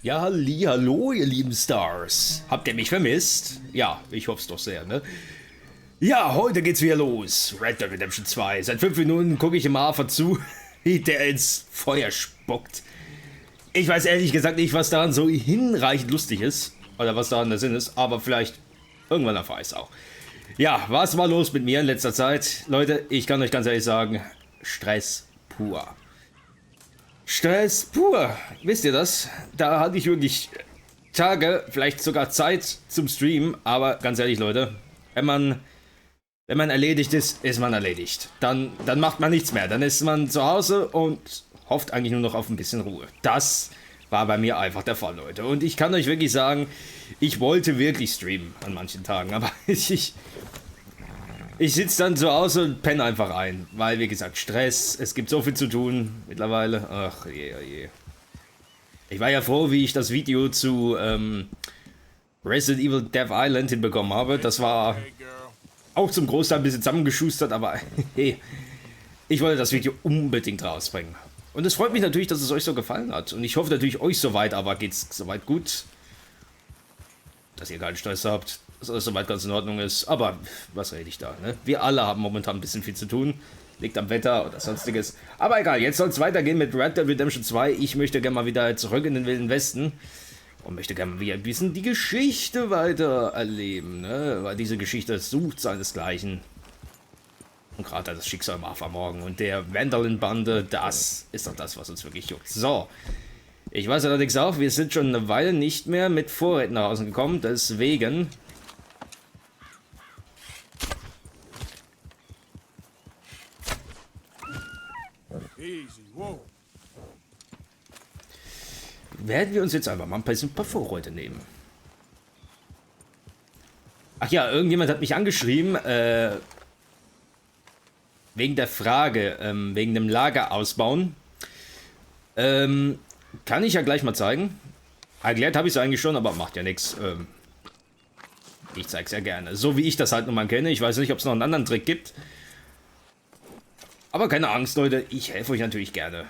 Ja, hallo, ihr lieben Stars. Habt ihr mich vermisst? Ja, ich hoffe es doch sehr, ne? Ja, heute geht's wieder los. Red Dead Redemption 2. Seit 5 Minuten gucke ich im Arthur zu, wie der ins Feuer spuckt. Ich weiß ehrlich gesagt nicht, was daran so hinreichend lustig ist. Oder was daran der Sinn ist, aber vielleicht irgendwann erfahre ich es auch. Ja, was war los mit mir in letzter Zeit? Leute, ich kann euch ganz ehrlich sagen, Stress pur. Stress pur. Wisst ihr das? Da hatte ich wirklich Tage, vielleicht sogar Zeit zum Streamen, aber ganz ehrlich, Leute, wenn man erledigt ist, ist man erledigt. Dann macht man nichts mehr. Dann ist man zu Hause und hofft eigentlich nur noch auf ein bisschen Ruhe. Das war bei mir einfach der Fall, Leute. Und ich kann euch wirklich sagen, ich wollte wirklich streamen an manchen Tagen, aber ich sitze dann zu Hause und penne einfach ein. Weil, wie gesagt, Stress, es gibt so viel zu tun mittlerweile. Ach je, oh je. Ich war ja froh, wie ich das Video zu Resident Evil Death Island hinbekommen habe. Das war auch zum Großteil ein bisschen zusammengeschustert, aber hey, ich wollte das Video unbedingt rausbringen. Und es freut mich natürlich, dass es euch so gefallen hat. Und ich hoffe natürlich euch soweit, aber geht's soweit gut. Dass ihr keinen Stress habt, dass alles soweit ganz in Ordnung ist. Aber was rede ich da, ne? Wir alle haben momentan ein bisschen viel zu tun. Liegt am Wetter oder sonstiges. Aber egal, jetzt soll es weitergehen mit Red Dead Redemption 2. Ich möchte gerne mal wieder zurück in den Wilden Westen. Und möchte gerne wieder ein bisschen die Geschichte weiter erleben, ne? Weil diese Geschichte sucht seinesgleichen. Und gerade das Schicksal am Morgen und der Vandalin-Bande, das ist doch das, was uns wirklich juckt. So, ich weiß allerdings auch, wir sind schon eine Weile nicht mehr mit Vorräten nach Hause gekommen, deswegen werden wir uns jetzt einfach mal ein paar Vorräte nehmen. Ach ja, irgendjemand hat mich angeschrieben, wegen der Frage, wegen dem Lager ausbauen. Kann ich ja gleich mal zeigen. Erklärt habe ich es eigentlich schon, aber macht ja nichts. Ich zeige es ja gerne. So wie ich das halt nun mal kenne. Ich weiß nicht, ob es noch einen anderen Trick gibt. Aber keine Angst, Leute. Ich helfe euch natürlich gerne.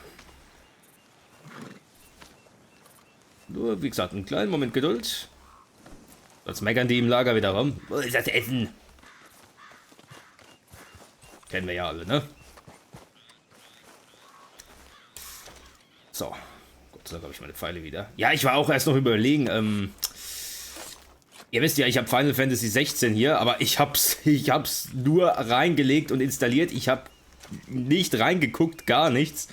Nur, wie gesagt, einen kleinen Moment Geduld. Sonst meckern die im Lager wieder rum. Wo ist das Essen? Kennen wir ja alle, ne? So. Gott sei Dank habe ich meine Pfeile wieder. Ja, ich war auch erst noch überlegen, ihr wisst ja, ich habe Final Fantasy 16 hier, aber ich hab's nur reingelegt und installiert. Ich habe nicht reingeguckt, gar nichts.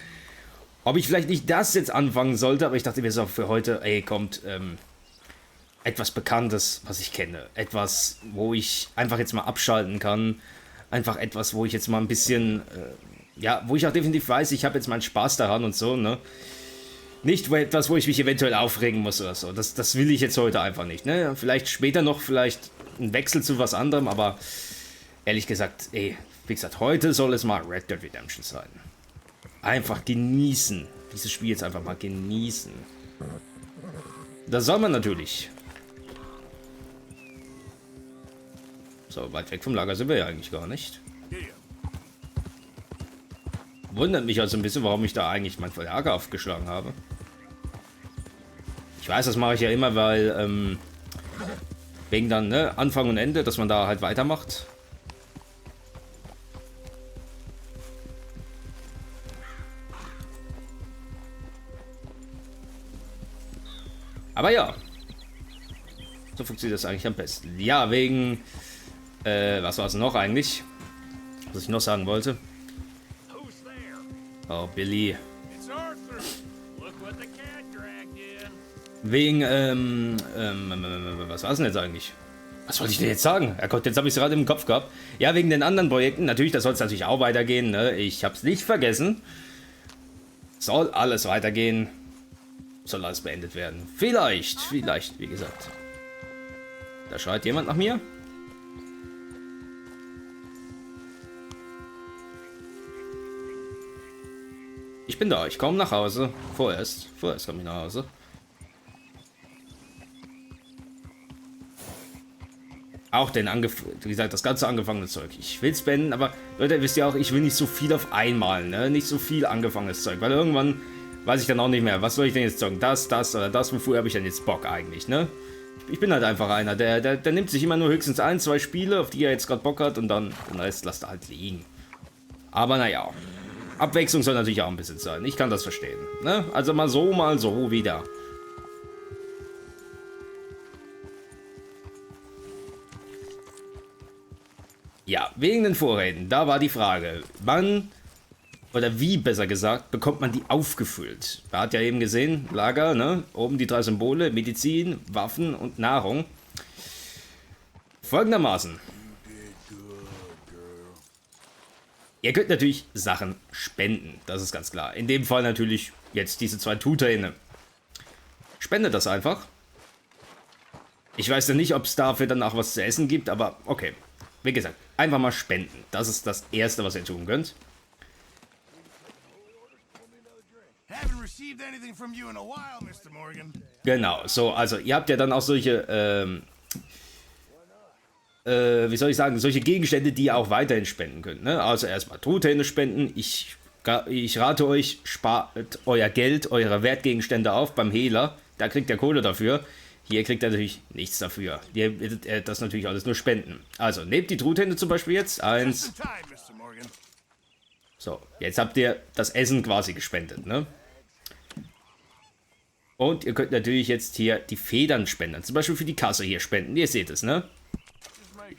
Ob ich vielleicht nicht das jetzt anfangen sollte, aber ich dachte mir so für heute, ey, kommt, etwas Bekanntes, was ich kenne. Etwas, wo ich einfach jetzt mal abschalten kann. Einfach etwas, wo ich jetzt mal ein bisschen, ja, wo ich auch definitiv weiß, ich habe jetzt meinen Spaß daran und so, ne? Nicht etwas, wo ich mich eventuell aufregen muss oder so. Das will ich jetzt heute einfach nicht, ne? Vielleicht später noch, vielleicht ein Wechsel zu was anderem, aber ehrlich gesagt, ey, wie gesagt, heute soll es mal Red Dead Redemption sein. Einfach genießen. Dieses Spiel jetzt einfach mal genießen. Das soll man natürlich. So, weit weg vom Lager sind wir ja eigentlich gar nicht. Wundert mich also ein bisschen, warum ich da eigentlich mein Lager aufgeschlagen habe. Ich weiß, das mache ich ja immer, weil, wegen dann, ne, Anfang und Ende, dass man da halt weitermacht. Aber ja. So funktioniert das eigentlich am besten. Ja, wegen... was war es noch eigentlich? Was ich noch sagen wollte. Oh, Billy. Wegen, was war es denn jetzt eigentlich? Was wollte ich denn jetzt sagen? Herrgott, jetzt habe ich es gerade im Kopf gehabt. Ja, wegen den anderen Projekten. Natürlich, da soll es natürlich auch weitergehen. Ne? Ich habe es nicht vergessen. Soll alles weitergehen. Soll alles beendet werden. Vielleicht, wie gesagt. Da schreit jemand nach mir. Ich bin da, ich komme nach Hause. Vorerst komme ich nach Hause. Auch wie gesagt, das ganze angefangene Zeug. Ich will es beenden, aber Leute, wisst ihr auch, ich will nicht so viel auf einmal, ne? Nicht so viel angefangenes Zeug, weil irgendwann weiß ich dann auch nicht mehr. Was soll ich denn jetzt sagen? Das oder das? Wofür habe ich denn jetzt Bock eigentlich, ne? Ich bin halt einfach einer, der nimmt sich immer nur höchstens 1, 2 Spiele, auf die er jetzt gerade Bock hat und dann den Rest lasst er halt liegen. Aber naja, Abwechslung soll natürlich auch ein bisschen sein. Ich kann das verstehen, ne? Also mal so wieder. Ja, wegen den Vorräten, da war die Frage, wann, oder wie besser gesagt, bekommt man die aufgefüllt? Man hat ja eben gesehen, Lager, ne? Oben die 3 Symbole, Medizin, Waffen und Nahrung. Folgendermaßen. Ihr könnt natürlich Sachen spenden, das ist ganz klar. In dem Fall natürlich jetzt diese 2 Tuthähne. Spendet das einfach. Ich weiß ja nicht, ob es dafür dann auch was zu essen gibt, aber okay. Wie gesagt, einfach mal spenden. Das ist das Erste, was ihr tun könnt. Genau, so, also ihr habt ja dann auch solche, wie soll ich sagen, solche Gegenstände, die ihr auch weiterhin spenden könnt. Ne? Also erstmal Truthähne spenden. Ich rate euch, spart euer Geld, eure Wertgegenstände auf beim Hehler. Da kriegt ihr Kohle dafür. Hier kriegt ihr natürlich nichts dafür. Ihr werdet das natürlich alles nur spenden. Also, nehmt die Truthähne zum Beispiel jetzt. 1. So, jetzt habt ihr das Essen quasi gespendet, ne? Und ihr könnt natürlich jetzt hier die Federn spenden. Zum Beispiel für die Kasse hier spenden. Ihr seht es, ne?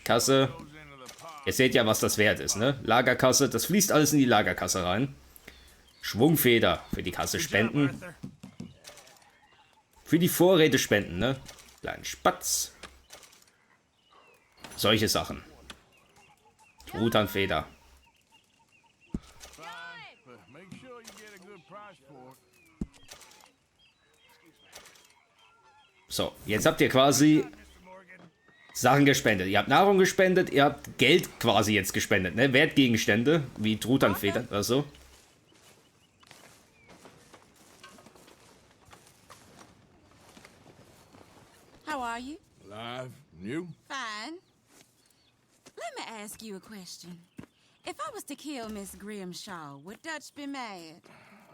Kasse. Ihr seht ja, was das wert ist, ne? Lagerkasse. Das fließt alles in die Lagerkasse rein. Schwungfeder für die Kasse spenden. Für die Vorräte spenden, ne? Kleinen Spatz. Solche Sachen. Truthahnfeder. So, jetzt habt ihr quasi Sachen gespendet. Ihr habt Nahrung gespendet, ihr habt Geld quasi jetzt gespendet, ne? Wertgegenstände, wie Truthahnfeder oder so. How are you? Alive? And you? Fine. Let me ask you a question. If I was to kill Miss Grimshaw, would Dutch be mad?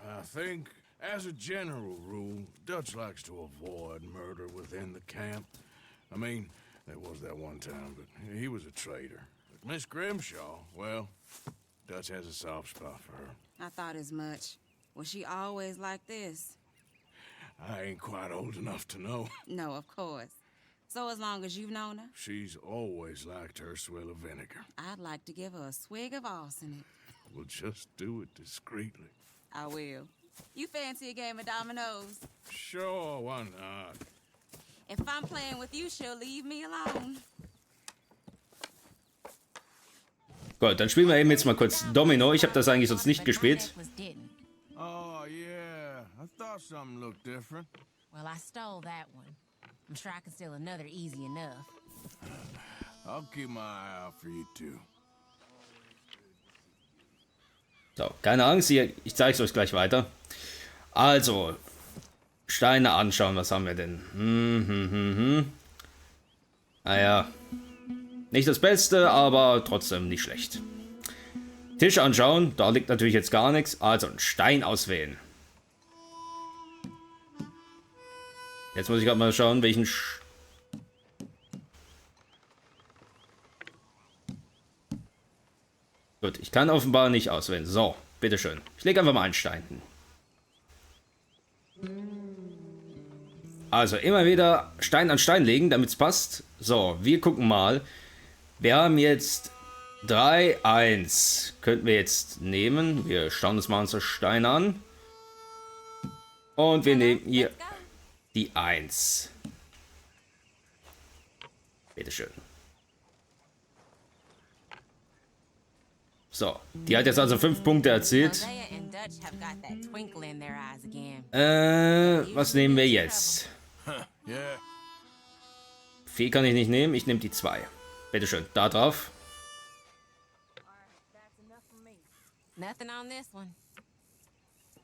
I think, as a general rule, Dutch likes to avoid murder within the camp. I mean, there was that one time, but he was a traitor. But Miss Grimshaw, well, Dutch has a soft spot for her. I thought as much. Was she always like this? I ain't quite old enough to know. No, of course. So as long as you've known her, She's always liked her swill of vinegar. I'd like to give her a swig of arsenic. We'll just do it discreetly. I will. You fancy a game of dominoes? Sure, why not? If I'm playing with you, she'll leave me alone. Gut, dann spielen wir eben jetzt mal kurz Domino. Ich habe das eigentlich sonst nicht gespielt. Oh, yeah. I thought something looked different. Well, I stole that one. I'm sure I can steal another easy enough. I'll keep my eye out for you two. So, keine Angst, hier, ich zeige es euch gleich weiter. Also, Steine anschauen, was haben wir denn? Naja, nicht das Beste, aber trotzdem nicht schlecht. Tisch anschauen, da liegt natürlich jetzt gar nichts. Also, einen Stein auswählen. Jetzt muss ich gerade mal schauen, welchen... Gut, ich kann offenbar nicht auswählen. So, bitteschön. Ich lege einfach mal einen Stein hin. Also, immer wieder Stein an Stein legen, damit es passt. So, wir gucken mal. Wir haben jetzt 3, 1. Könnten wir jetzt nehmen. Wir schauen uns mal unsere Steine an. Und wir nehmen hier die 1. Bitteschön. So, die hat jetzt also 5 Punkte erzielt. Was nehmen wir jetzt? Yeah. 4 kann ich nicht nehmen, ich nehme die 2. Bitteschön, da drauf. Nothing on this one.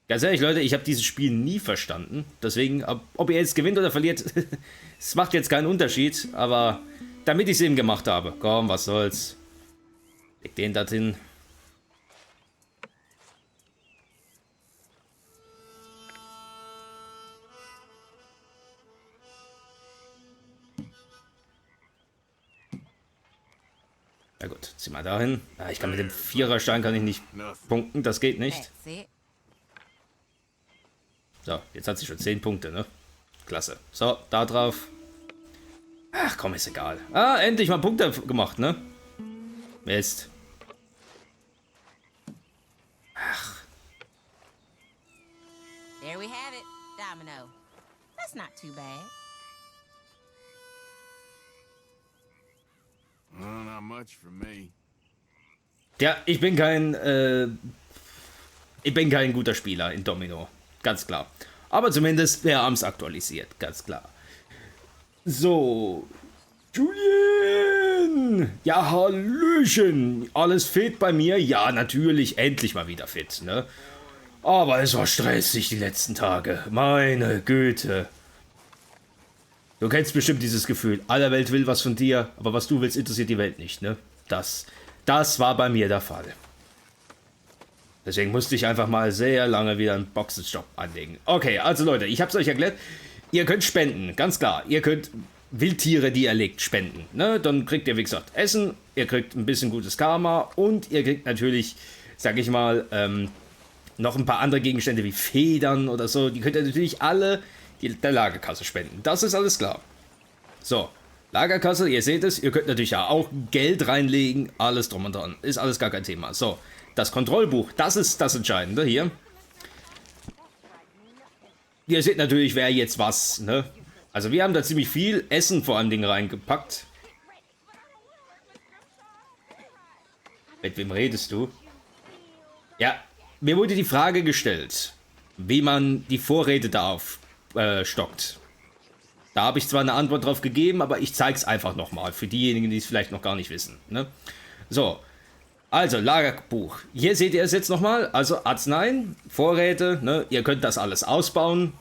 Ganz ehrlich, Leute, ich habe dieses Spiel nie verstanden. Deswegen, ob ihr jetzt gewinnt oder verliert, es macht jetzt keinen Unterschied. Aber damit ich es eben gemacht habe. Komm, was soll's. Leg den da hin. mal dahin. Ja, ich kann mit dem Viererstein kann ich nicht punkten, das geht nicht. That's it. So, jetzt hat sie schon 10 Punkte, ne? Klasse. So, da drauf. Ach komm, ist egal. Ah, endlich mal Punkte gemacht, ne? Mist. Ach. There we have it. Domino. That's not too bad. Well, not much for me. Ja, ich bin kein guter Spieler in Domino. Ganz klar. Aber zumindest, wir haben es aktualisiert. Ganz klar. So. Julian! Ja, hallöchen! Alles fit bei mir? Ja, natürlich. Endlich mal wieder fit, ne? Aber es war stressig die letzten Tage. Meine Güte. Du kennst bestimmt dieses Gefühl. Aller Welt will was von dir, aber was du willst, interessiert die Welt nicht, ne? Das war bei mir der Fall. Deswegen musste ich einfach mal sehr lange wieder einen Boxenstopp anlegen. Okay, also Leute, ich habe es euch erklärt. Ihr könnt spenden, ganz klar. Ihr könnt Wildtiere, die ihr legt, spenden. Ne? Dann kriegt ihr, wie gesagt, Essen. Ihr kriegt ein bisschen gutes Karma. Und ihr kriegt natürlich, sag ich mal, noch ein paar andere Gegenstände wie Federn oder so. Die könnt ihr natürlich alle der Lagerkasse spenden. Das ist alles klar. So, Lagerkasse, ihr seht es. Ihr könnt natürlich ja auch Geld reinlegen. Alles drum und dran. Ist alles gar kein Thema. So. Das Kontrollbuch, das ist das Entscheidende hier. Ihr seht natürlich, wer jetzt was, ne? Also wir haben da ziemlich viel Essen vor allen Dingen reingepackt. Mit wem redest du? Ja, mir wurde die Frage gestellt, wie man die Vorräte da aufstockt. Da habe ich zwar eine Antwort drauf gegeben, aber ich zeige es einfach nochmal, für diejenigen, die es vielleicht noch gar nicht wissen, ne? So. Also, Lagerbuch. Hier seht ihr es jetzt nochmal. Also, Arzneien, Vorräte, ne? Ihr könnt das alles ausbauen.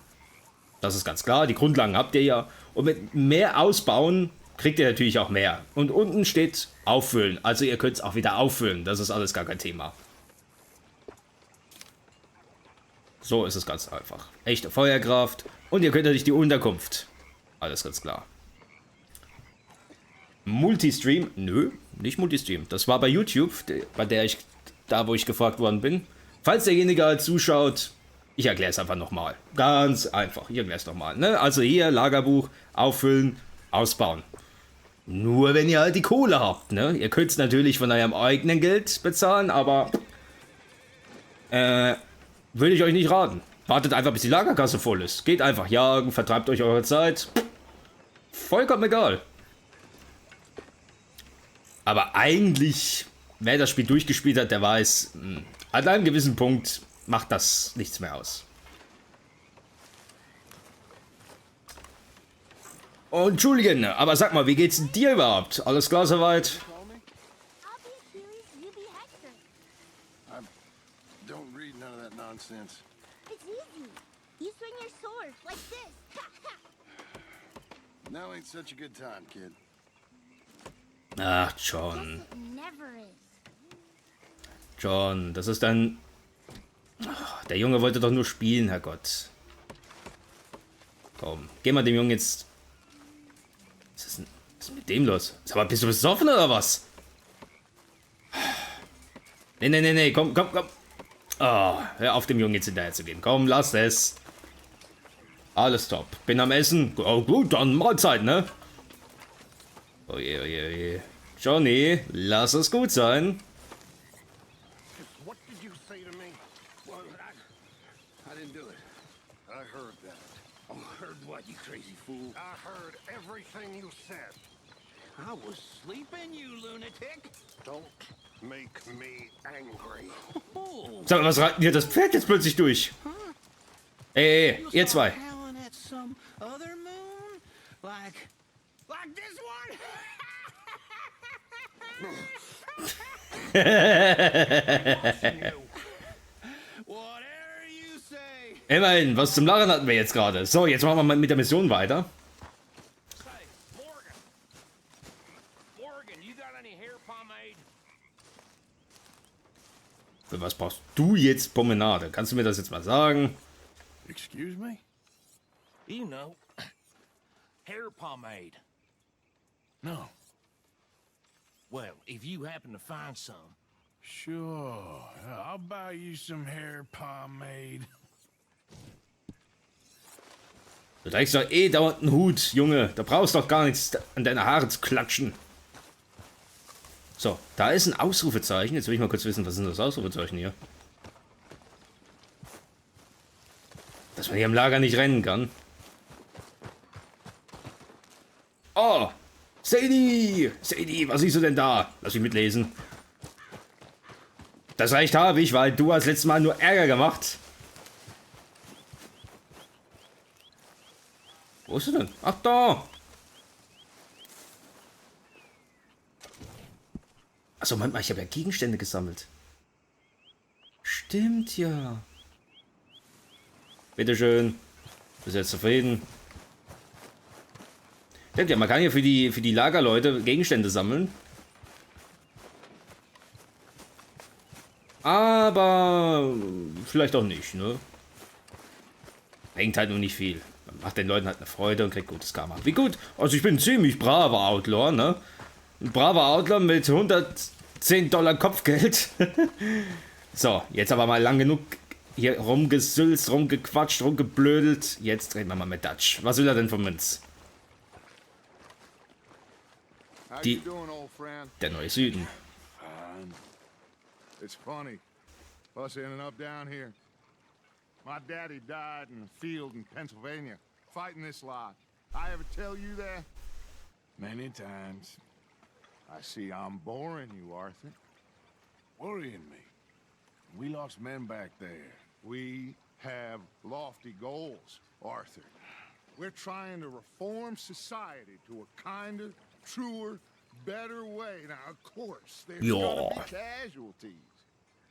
Das ist ganz klar. Die Grundlagen habt ihr ja. Und mit mehr Ausbauen kriegt ihr natürlich auch mehr. Und unten steht Auffüllen. Also, ihr könnt es auch wieder auffüllen. Das ist alles gar kein Thema. So ist es ganz einfach. Echte Feuerkraft. Und ihr könnt natürlich die Unterkunft. Alles ganz klar. Multistream? Nö, nicht Multistream. Das war bei YouTube, wo ich gefragt worden bin. Falls derjenige halt zuschaut, ich erkläre es einfach nochmal. Ganz einfach, ich erkläre es nochmal. Ne? Also hier, Lagerbuch, auffüllen, ausbauen. Nur wenn ihr halt die Kohle habt. Ne? Ihr könnt es natürlich von eurem eigenen Geld bezahlen, aber würde ich euch nicht raten. Wartet einfach, bis die Lagerkasse voll ist. Geht einfach jagen, vertreibt euch eure Zeit. Vollkommen egal. Aber eigentlich, wer das Spiel durchgespielt hat, der weiß, an einem gewissen Punkt macht das nichts mehr aus. Und Julian, aber sag mal, wie geht's dir überhaupt? Alles klar soweit? Don't read none of that nonsense. It's easy. You swing your sword like this. Now ain't such a good time, kid. Ach, John. It never is. John, das ist ein... Oh, der Junge wollte doch nur spielen, Herrgott. Komm, geh mal dem Jungen jetzt... Was ist mit dem los? Sag mal, bist du besoffen oder was? Nee, komm. Oh, hör auf, dem Jungen jetzt hinterher zu gehen. Komm, lass es. Alles top. Bin am Essen. Oh, gut, dann Mahlzeit, ne? Oh je. Johnny, lass es gut sein. What did you say to me? Well, I didn't do it. I heard that. Oh, heard what, you crazy fool? I heard everything you said. I was sleeping, you lunatic. Don't make me angry. Oh, Sag mal, was reiten hier das Pferd jetzt plötzlich durch? Ey, you ihr saw zwei. howling at some other moon? Like this one? Whatever you say. Immerhin, was zum Lachen hatten wir jetzt gerade. So, jetzt machen wir mal mit der Mission weiter. Hey, Morgan, you got any hair pomade? Für was brauchst du jetzt Promenade? Kannst du mir das jetzt mal sagen? Excuse me? You know, hair pomade. No. Well, if you happen to find some. Sure, I'll buy you some hair pomade. Du trägst doch eh dauernd einen Hut, Junge. Da brauchst du doch gar nichts an deine Haare zu klatschen. So, da ist ein Ausrufezeichen. Jetzt will ich mal kurz wissen, was ist denn das Ausrufezeichen hier? Dass man hier im Lager nicht rennen kann. Oh! Sadie! Sadie, was siehst du denn da? Lass mich mitlesen. Das Recht habe ich, weil du hast letztes Mal nur Ärger gemacht. Wo ist sie denn? Ach, da! Achso, manchmal, ich habe ja Gegenstände gesammelt. Stimmt ja. Bitteschön. Bist du jetzt zufrieden? Stimmt ja, man kann ja für die Lagerleute Gegenstände sammeln. Aber vielleicht auch nicht, ne? Hängt halt nur nicht viel. Man macht den Leuten halt eine Freude und kriegt gutes Karma. Wie gut? Also ich bin ein ziemlich braver Outlaw, ne? Ein braver Outlaw mit 110 $ Kopfgeld. So, jetzt aber mal lang genug hier rumgesülzt, rumgequatscht, rumgeblödelt. Jetzt reden wir mal mit Dutch. Was will er denn von uns? Der neue Süden. It's funny, us ending up down here. My daddy died in a field in Pennsylvania, fighting this lot. I ever tell you that? Many times. I see I'm boring you, Arthur. Worrying me. We lost men back there. We have lofty goals, Arthur. We're trying to reform society to a kinder, truer, better way. Now, of course, there's gonna be casualties.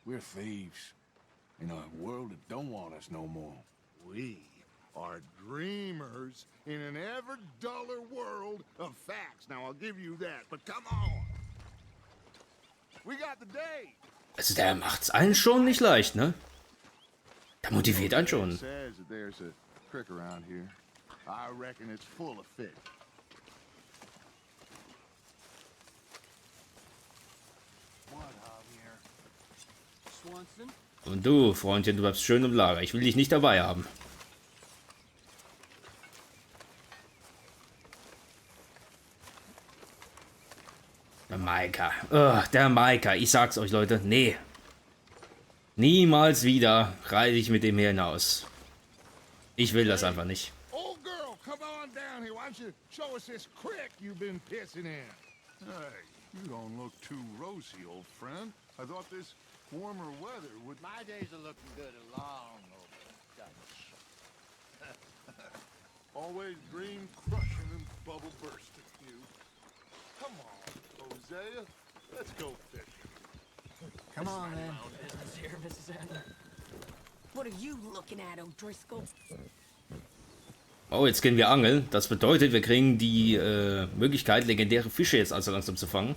We're thieves in a world that don't want us no more. We are dreamers in an ever duller world of facts. Now, I'll give you that, but come on. We got the day. Also der macht's einen schon nicht leicht, ne? Der motiviert einen schon. Says that there's a creek around here. I reckon it's full of fish. Und du, Freundchen, du bleibst schön im Lager. Ich will dich nicht dabei haben. Der Maika. Der Maika. Ich sag's euch, Leute. Nee. Niemals wieder reite ich mit dem hier hinaus. Ich will das einfach nicht. Old girl, come on down here. Why don't you show us this creek you've been pissing in? Hey, you don't look too rosy, old friend. I thought this warmer weather would... My days are looking good along over Dutch. Always green crushing and bubble bursting, you. Come on, Hosea. Let's go fishing. Come on, then. Business here, Mrs. Adler. What are you looking at, O'Driscoll? Oh, jetzt gehen wir angeln. Das bedeutet, wir kriegen die Möglichkeit, legendäre Fische jetzt also langsam zu fangen.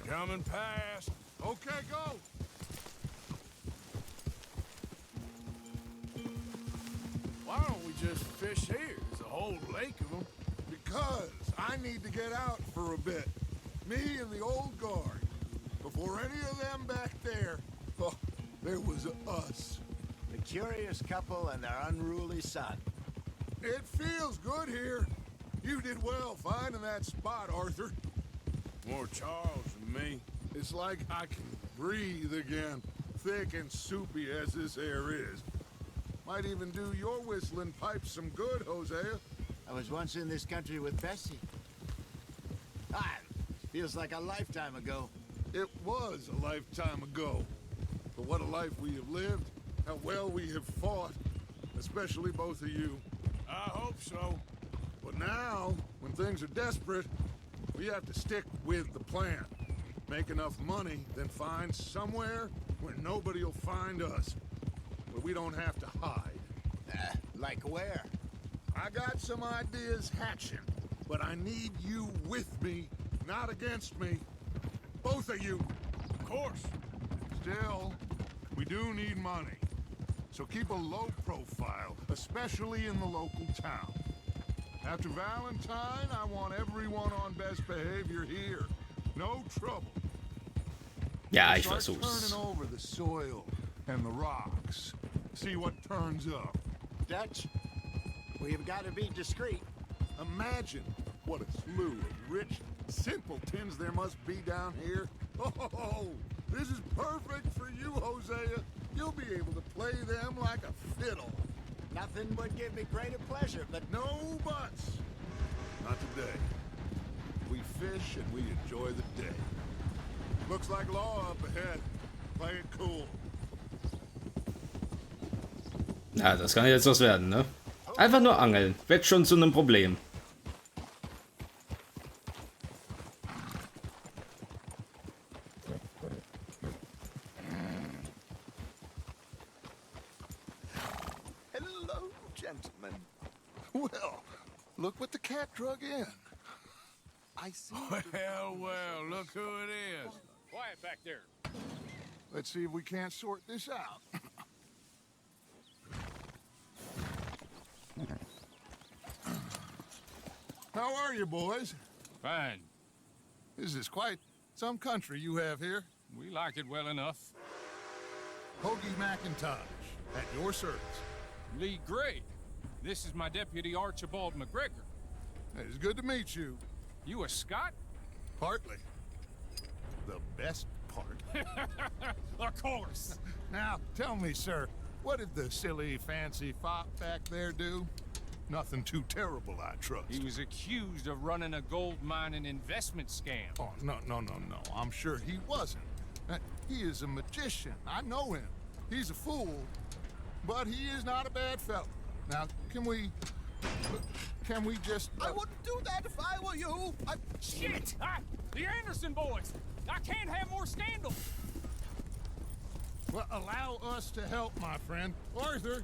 Coming past. Okay, go. Why don't we just fish here? There's a whole lake of them. Because I need to get out for a bit. Me and the old guard. Before any of them back there, oh, there was us. The curious couple and their unruly son. It feels good here. You did well finding that spot, Arthur. More Charles than me. It's like I can breathe again, thick and soupy as this air is. Might even do your whistling pipes some good, Hosea. I was once in this country with Bessie. Feels like a lifetime ago. It was a lifetime ago. But what a life we have lived, how well we have fought, especially both of you. I hope so. But now, when things are desperate, we have to stick with the plan. Make enough money, then find somewhere where nobody will find us. Where we don't have to hide. Like where? I got some ideas hatching, but I need you with me, not against me. Both of you. Of course. Still, we do need money. So keep a low profile, especially in the local town. After Valentine, I want everyone on best behavior here. No trouble. Ja, ich Start versuch's. turning over the soil and the rocks. See what turns up. Dutch, we've got to be discreet. Imagine what a slew of rich simpletons there must be down here. Oh, this is perfect for you, Hosea. You'll be able to play them like a fiddle. Nothing would give me greater pleasure, but No buts. Not today. We fish and we enjoy the day. Looks like law up ahead. Play it cool. Ja, das kann jetzt was werden, ne? Einfach nur angeln. Wird schon zu einem Problem. Hello, gentlemen. Well, look what the cat drug in. I see. Well, look who it is. Quiet back there. Let's see if we can't sort this out. How are you, boys? Fine. This is quite some country you have here. We like it well enough. Hoagie McIntosh, at your service. Lee Gray. This is my deputy Archibald McGregor. It's good to meet you. You a Scot? Partly. The best part. Of course. Now, tell me, sir, what did the silly, fancy fop back there do? Nothing too terrible, I trust. He was accused of running a gold mining investment scam. Oh, no. I'm sure he wasn't. He is a magician. I know him. He's a fool, but he is not a bad fellow. Now, can we just... I wouldn't do that if I were you. Shit! The Anderson boys! I can't have more scandal! Well, allow us to help, my friend. Arthur,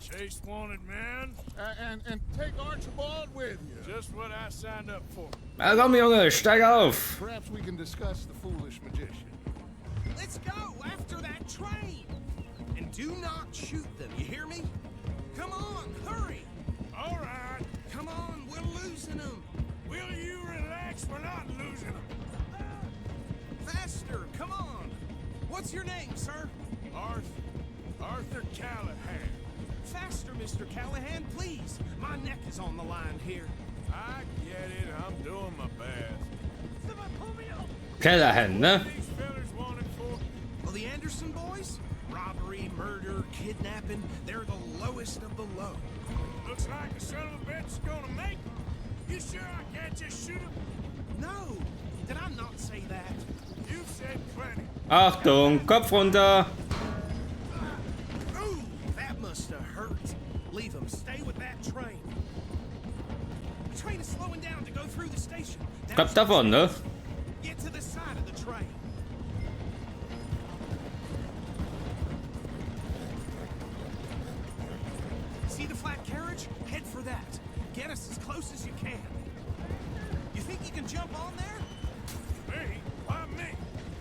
Chase wanted man. and take Archibald with you. Just what I signed up for. Na komm, Junge, steig auf! Perhaps we can discuss the foolish magician. Let's go after that train. And do not shoot them, you hear me? Come on, hurry. All right. Come on, we're losing them. Will you relax? We're not losing them. Faster, come on. What's your name, sir? Arthur Callahan. Faster, Mr. Callahan, please. My neck is on the line here. I get it. I'm doing my best. Someone pull me up. Callahan, ne? These fellas wanted for? Well, the Anderson boys? Robbery, murder, kidnapping. They're the lowest of the low. Looks like the son of a bitch is gonna make it. You sure I can't just shoot him? No, did I not say that? You've said plenty. Achtung, Kopf runter! Ooh, that must have hurt. Leave them. Stay with that train. The train is slowing down to go through the station. Now Kopf davon, ne? get to the side of the train. See the flat carriage? Head for that. Get us as close as you can. You think you can jump on there? Me? Why me?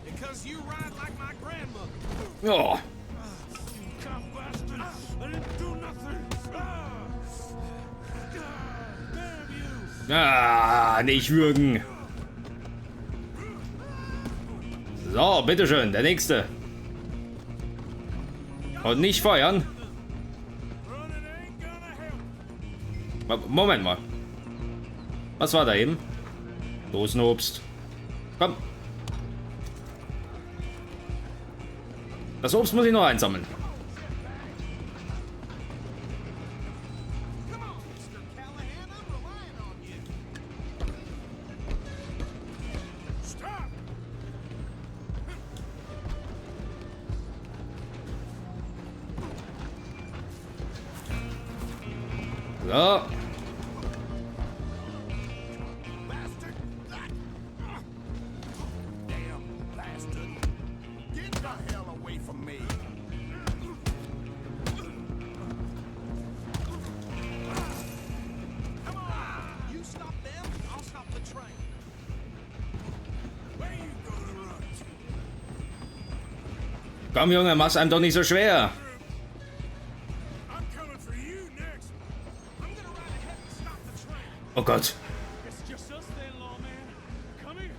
Because you ride like my grandmother. Oh, Cop bastard! I didn't do nothing! Damn you! nicht würgen. So, bitteschön, der nächste. Und nicht feuern. Running ain't gonna help. Moment mal. Was war da eben? Dosenobst. Komm. Das Obst muss ich noch einsammeln. Come on, Mr. Callahan, I'm relying on you. Stop! So. Bastard! Damn bastard! Get the hell away from me! Come on! You stop them, I'll stop the train. Where you gonna run to? Komm, Junge, mach's einem doch nicht so schwer. I'm coming for you next. I'm gonna ride ahead and stop the train. Gott. It's just us then, lawman. Come here.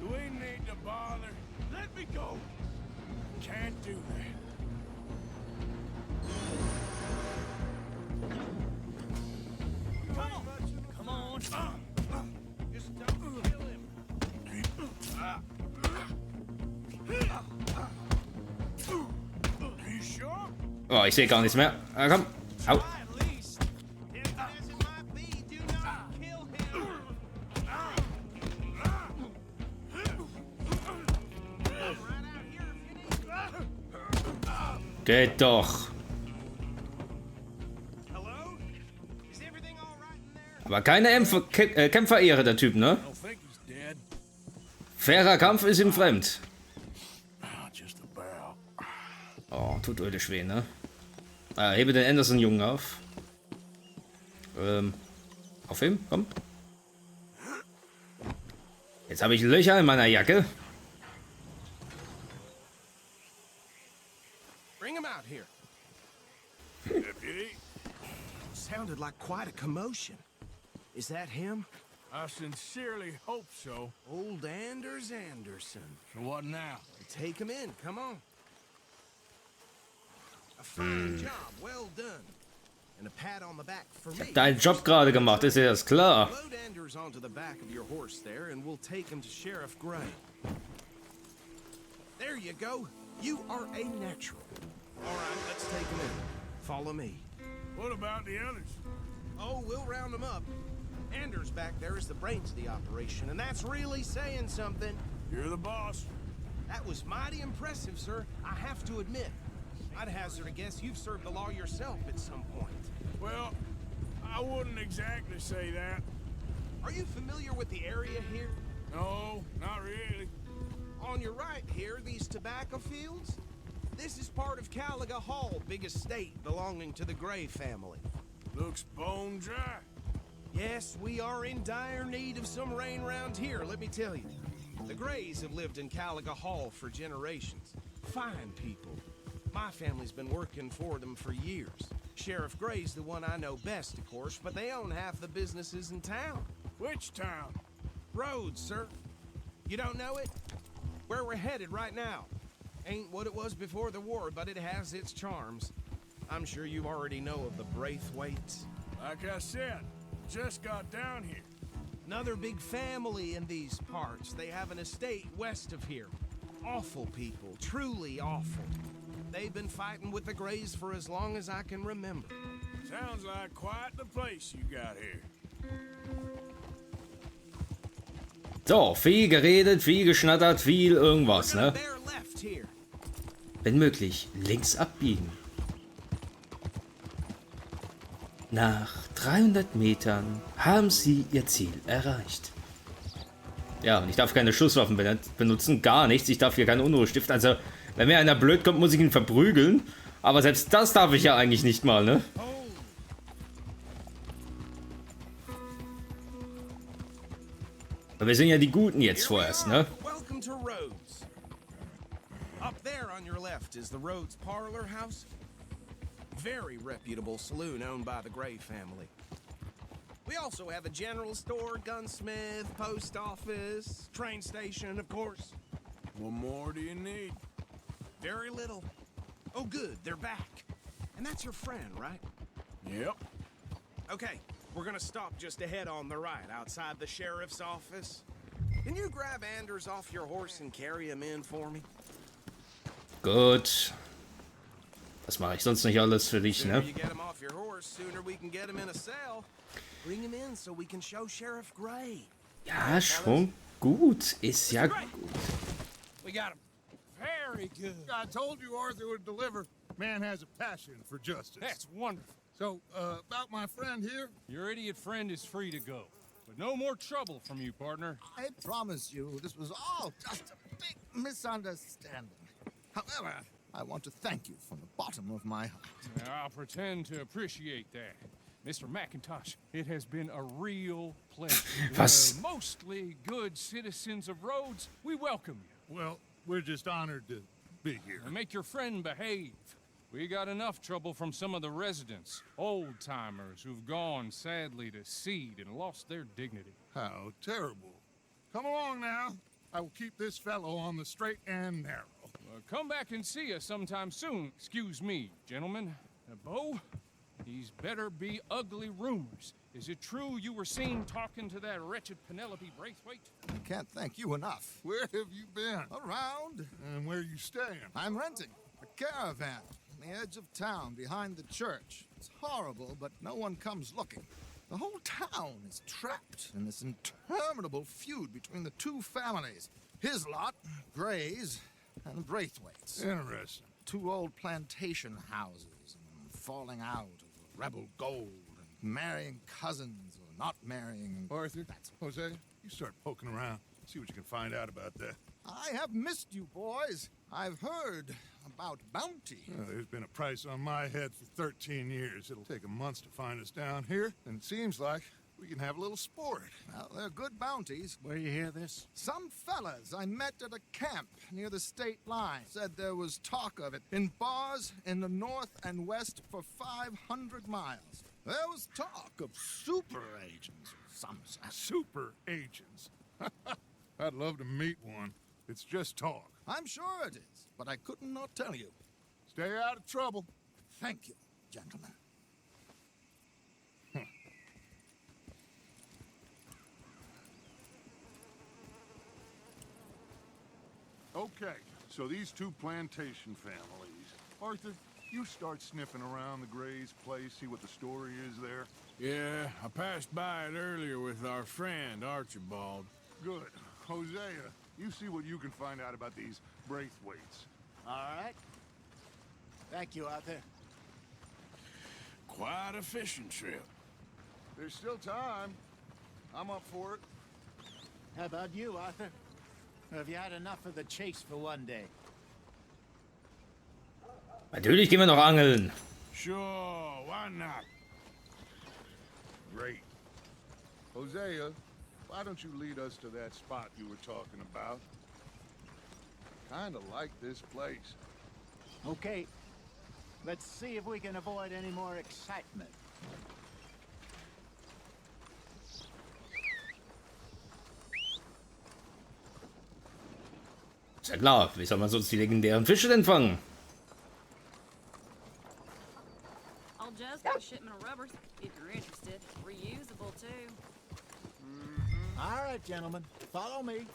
You ain't need to bother. Let me go. Can't do that. Come on. Just don't kill him. You sure? Oh, ich sehe gar nichts mehr. Ah, komm. Au. At least. As it might be, do not kill him. Right out here if you need. Geht doch. Hello? Is everything all right in there? Aber keine Kämpferehre, der Typ, ne? I don't think he's dead. Fairer Kampf ist ihm fremd. Just about. Oh, tut wirklich weh, ne? Hebe den Anderson-Jungen auf. Auf ihm, komm. Jetzt habe ich Löcher in meiner Jacke. Bring him out here. Deputy, Sounded like quite a commotion. Is that him? I sincerely hope so. Old Anders Anderson. So what now? Take him in, come on. A fine job, well done. And a pat on the back for me. Deinen Job gerade gemacht, ist ja das klar. Load Anders onto the back of your horse there, and we'll take him to Sheriff Gray. There you go. You are a natural. All right, let's take him in. Follow me. What about the others? Oh, we'll round them up. Anders back there is the brains of the operation, and that's really saying something. You're the boss. That was mighty impressive, sir. I have to admit. I'd hazard a guess you've served the law yourself at some point. Well, I wouldn't exactly say that. Are you familiar with the area here? No, not really. On your right here, these tobacco fields? This is part of Caliga Hall, big estate belonging to the Gray family. Looks bone dry. Yes, we are in dire need of some rain round here, let me tell you. The Grays have lived in Caliga Hall for generations. Fine people. My family's been working for them for years. Sheriff Gray's the one I know best, of course, but they own half the businesses in town. Which town? Rhodes, sir. You don't know it? Where we're headed right now. Ain't what it was before the war, but it has its charms. I'm sure you already know of the Braithwaites. Like I said, just got down here. Another big family in these parts. They have an estate west of here. Awful people, truly awful. They've been fighting with the Grays for as long as I can remember. Sounds like quite the place you got here. So, viel geredet, viel geschnattert, viel irgendwas, We're gonna ne? bear left here. Wenn möglich, links abbiegen. Nach 300 Metern haben sie ihr Ziel erreicht. Ja, und ich darf keine Schusswaffen benutzen, gar nichts. Ich darf hier keine Unruhe stiften. Also, wenn mir einer blöd kommt, muss ich ihn verprügeln. Aber selbst das darf ich ja eigentlich nicht mal, ne? Aber wir sind ja die Guten jetzt vorerst, ne? Welcome to Rhodes. Up there on your left is the Rhodes Parlor House. Very reputable saloon owned by the Gray family. We also have a general store, gunsmith, post office, train station, of course. What more do you need? Very little. Oh, good, they're back. And that's your friend, right? Yep. Okay, we're gonna stop just ahead on the right, outside the sheriff's office. Can you grab Anders off your horse and carry him in for me? Gut. Das mache ich sonst nicht alles für dich, Sooner ne? you get him off your horse, sooner we can get him in a cell. Bring him in so we can show Sheriff Gray. Ja, schon gut. Ist ja gut. We got him. Very good. I told you Arthur would deliver. Man has a passion for justice. That's wonderful. So, about my friend here, Your idiot friend is free to go. But no more trouble from you, partner. I promise you this was all just a big misunderstanding. However, I want to thank you from the bottom of my heart. Now, I'll pretend to appreciate that. Mr. McIntosh, it has been a real pleasure. Was? We're mostly good citizens of Rhodes. We welcome you. Well, we're just honored to be here. And make your friend behave. We got enough trouble from some of the residents, old-timers who've gone, sadly, to seed and lost their dignity. How terrible. Come along now. I will keep this fellow on the straight and narrow. Come back and see us sometime soon. Excuse me, gentlemen. Bo, these better be ugly rumors. Is it true you were seen talking to that wretched Penelope Braithwaite? I can't thank you enough. Where have you been? Around. And where you staying? I'm renting a caravan on the edge of town behind the church. It's horrible, but no one comes looking. The whole town is trapped in this interminable feud between the two families. His lot, Gray's, and Braithwaite's. Interesting. Two old plantation houses, and falling out over rebel gold, and marrying cousins or not marrying. Arthur, Jose, you start poking around. See what you can find out about that. I have missed you, boys. I've heard about bounty. Well, there's been a price on my head for 13 years. It'll take a month to find us down here, and it seems like we can have a little sport. Well, they're good bounties. Where you hear this? Some fellas I met at a camp near the state line said there was talk of it in bars in the north and west for 500 miles. There was talk of super agents, some said. Super agents. I'd love to meet one. It's just talk. I'm sure it is, but I couldn't not tell you. Stay out of trouble. Thank you, gentlemen. Okay, so these two plantation families. Arthur, you start sniffing around the Gray's place, see what the story is there. Yeah, I passed by it earlier with our friend, Archibald. Good. Hosea, you see what you can find out about these Braithwaites. All right. Thank you, Arthur. Quite a fishing trip. There's still time. I'm up for it. How about you, Arthur? Have you had enough of the chase for one day? Natürlich gehen wir noch angeln. Sure, why not? Great. Hosea, why don't you lead us to that spot you were talking about? Kinda like this place. Okay. Let's see if we can avoid any more excitement. Ist ja klar, wie soll man sonst die legendären Fische denn fangen? I'll just get a shipment of rubbers, if you're interested. Reusable, too. All right, gentlemen. Follow me.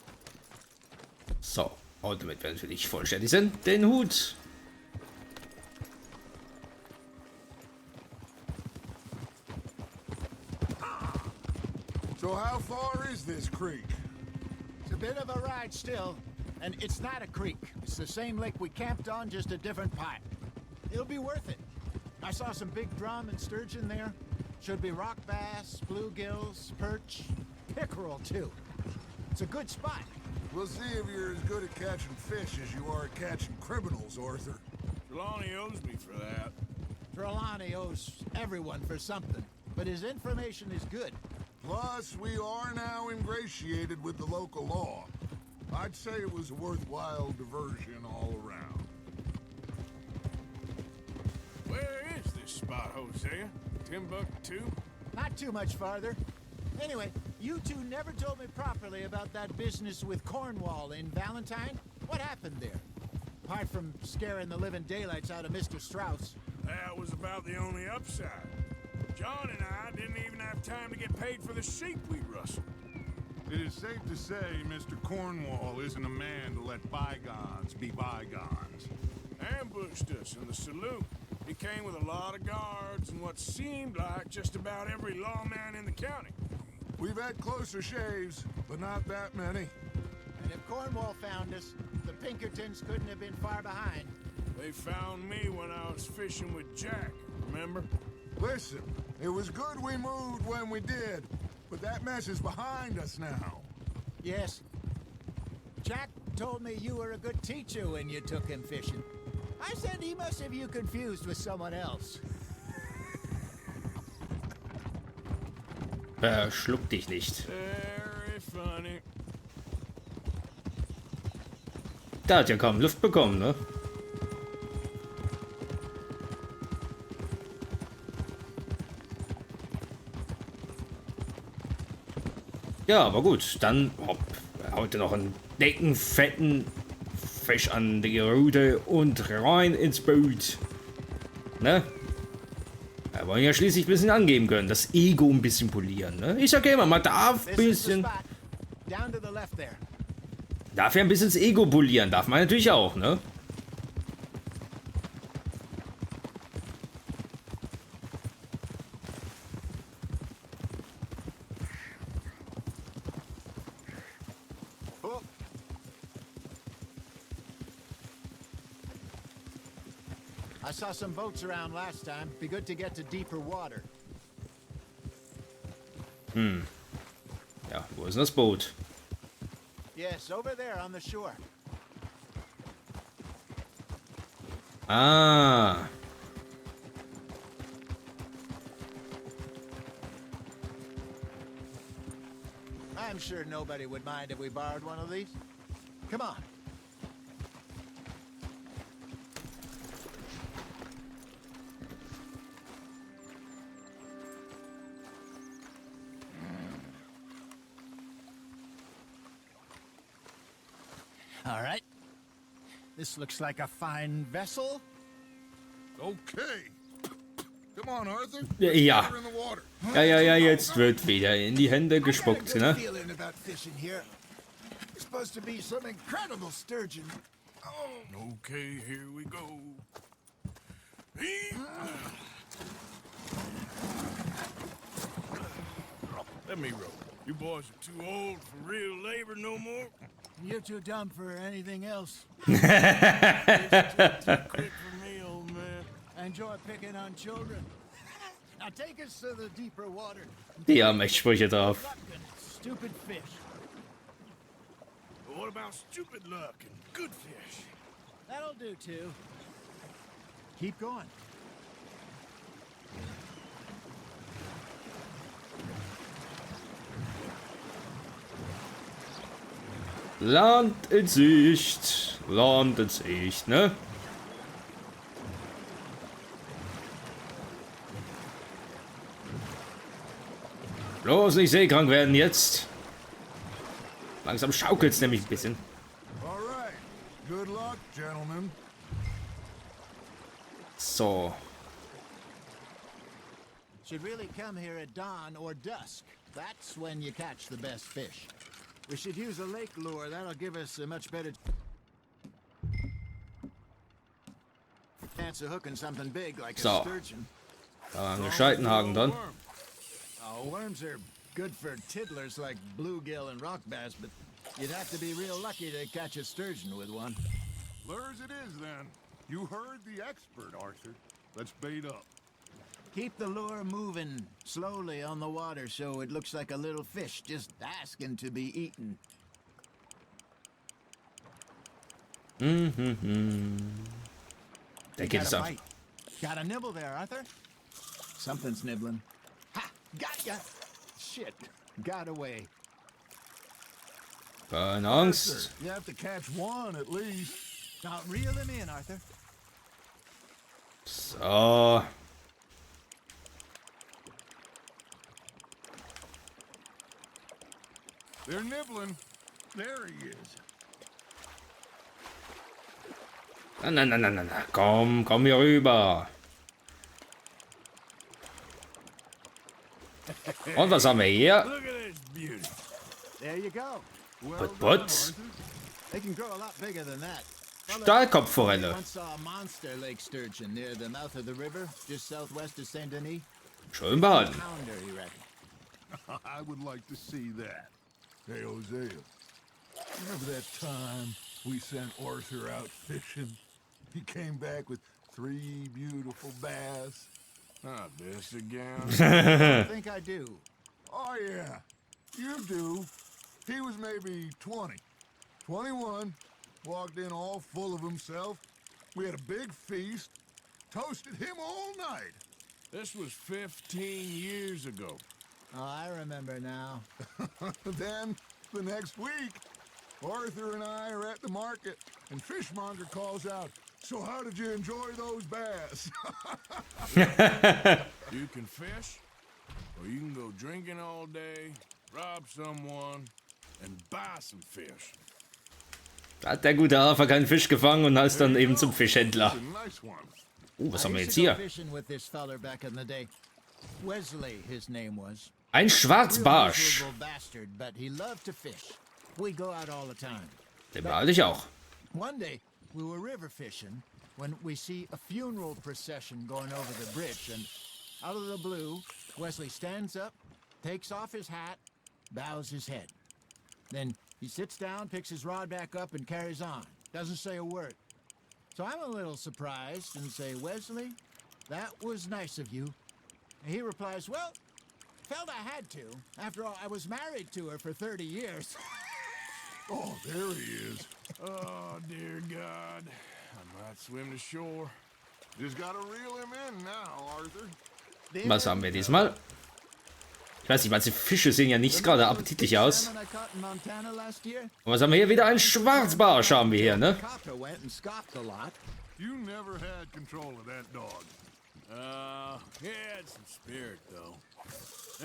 So, und damit wir natürlich vollständig sind, den Hut. So how far is this creek? It's a bit of a ride still, and it's not a creek. It's the same lake we camped on, just a different pipe. It'll be worth it. I saw some big drum and sturgeon there. Should be rock bass, bluegills, perch, pickerel too. It's a good spot. We'll see if you're as good at catching fish as you are at catching criminals, Arthur. Trelawney owes me for that. Trelawney owes everyone for something, but his information is good. Plus, we are now ingratiated with the local law. I'd say it was a worthwhile diversion all around. Where is this spot, Hosea? Timbuktu? Not too much farther. Anyway, you two never told me properly about that business with Cornwall in Valentine. What happened there? Apart from scaring the living daylights out of Mr. Strauss. That was about the only upside. John and I didn't even have time to get paid for the sheep we rustled. It is safe to say Mr. Cornwall isn't a man to let bygones be bygones. Ambushed us in the saloon. He came with a lot of guards and what seemed like just about every lawman in the county. We've had closer shaves, but not that many. And if Cornwall found us, the Pinkertons couldn't have been far behind. They found me when I was fishing with Jack, remember? Listen, it was good we moved when we did, but that mess is behind us now. Yes. Jack told me you were a good teacher when you took him fishing. I said he must have you confused with someone else. Schluck dich nicht. Very funny. Der hat ja kaum Luft bekommen, ne? Ja, aber gut, dann haut er noch einen dicken, fetten Fisch an die Rute und rein ins Boot. Ne? Wir wollen ja schließlich ein bisschen angeben können, das Ego ein bisschen polieren. Ne? Ich sag immer, man darf ein bisschen... Darf ja ein bisschen das Ego polieren, darf man natürlich auch, ne? I saw some boats around last time. Be good to get to deeper water. Ja, wo ist denn das Boot? Yes, over there on the shore. Ah. I'm sure nobody would mind if we borrowed one of these. Come on. All right. This looks like a fine vessel. Okay. Come on, Arthur. Ja. Get her in the water. Ja, jetzt wird wieder in die Hände gespuckt, ne? Feeling about fishing here. It's supposed to be some incredible sturgeon. Okay, here we go. Let me row. You boys are too old for real labor no more. You're too dumb for anything else. It's too quick for me, old man. I enjoy picking on children. Now take us to the deeper water. Die haben echt Sprüche drauf. Stupid fish. But what about stupid luck and good fish? That'll do too. Keep going. Land in Sicht. Land in Sicht, ne? Bloß nicht seekrank werden jetzt. Langsam schaukelt's nämlich ein bisschen. All right. Good luck, gentlemen. So. Should really come here at dawn or dusk. That's when you catch the best fish. We should use a lake lure. That'll give us a much better chance of hooking something big like a So. sturgeon. Da haben wir Scheitenhaken dran. Oh, worms are good for tiddlers like bluegill and rock bass, but you'd have to be real lucky to catch a sturgeon with one. Lures it is, then. You heard the expert, Arthur. Let's bait up. Keep the lure moving slowly on the water so it looks like a little fish just asking to be eaten. Da geht es ab. Got a nibble there, Arthur? Something's nibbling. Ha! Got ya! Shit. Got away. Keine Angst. You have to catch one at least. Now reel him in, Arthur. So. They're nibbling. There he is. Na. Komm hier rüber. Und was haben wir hier? Look at this beauty. There you go. Put. They can grow a lot bigger than that. Stahlkopfforelle. Once saw a monster lake sturgeon near the mouth of the river, just southwest of Saint Denis. Schön baden. Pounder, he reckoned. I would like to see that. Hey, Hosea. Remember that time we sent Arthur out fishing? He came back with 3 beautiful bass. Not this again. I think I do. Oh, yeah. You do. He was maybe 20. 21. Walked in all full of himself. We had a big feast. Toasted him all night. This was 15 years ago. Oh, I remember now. Then, the next week, Arthur and I are at the market, and Fishmonger calls out, "So how did you enjoy those bass?" You can fish, or you can go drinking all day, rob someone, and buy some fish. Da hat der gute Hafer keinen Fisch gefangen und ist dann eben zum Fischhändler. Nice one. Was haben wir jetzt I used to hier? go fishing with this feller back in the day. Wesley, his name was. Ein Real Schwarzbarsch. miserable bastard, but he loved to fish. We go out all the time. Den behalte ich auch. One day, we were river fishing when we see a funeral procession going over the bridge, and out of the blue, Wesley stands up, takes off his hat, bows his head. Then he sits down, picks his rod back up, and carries on. Doesn't say a word. So I'm a little surprised and say, Wesley, that was nice of you. And he replies, well, felt I had to. After all, I was married to her for 30 years. Oh, there he is. Oh, dear God. I might swim to shore. Just gotta reel him in now, Arthur. Was haben wir diesmal? Ich weiß nicht, manche Fische sehen ja nicht gerade appetitlich aus. Und was haben wir hier? Wieder ein Schwarzbarsch haben wir hier, ne? You never had control of that dog. He had some spirit, though.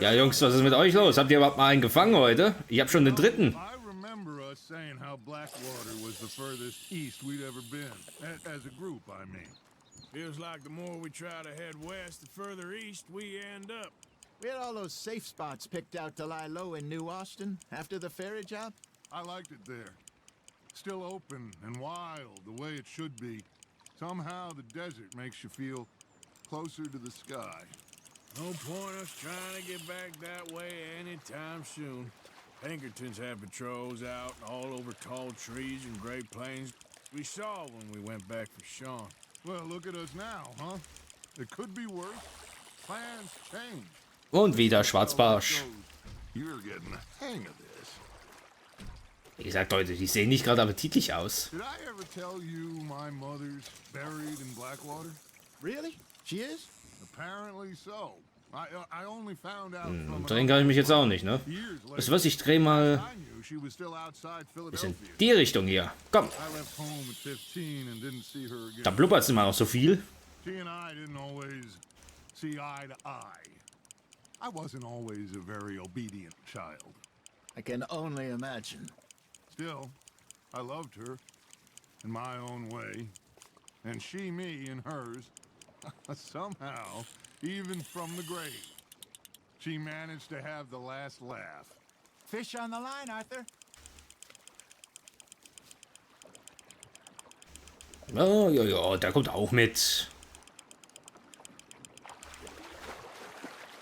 Ja, Jungs, was ist mit euch los? Habt ihr überhaupt mal einen gefangen heute? Ich hab schon den dritten. I remember us saying how Blackwater was the furthest east we'd ever been. As a group, I mean. Feels like the more we try to head west, the further east we end up. We had all those safe spots picked out to lie low in New Austin after the ferry job. I liked it there. Still open and wild, the way it should be. Somehow the desert makes you feel closer to the sky. No point us trying to get back that way anytime soon. Pinkertons have patrols out all over tall trees and Great Plains. We saw when we went back for Sean. Well, look at us now, huh? It could be worse. Plans change. Und wieder Schwarzbarsch. You're getting the hang of this. Wie gesagt, Leute, die sehen nicht gerade appetitlich aus. Did I ever tell you my mother's buried in Blackwater? Really? She is? Apparently so. I only found out from Drehen kann ich mich jetzt auch nicht, ne? years Weißt du later. was, ich dreh mal I knew she was still outside in Philadelphia. die Richtung hier. Komm, I left home at 15 and didn't see her da again. blubbert es immer noch so viel. She and I didn't always see eye to eye. I wasn't always a very obedient child. I can only imagine. Still, I loved her in my own way, and she me in hers. Somehow, even from the grave, she managed to have the last laugh. Fish on the line, Arthur. Oh, ja, ja, der kommt auch mit.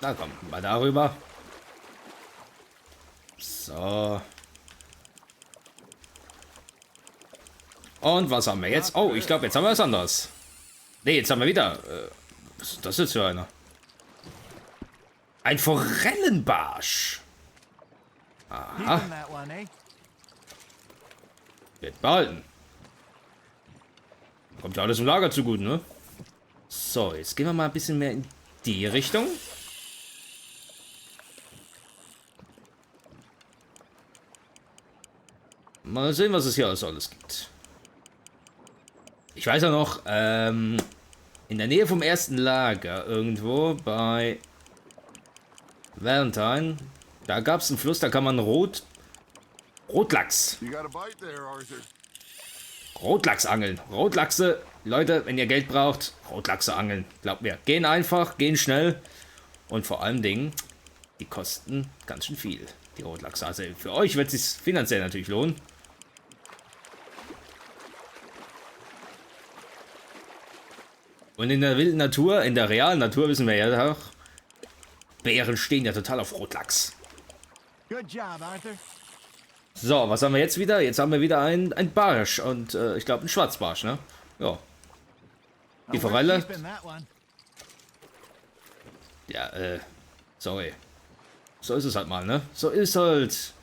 Na komm, mal darüber. So. Und was haben wir jetzt? Oh, ich glaube, jetzt haben wir was anderes. Ne, jetzt haben wir wieder. Was ist das jetzt für einer? Ein Forellenbarsch. Aha. Keeping that one, eh? Wird behalten. Kommt ja alles im Lager zu gut, ne? So, jetzt gehen wir mal ein bisschen mehr in die Richtung. Mal sehen, was es hier alles gibt. Ich weiß ja noch, in der Nähe vom ersten Lager, irgendwo bei Valentine, da gab es einen Fluss, da kann man Rotlachs. You got a bite there, Arthur. Rotlachs angeln. Rotlachse, Leute, wenn ihr Geld braucht, Rotlachse angeln. Glaubt mir, gehen einfach, gehen schnell und vor allen Dingen, die kosten ganz schön viel, die Rotlachse. Also für euch wird es sich finanziell natürlich lohnen. Und in der wilden Natur, in der realen Natur wissen wir ja auch, Bären stehen ja total auf Rotlachs. Good job, Arthur. So, was haben wir jetzt wieder? Jetzt haben wir wieder ein Barsch und ich glaube ein Schwarzbarsch, ne? Ja. Die Forelle. Keeping that one. Ja, sorry. So ist es halt mal, ne? So ist halt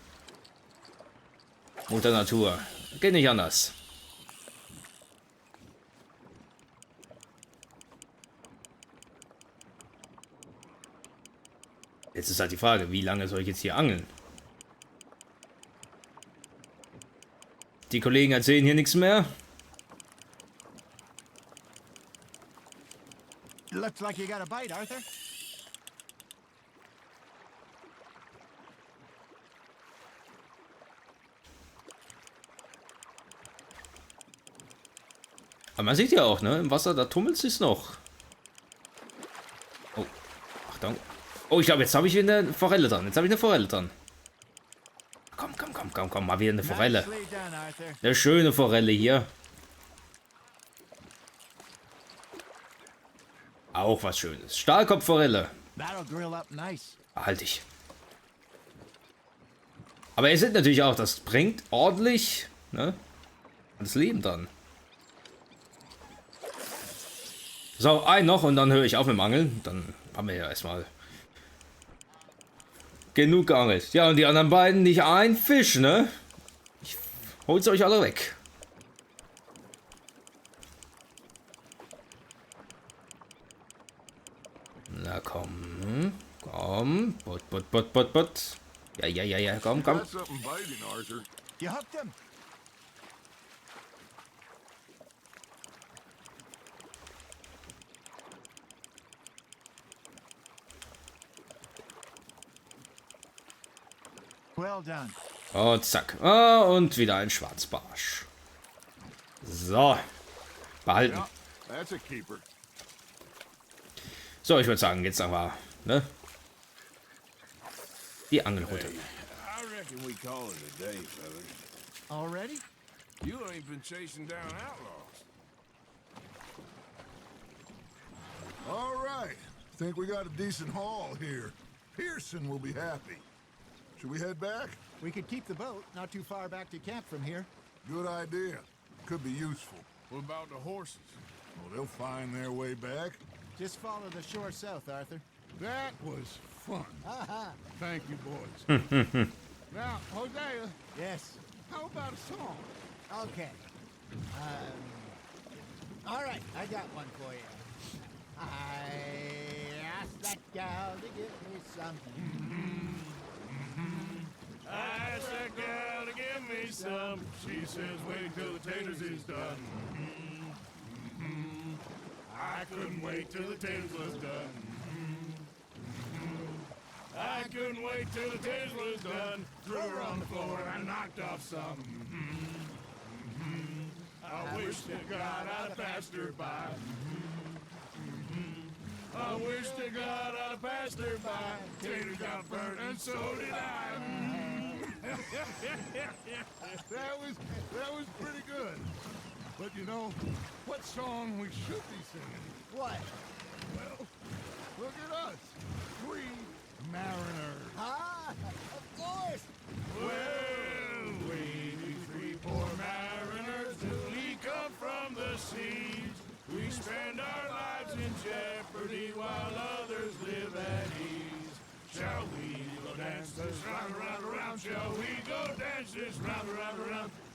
Mutter Natur. Geht nicht anders. Jetzt ist halt die Frage, wie lange soll ich jetzt hier angeln? Die Kollegen erzählen hier nichts mehr. Looks like you got a bite, Arthur. Aber man sieht ja auch, ne? Im Wasser, da tummelt es sich noch. Oh, Achtung. Oh, ich glaube, jetzt habe ich wieder eine Forelle dran. Jetzt habe ich eine Forelle dran. Komm, mal wieder eine Forelle. Eine schöne Forelle hier. Auch was Schönes. Stahlkopfforelle. Halt dich. Aber ihr seht natürlich auch, das bringt ordentlich, ne? Das Leben dann. So, ein noch und dann höre ich auf mit dem Angeln. Dann haben wir ja erstmal genug geangelt. Ja, und die anderen beiden nicht ein Fisch, ne? Ich hol's euch alle weg. Na komm. Komm. Butt. Ja. Komm. You hooked him? Well done. Oh, zack. Oh, und wieder ein Schwarzbarsch. So. Behalten. Yeah, that's a keeper. So, ich würde sagen, jetzt aber, ne? Die Angelroute. I reckon we call it a day, fellas. Already? You ain't been chasing down outlaws. All right. Think we got a decent haul here. Pearson will be happy. Should we head back? We could keep the boat not too far back to camp from here. Good idea. Could be useful. What about the horses? Well, they'll find their way back. Just follow the shore south, Arthur. That was fun. Aha. Thank you, boys. Now, Hosea, Yes. how about a song? Okay. All right, I got one for you. I asked that gal to give me some. I asked that gal to give me some. She says, wait till the taters is done. I couldn't wait till the taters was done. I couldn't wait till the taters was done. Threw her on the floor and I knocked off some. I wish to God I'd passed her by. I wish to God I'd passed her by. Taters got burnt and so did I. That was pretty good. But you know, what song we should be singing? What? Well, look at us. Three mariners. Ah, of course. Well, we three poor mariners newly come from the seas. We spend our lives in jeopardy while others live at ease. Shall we go dance this round? Shall we go dance this round?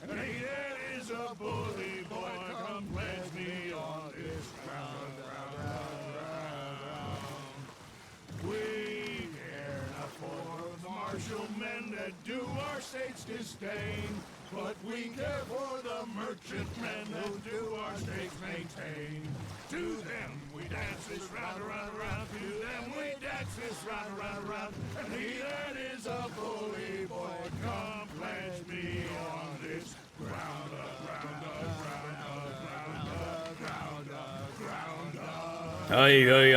And he that is a bully boy, come pledge me on this round. We care not for the martial men that do our state's disdain, but we care for the merchantmen that do our states maintain. To them we dance this round. To them we dance this round. And he that is a bully boy, come pledge me on this ground. Hey, ground.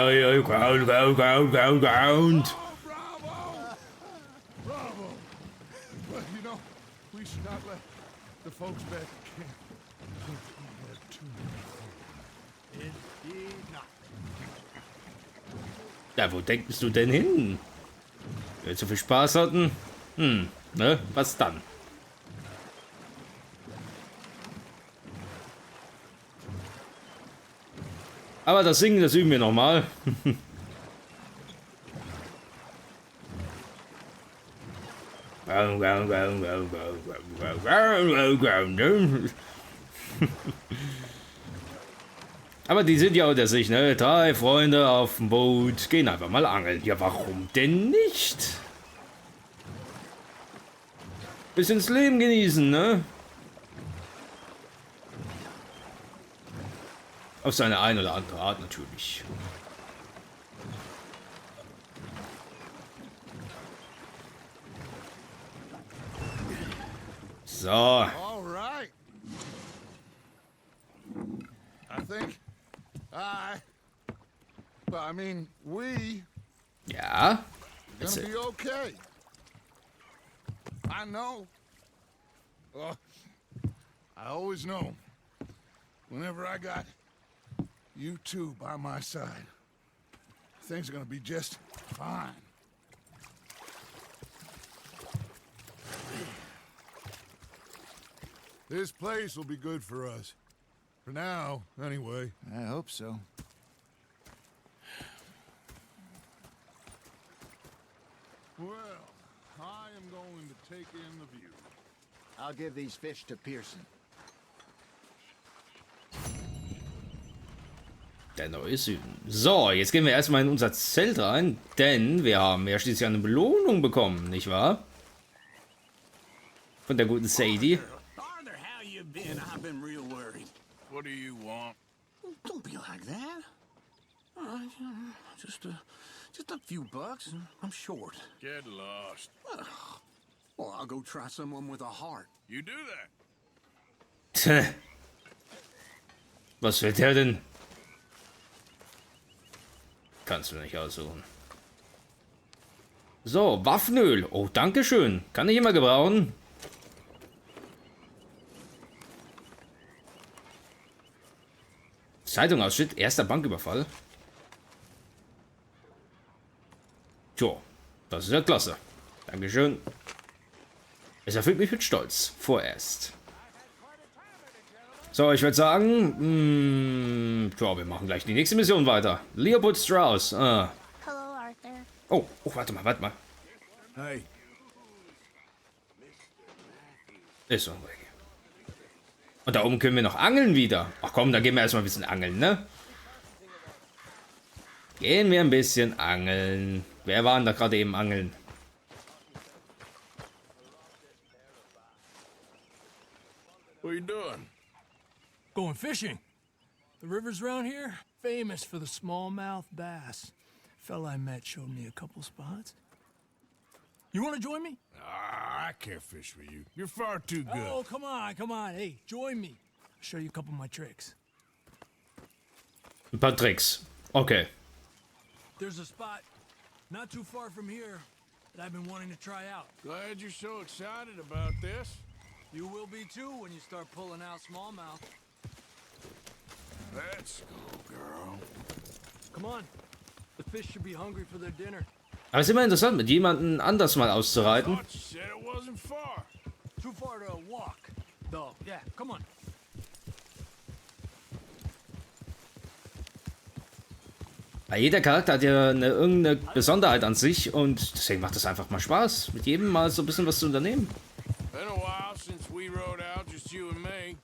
Bravo! Well, you know, we should not let the folks back at camp think we had too many fun. Indeed not. Ja, wo denkst du denn hin? Wenn wir zu viel Spaß hatten? Ne? Was dann? Aber das Singen, das üben wir nochmal. Aber die sind ja unter sich, ne? 3 Freunde auf dem Boot gehen einfach mal angeln. Ja, warum denn nicht? Bisschen das Leben genießen, ne? Auf seine eine oder andere Art natürlich. So. All right. think I mean, we Ja. gonna be okay. I know. Oh, I always know. Whenever I got you two by my side, things are gonna be just fine. This place will be good for us. For now, anyway. I hope so. Well, I am going to take in the view. I'll give these fish to Pearson. Der neue Süden. So, jetzt gehen wir erstmal in unser Zelt rein, denn wir haben ja schließlich eine Belohnung bekommen, nicht wahr? Von der guten Sadie. Arthur, how you been? I've been real worried. What do you want? Don't be like that. Just a few bucks, and I'm short. Get lost. Well, I'll go try someone with a heart. You do that. Tch. Was will der denn? Kannst du nicht aussuchen. So, Waffenöl. Oh, dankeschön. Kann ich immer gebrauchen. Zeitung ausschnitt. Erster Banküberfall. Tja, das ist ja klasse. Dankeschön. Es erfüllt mich mit Stolz. Vorerst. So, ich würde sagen, tja, wir machen gleich die nächste Mission weiter. Leopold Strauss. Hello, Arthur. Oh, warte mal. Hey. Ist so. Und da oben können wir noch angeln wieder. Ach komm, da gehen wir erstmal ein bisschen angeln, ne? Gehen wir ein bisschen angeln. Wer war denn da gerade eben angeln? What you doing? Going fishing. The rivers around here, famous for the smallmouth bass. Fella I met showed me a couple spots. You want to join me? I can't fish with you. You're far too good. Oh, come on. Hey, join me. I'll show you a couple of my tricks. Ein paar Tricks. Okay. There's a spot not too far from here that I've been wanting to try out. Glad you're so excited about this. You will be too when you start pulling out smallmouth. Let's go, girl. Come on. The fish should be hungry for their dinner. Aber es ist immer interessant, mit jemandem anders mal auszureiten. Thought you said it wasn't far. Too far to walk, though. Yeah, come on. Jeder Charakter hat ja irgendeine Besonderheit an sich und deswegen macht es einfach mal Spaß, mit jedem mal so ein bisschen was zu unternehmen. Been a while since we rode out, just you and me.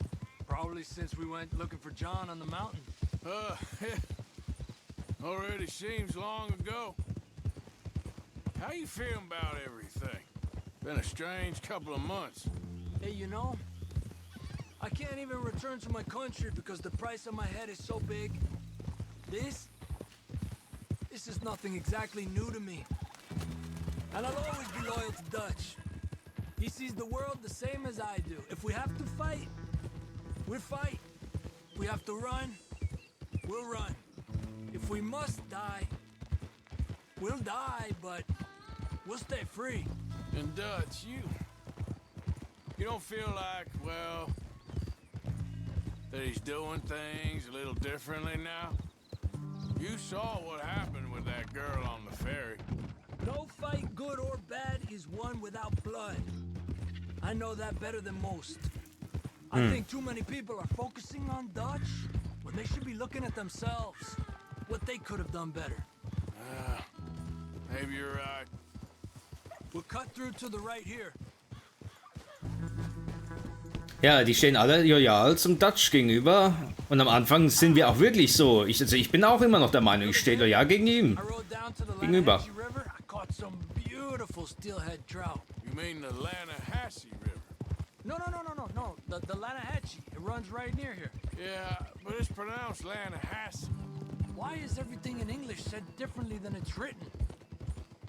Probably since we went looking for John on the mountain. Already seems long ago. How you feeling about everything? Been a strange couple of months. Hey, you know, I can't even return to my country because the price on my head is so big. This is nothing exactly new to me. And I'll always be loyal to Dutch. He sees the world the same as I do. If we have to fight, we'll fight. If we have to run, we'll run. If we must die, we'll die, but we'll stay free. And Dutch, you don't feel like, well, that he's doing things a little differently now? You saw what happened with that girl on the ferry. No fight, good or bad, is won without blood. I know that better than most. I think too many people are focusing on Dutch when they should be looking at themselves. What they could have done better. Maybe you're right. We'll cut through to the right here. Ja, die stehen alle loyal zum Dutch gegenüber. Und am Anfang sind wir auch wirklich so. Ich bin auch immer noch der Meinung, ich stehe loyal gegen ihn. Gegenüber. You mean the Lanahassee River? No. The Lanahatchee. It runs right near here. Yeah, but it's pronounced Lanahassee. Why is everything in English said differently than it's written?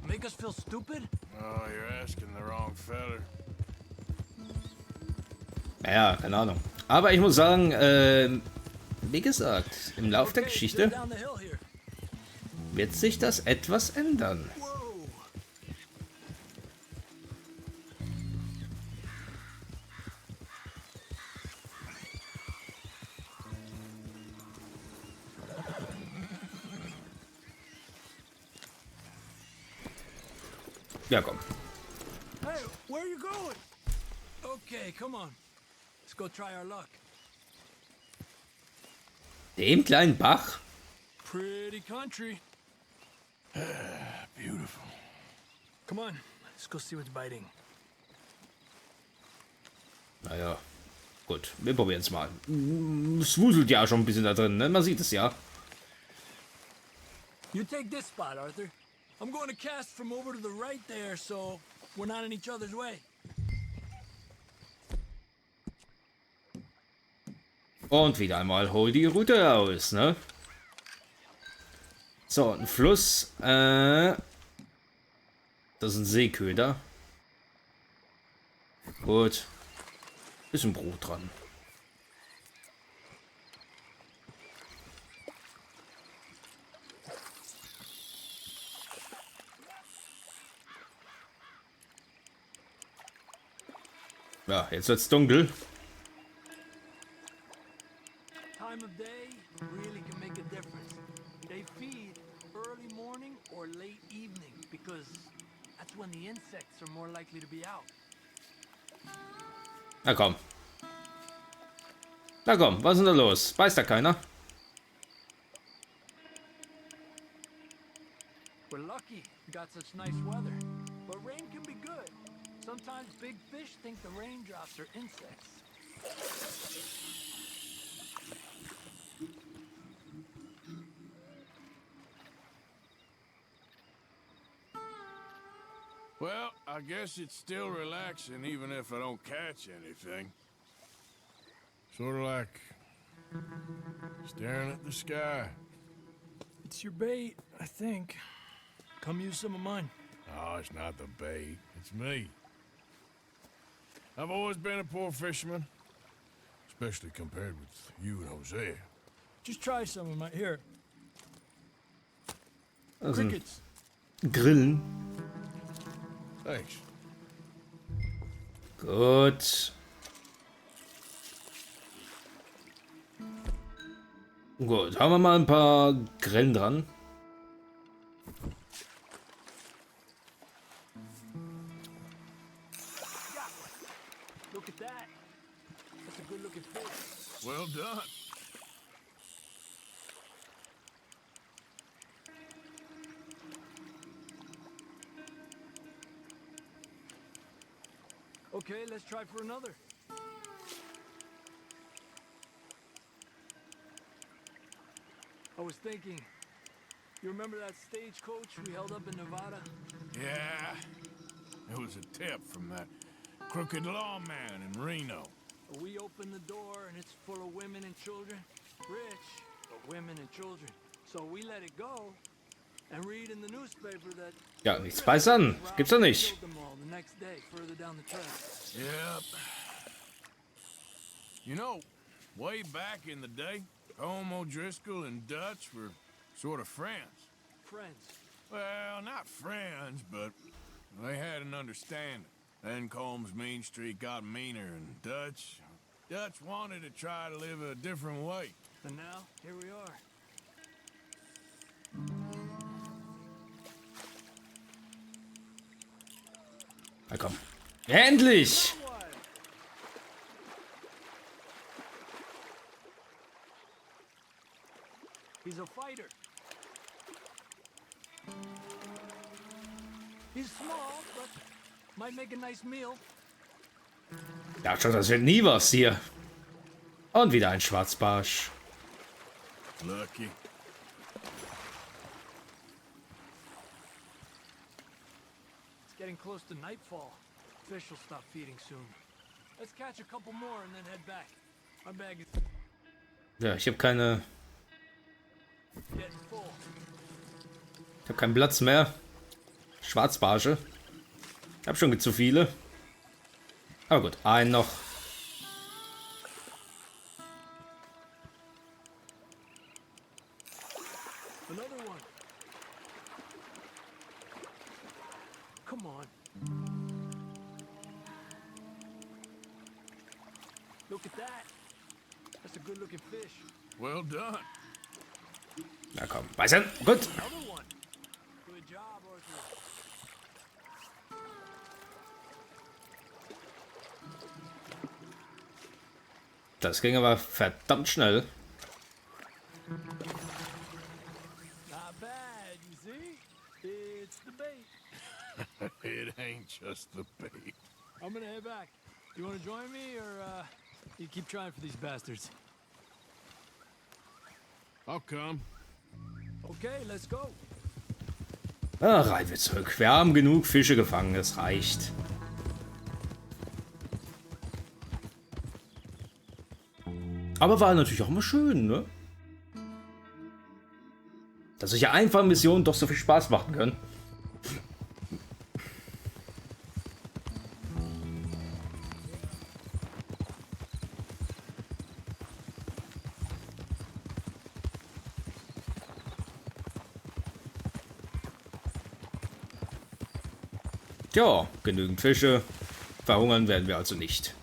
Make us feel stupid? Oh, you're asking the wrong feller. Ja, keine Ahnung. Aber ich muss sagen, wie gesagt, im Lauf der Geschichte wird sich das etwas ändern. Ja, komm. Hey, where are you going? Okay, come on. Let's go try our luck. Dem kleinen Bach? Pretty country. Beautiful. Come on, let's go see what's biting. Naja, gut, wir probieren es mal. Es wuselt ja schon ein bisschen da drin, ne? Man sieht es ja. You take this spot, Arthur. I'm going to cast from over to the right there, so we're not in each other's way. Und wieder einmal hol die Route raus, ne? So, ein Fluss. Das ist ein Seeköder. Gut. Bisschen Brot dran. Ja, jetzt wird's dunkel. Time of day really can make a difference. They feed early morning or late evening because that's when the insects are more likely to be out. Na komm. Na komm, was ist denn da los? Weiß da keiner? We're lucky we got such nice weather, but rain can be good. Sometimes big fish think the raindrops are insects. Well, I guess it's still relaxing even if I don't catch anything. Sort of like staring at the sky. It's your bait, I think. Come use some of mine. Oh, it's not the bait. It's me. I've always been a poor fisherman, especially compared with you and Hosea. Just try some of my here. Also Crickets. Grillen. Thanks. Gut. Gut, haben wir mal ein paar Grillen dran. Look at that. That's a good looking fish. Well done. Okay, let's try for another. I was thinking, you remember that stagecoach we held up in Nevada? Yeah. It was a tip from that crooked lawman in Reno. We opened the door and it's full of women and children. Rich, but women and children. So we let it go and read in the newspaper that... Ja, nichts beißen. Gibt's doch nicht. killed them all the next day, further down the track. Yep. You know, way back in the day, Home O'Driscoll and Dutch were sort of friends. Friends. Well, not friends, but they had an understanding. Then Combs' mean streak got meaner, and Dutch wanted to try to live a different way. And now, here we are. Na komm. Endlich! He's a fighter. He's small, but might make a nice meal. Ja, schon, das wird nie was hier. Und wieder ein Schwarzbarsch. Lucky. It's getting close to nightfall. Fish will stop feeding soon. Let's catch a couple more and then head back. My bag is Ja, ich habe keine... getting full. Ich habe keinen Platz mehr. Schwarzbarsche. Ich habe schon zu viele. Aber gut, einen noch. Another one. Come on. Look at that. That's a good-looking fish. Well done. Na komm, weißen, gut. Another one. Good job, Arthur. Das ging aber verdammt schnell. Not bad, you see? It's the bait. It ain't just the bait. I'm gonna head back. You wanna join me, or you keep trying for these bastards? I'll come. Okay, let's go. Reiten wir zurück. Wir haben genug Fische gefangen, es reicht. Aber war natürlich auch immer schön, ne? Dass solche einfachen Missionen doch so viel Spaß machen können. Tja, genügend Fische. Verhungern werden wir also nicht.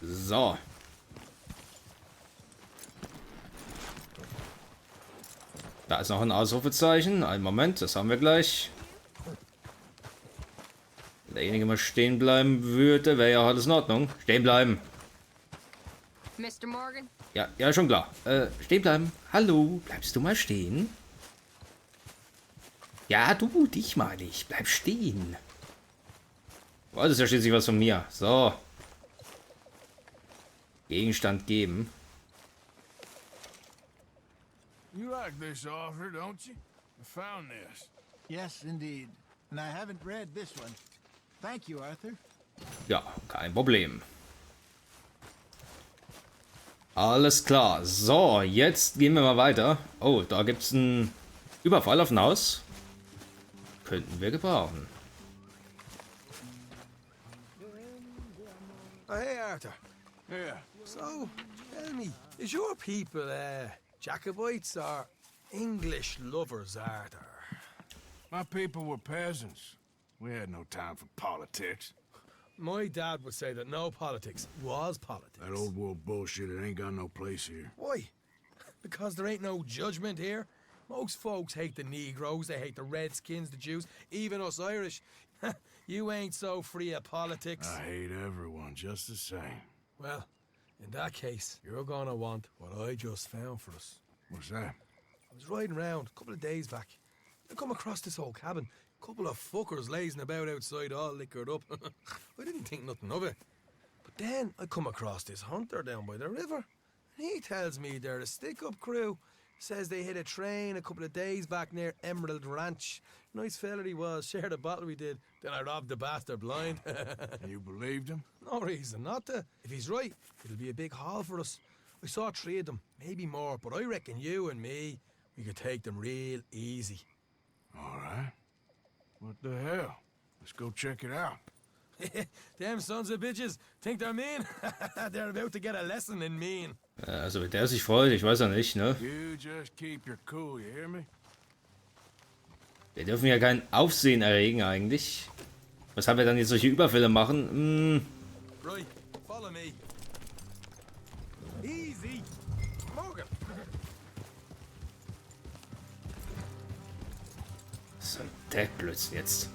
So. Da ist noch ein Ausrufezeichen. Einen Moment, das haben wir gleich. Wenn derjenige mal stehen bleiben würde, wäre ja alles in Ordnung. Stehen bleiben. Mr. Morgan? Ja, ja, schon klar. Stehen bleiben. Hallo, bleibst du mal stehen? Ja, du, dich meine ich. Bleib stehen. Oh, das ist ja schließlich was von mir. So. Gegenstand geben. You like this offer, don't you? I found this. Yes, indeed. And I haven't read this one. Thank you, Arthur. Ja, kein Problem. Alles klar. So, jetzt gehen wir mal weiter. Oh, da gibt es einen Überfall auf ein Haus. Könnten wir gebrauchen. Oh, hey, Arthur. Yeah. So, tell me, is your people, Jacobites or English lovers, Arthur? My people were peasants. We had no time for politics. My dad would say that no politics was politics. That old world bullshit, it ain't got no place here. Why? Because there ain't no judgment here. Most folks hate the Negroes, they hate the Redskins, the Jews, even us Irish. You ain't so free of politics. I hate everyone just the same. Well, in that case, you're gonna want what I just found for us. What's that? I was riding around a couple of days back. I come across this old cabin. Couple of fuckers lazing about outside all liquored up. I didn't think nothing of it. But then I come across this hunter down by the river. And he tells me they're a stick-up crew. Says they hit a train a couple of days back near Emerald Ranch. Nice fella he was, shared a bottle we did. Then I robbed the bastard blind. You believed him? No reason not to. If he's right, it'll be a big haul for us. I saw 3 of them, maybe more, but I reckon you and me, we could take them real easy. All right. What the hell? Let's go check it out. Damn sons of bitches, think they're mean? They're about to get a lesson in mean. Also, wenn der sich freut, ich weiß ja nicht, ne? You just keep your cool, you hear me? Wir dürfen ja kein Aufsehen erregen eigentlich. Weshalb wir dann jetzt solche Überfälle machen? Right, follow me. Easy. Morgan. So ein Deckblödsinn jetzt.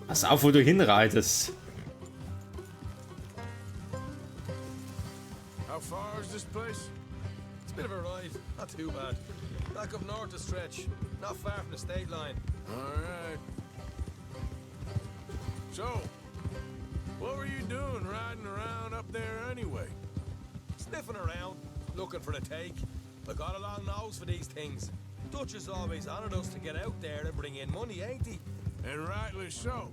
Pass auf, wo du hinreitest. How far is this place? It's a bit of a ride, not too bad. Back up north to stretch, not far from the state line. All right. So, what were you doing riding around up there anyway? Sniffing around, looking for the take. I got a long nose for these things. Dutch is always honored us to get out there and bring in money, ain't he? And rightly so.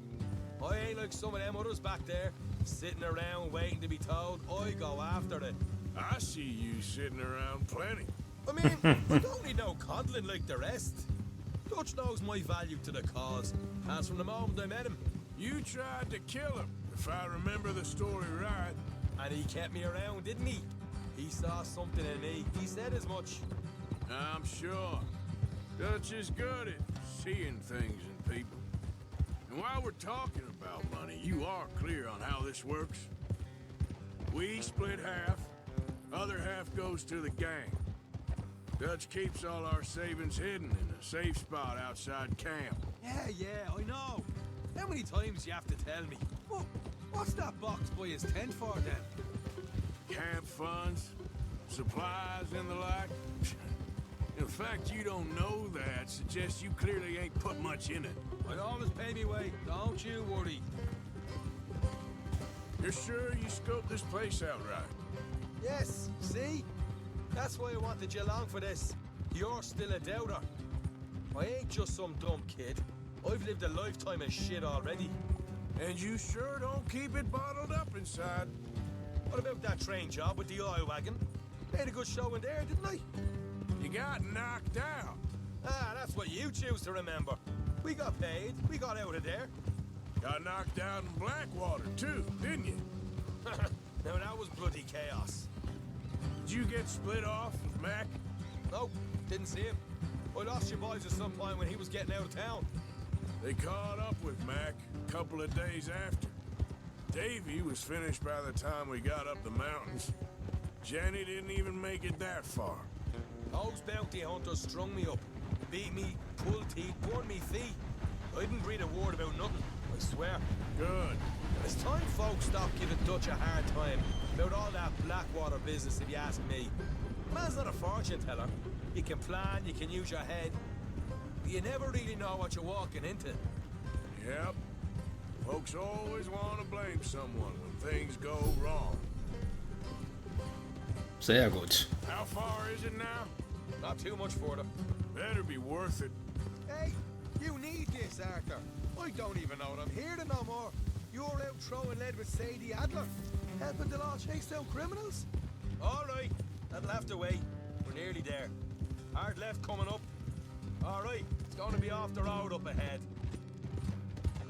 I ain't like some of them others back there, sitting around waiting to be told. I go after it. I see you sitting around plenty. I mean, I don't need no coddling like the rest. Dutch knows my value to the cause, as from the moment I met him. You tried to kill him, if I remember the story right. And he kept me around, didn't he? He saw something in me. He said as much. I'm sure. Dutch is good at seeing things in people. And while we're talking about money, you are clear on how this works? We split half, other half goes to the gang. Dutch keeps all our savings hidden in a safe spot outside camp. Yeah, I know. How many times you have to tell me? What's that box by his tent for then? Camp funds, supplies and the like. The fact you don't know that suggests you clearly ain't put much in it. I always pay me way, don't you worry. You're sure you scoped this place out right? Yes, see? That's why I wanted you along for this. You're still a doubter. I ain't just some dumb kid. I've lived a lifetime of shit already. And you sure don't keep it bottled up inside. What about that train job with the oil wagon? Made a good show in there, didn't I? You got knocked out. Ah, that's what you choose to remember. We got paid. We got out of there. Got knocked out in Blackwater, too, didn't you? Now that was bloody chaos. Did you get split off with Mac? Nope, didn't see him. I lost your boys at some point when he was getting out of town. They caught up with Mac a couple of days after. Davy was finished by the time we got up the mountains. Jenny didn't even make it that far. Those bounty hunters strung me up. Beat me, pulled teeth, burned me feet. I didn't read a word about nothing, I swear. Good. It's time folks stop giving Dutch a hard time about all that Blackwater business, if you ask me. Man's not a fortune teller. You can plan, you can use your head. But you never really know what you're walking into. Yep. Folks always want to blame someone when things go wrong. Sehr gut. How far is it now? Not too much further. Better be worth it. Hey, you need this, Arthur. I don't even know what I'm here to no more. You're out throwing lead with Sadie Adler, helping the law chase down criminals. All right, that'll have to wait. We're nearly there. Hard left coming up. All right, it's going to be off the road up ahead.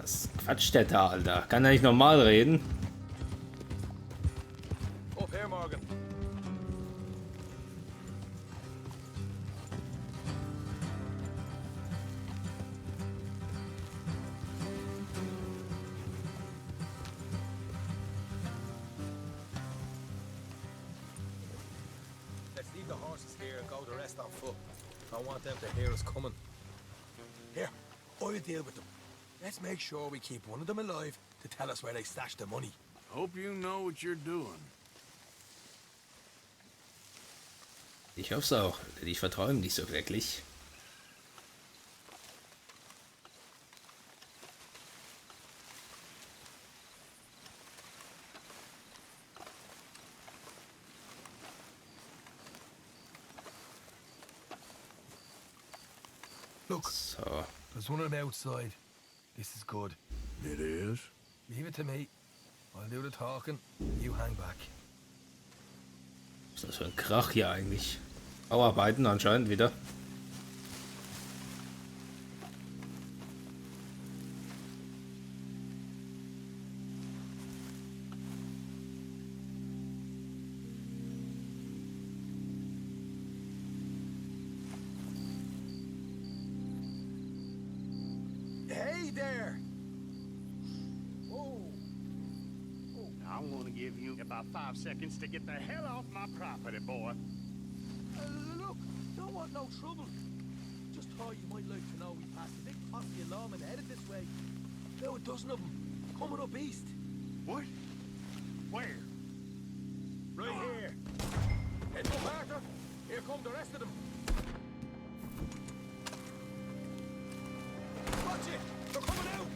Was quatscht der da, Alter? Kann er nicht normal reden? Up here, Morgan. Let's leave the horses here and go the rest on foot. I want them to hear us coming. Here, I'll deal with them. Let's make sure we keep one of them alive to tell us where they stashed the money. Hope you know what you're doing. Ich hoff's auch, denn ich vertraue ihm nicht so wirklich. Look, so. There's one of them outside. This is good. It is? Leave it to me. I'll do the talking. You hang back. Was ist das für ein Krach hier eigentlich? Bauarbeiten anscheinend wieder. Hey there! I want to give you about 5 seconds to get the hell off my property, boy. Look, don't want no trouble. Just thought you might like to know we passed a big posse of lawmen headed this way. About a dozen of them, coming up east. What? Where? Right here. Head up, Arthur. Here come the rest of them. Watch it! They're coming out!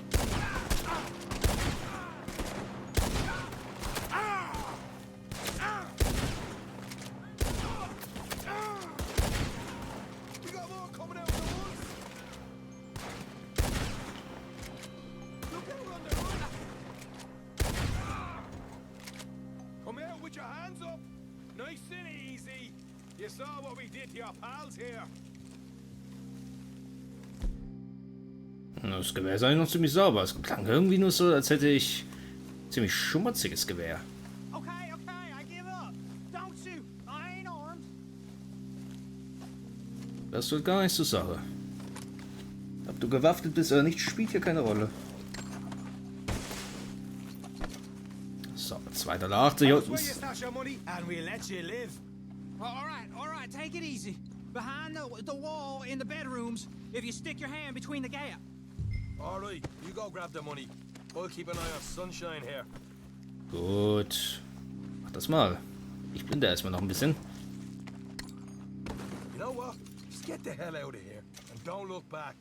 We got more coming out of the woods! Look out on the run! Come out with your hands up! Nice and easy! You saw what we did to your pals here. Das Gewehr ist eigentlich noch ziemlich sauber. Es klang irgendwie nur so, als hätte ich ziemlich schmutziges Gewehr. Okay, I give up. Don't shoot. I ain't armed. Das tut gar nichts zur Sache. Ob du gewaffnet bist oder nicht, spielt hier keine Rolle. So, zweiter Lachte hier unten. All right, take it easy. Behind the wall in the bedrooms, if you stick your hand between the gap. All right, you go grab the money. I'll keep an eye on Sunshine here. Gut. Mach das mal. Ich bin da erstmal noch ein bisschen. You know what? Just get the hell out of here and don't look back.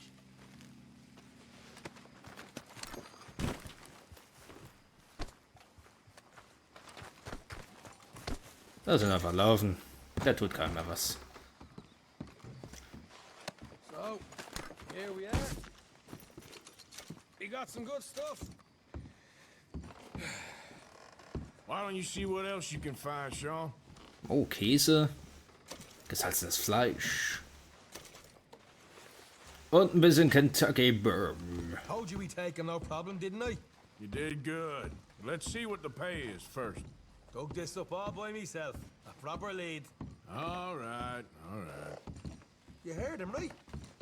Da sind einfach laufen. Der tut keinem mehr was. So, here we are. We got some good stuff. Why don't you see what else you can find, Sean? Oh, Käse. Gesalzenes Fleisch. Und ein bisschen Kentucky Bourbon. Told you we'd take him, no problem, didn't I? You did good. Let's see what the pay is first. Dug this up all by myself. A proper lead. All right, all right. You heard him, right?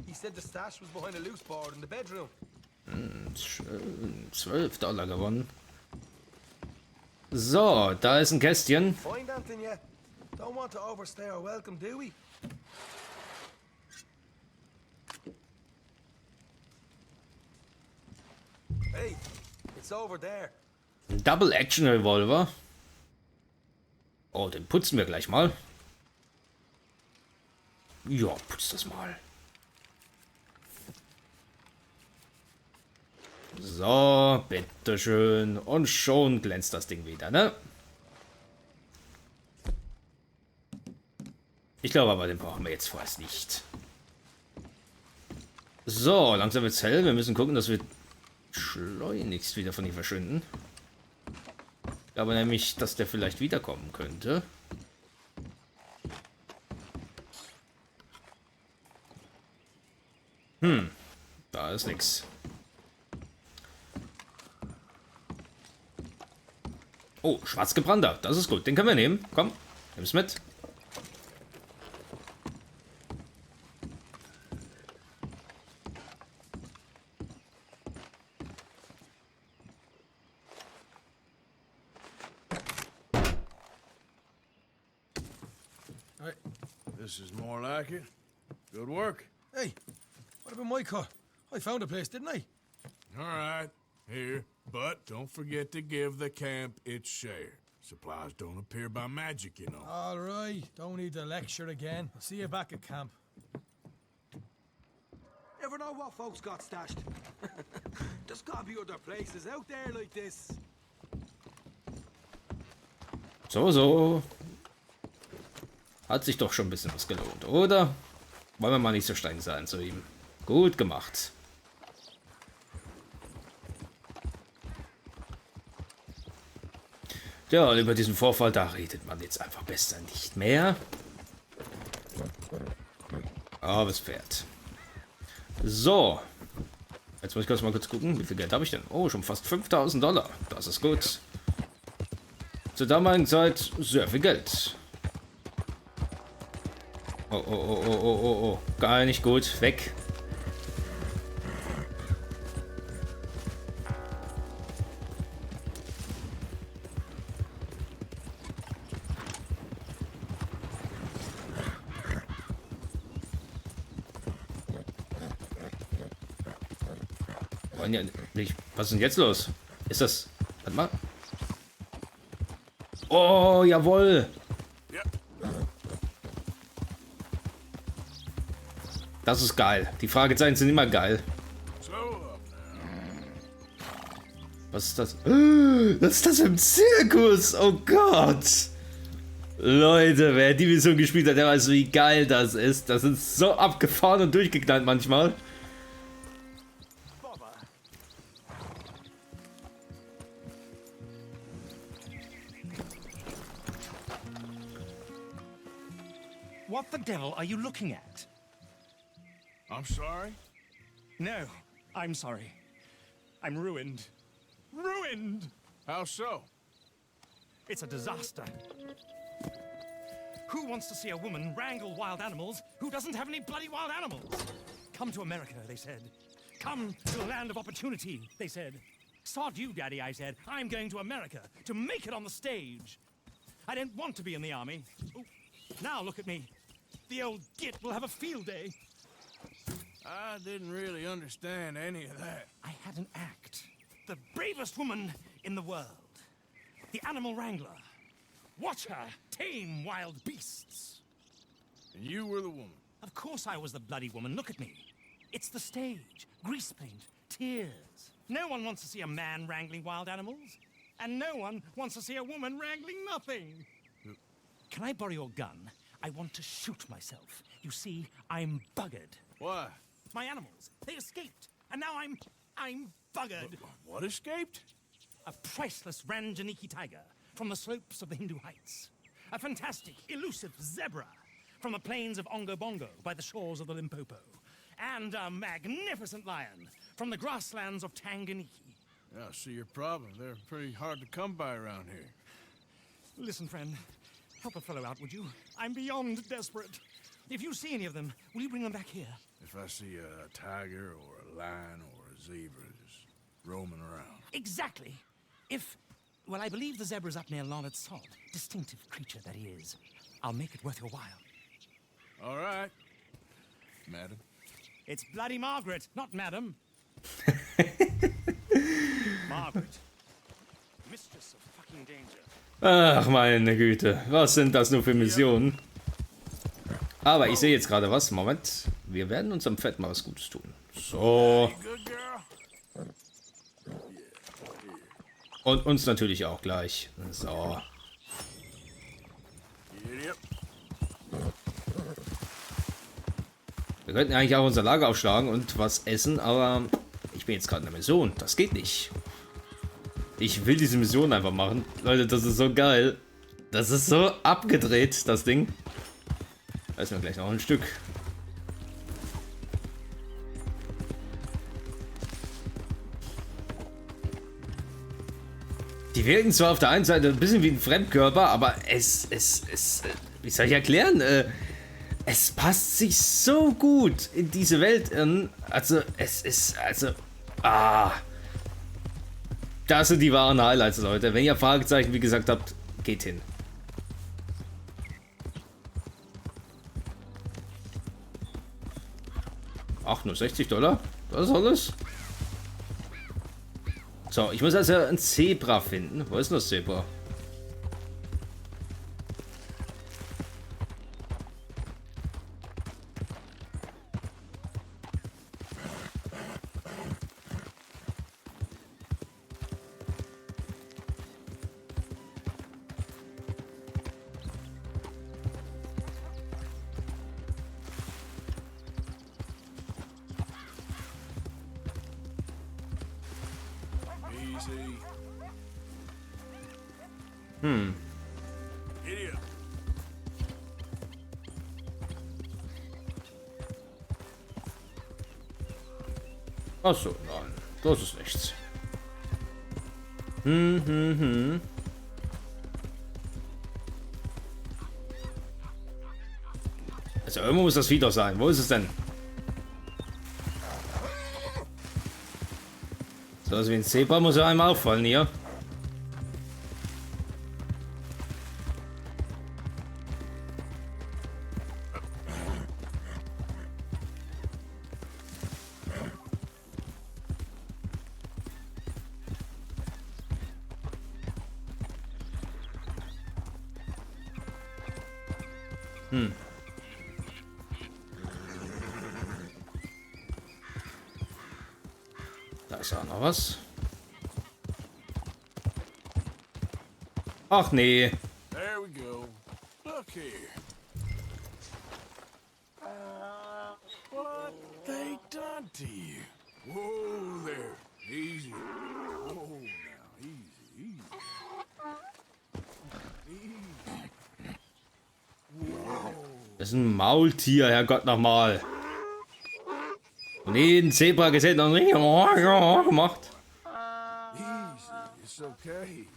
He said the stash was behind a loose board in the bedroom. Schön. $12 gewonnen. So, da ist ein Kästchen. Find anything yet? Don't want to overstay our welcome, do we? Hey, it's over there. Ein Double Action Revolver. Oh, den putzen wir gleich mal. Ja, putz das mal. So, bitteschön. Und schon glänzt das Ding wieder, ne? Ich glaube aber, den brauchen wir jetzt vorerst nicht. So, langsam wird's hell. Wir müssen gucken, dass wir schleunigst wieder von hier verschwinden. Ich glaube nämlich, dass der vielleicht wiederkommen könnte. Da ist nichts. Oh, schwarzgebrannter. Das ist gut. Den können wir nehmen. Komm, nimm's mit. This is more like it. Good work. Hey, what about my car? I found a place, didn't I? All right, here. But don't forget to give the camp its share. Supplies don't appear by magic, you know. All right, don't need the lecture again. I'll see you back at camp. Never know what folks got stashed. There's gotta be other places out there like this. So. Hat sich doch schon ein bisschen was gelohnt, oder? Wollen wir mal nicht so streng sein zu ihm. Gut gemacht. Ja, und über diesen Vorfall, da redet man jetzt einfach besser nicht mehr. Aber es fährt. So. Jetzt muss ich mal kurz gucken, wie viel Geld habe ich denn? Oh, schon fast $5.000. Das ist gut. Zur damaligen Zeit sehr viel Geld. Oh. Gar nicht gut. Weg. Was ist denn jetzt los? Ist das... Warte mal. Oh, jawohl. Das ist geil. Die Fragezeichen sind immer geil. Was ist das? Was ist das im Zirkus? Oh Gott. Leute, wer die Mission gespielt hat, der weiß, wie geil das ist. Das ist so abgefahren und durchgeknallt manchmal. What the devil are you looking at? I'm sorry? No, I'm sorry. I'm ruined. Ruined! How so? It's a disaster. Who wants to see a woman wrangle wild animals who doesn't have any bloody wild animals? Come to America, they said. Come to the land of opportunity, they said. Sod you, Daddy, I said. I'm going to America to make it on the stage. I don't want to be in the army. Oh, now look at me. The old git will have a field day. I didn't really understand any of that. I had an act. The bravest woman in the world. The animal wrangler. Watch her tame wild beasts. And you were the woman? Of course I was the bloody woman. Look at me. It's the stage. Grease paint. Tears. No one wants to see a man wrangling wild animals. And no one wants to see a woman wrangling nothing. Can I borrow your gun? I want to shoot myself. You see, I'm buggered. Why? My animals. They escaped. And now I'm buggered. What escaped? A priceless Ranjaniki tiger from the slopes of the Hindu Heights. A fantastic, elusive zebra from the plains of Ongo Bongo by the shores of the Limpopo. And a magnificent lion from the grasslands of Tanganyika. Yeah, I see your problem. They're pretty hard to come by around here. Listen, friend. Help a fellow out, would you? I'm beyond desperate. If you see any of them, will you bring them back here? If I see a tiger or a lion or a zebra just roaming around. Exactly. Well, I believe the zebra's up near Larned Sod. Distinctive creature that he is. I'll make it worth your while. All right, madam. It's bloody Margaret, not madam. Margaret. Mistress of fucking danger. Ach, meine Güte. Was sind das nur für Missionen? Aber ich sehe jetzt gerade was. Moment. Wir werden unserem Fett mal was Gutes tun. So. Und uns natürlich auch gleich. So. Wir könnten eigentlich auch unser Lager aufschlagen und was essen, aber ich bin jetzt gerade in der Mission. Das geht nicht. Ich will diese Mission einfach machen. Leute, das ist so geil. Das ist so abgedreht, das Ding. Da ist mir gleich noch ein Stück. Die wirken zwar auf der einen Seite ein bisschen wie ein Fremdkörper, aber wie soll ich erklären? Es passt sich so gut in diese Welt an. Also, das sind die wahren Highlights, Leute. Wenn ihr Fragezeichen, wie gesagt, habt, geht hin. Ach, nur $60? Das ist alles? So, ich muss also ein Zebra finden. Wo ist denn das Zebra? Idiot. Achso, nein, das ist nichts. Also irgendwo muss das Vieh doch sein. Wo ist es denn? So was wie ein Zebra muss ja einem auffallen hier. Da ist auch noch was. Ach nee. There we go. Look here. What they done to you? Whoa there. Easy. Whoa now. Easy. Easy. Whoa. Das ist ein Maultier, Herrgott nochmal. Und ein Zebra gesehen und richtig gemacht. Easy, it's okay.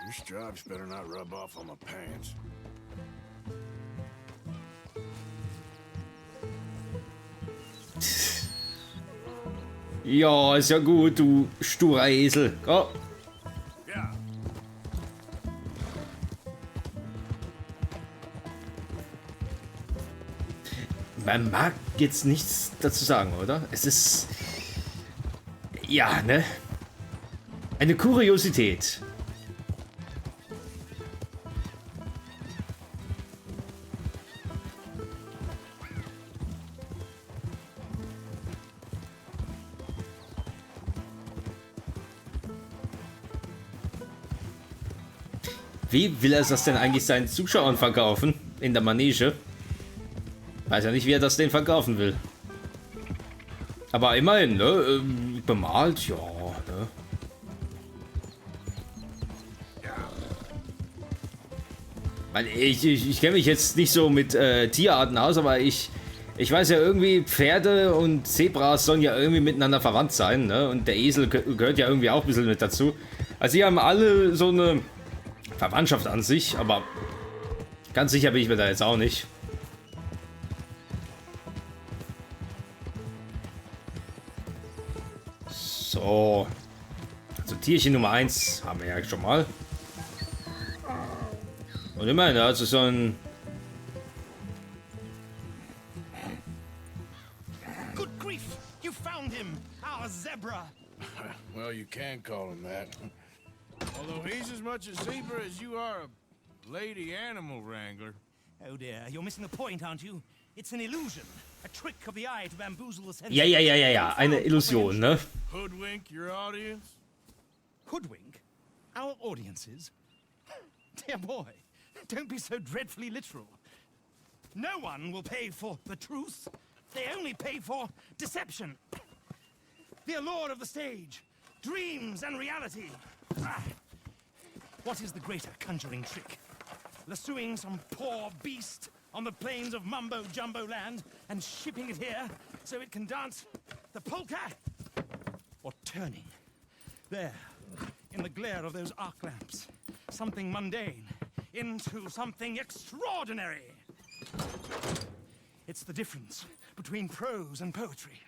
Your stripes better not rub off on my pants. Ja, ist ja gut, du sturer Esel. Oh. Ja. Man mag jetzt nichts dazu sagen, oder? Es ist... Ja, ne? Eine Kuriosität. Wie will er das denn eigentlich seinen Zuschauern verkaufen? In der Manege? Weiß ja nicht, wie er das denen verkaufen will. Aber immerhin, ne? Bemalt, ja, ne? Weil ich kenne mich jetzt nicht so mit Tierarten aus, aber ich weiß ja irgendwie, Pferde und Zebras sollen ja irgendwie miteinander verwandt sein, ne? Und der Esel gehört ja irgendwie auch ein bisschen mit dazu. Also die haben alle so eine Verwandtschaft an sich, aber ganz sicher bin ich mir da jetzt auch nicht. So. Also Tierchen Nummer 1 haben wir ja schon mal. Und immerhin, also so ein... Good grief! You found him! Our zebra! Well, you can call him that. Although he's as much a zebra as you are a lady animal wrangler. Oh dear, you're missing the point, aren't you? It's an illusion. A trick of the eye to bamboozle the senses. Ja. Eine Illusion, ne? Hoodwink your audience? Hoodwink? Our audiences? Dear boy, don't be so dreadfully literal. No one will pay for the truth. They only pay for deception. The allure of the stage. Dreams and reality. What is the greater conjuring trick? Lassoing some poor beast on the plains of mumbo-jumbo land and shipping it here so it can dance the polka? Or turning, there, in the glare of those arc lamps, something mundane into something extraordinary? It's the difference between prose and poetry.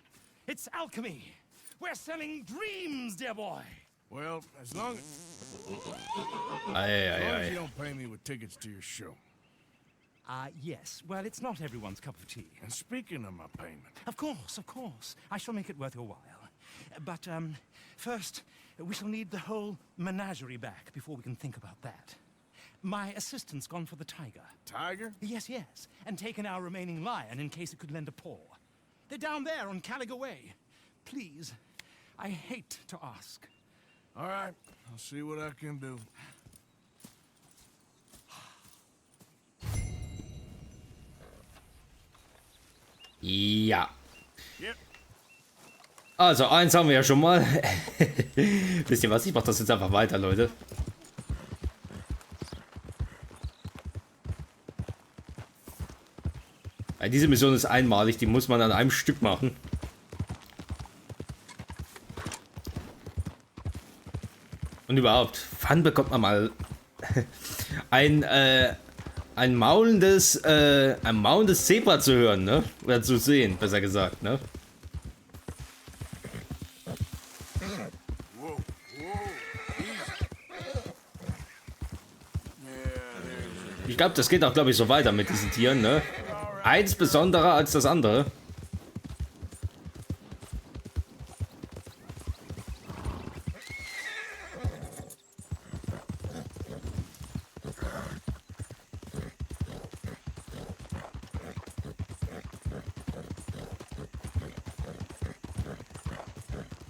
It's alchemy. We're selling dreams, dear boy. Well, as long as you don't pay me with tickets to your show. Yes. Well, it's not everyone's cup of tea. And speaking of my payment... Of course. I shall make it worth your while. But, first, we shall need the whole menagerie back before we can think about that. My assistant's gone for the tiger. Tiger? Yes. And taken our remaining lion in case it could lend a paw. They're down there on Caliga Way. Please, I hate to ask. All right, I'll see what I can do. Ja. Also, eins haben wir ja schon mal. Wisst ihr was? Ich mach das jetzt einfach weiter, Leute. Weil diese Mission ist einmalig, die muss man an einem Stück machen. Und überhaupt, wann bekommt man mal ein maulendes Zebra zu hören, ne? Oder zu sehen, besser gesagt, ne? Ich glaube, das geht auch, glaube ich, so weiter mit diesen Tieren, ne? Eins besonderer als das andere.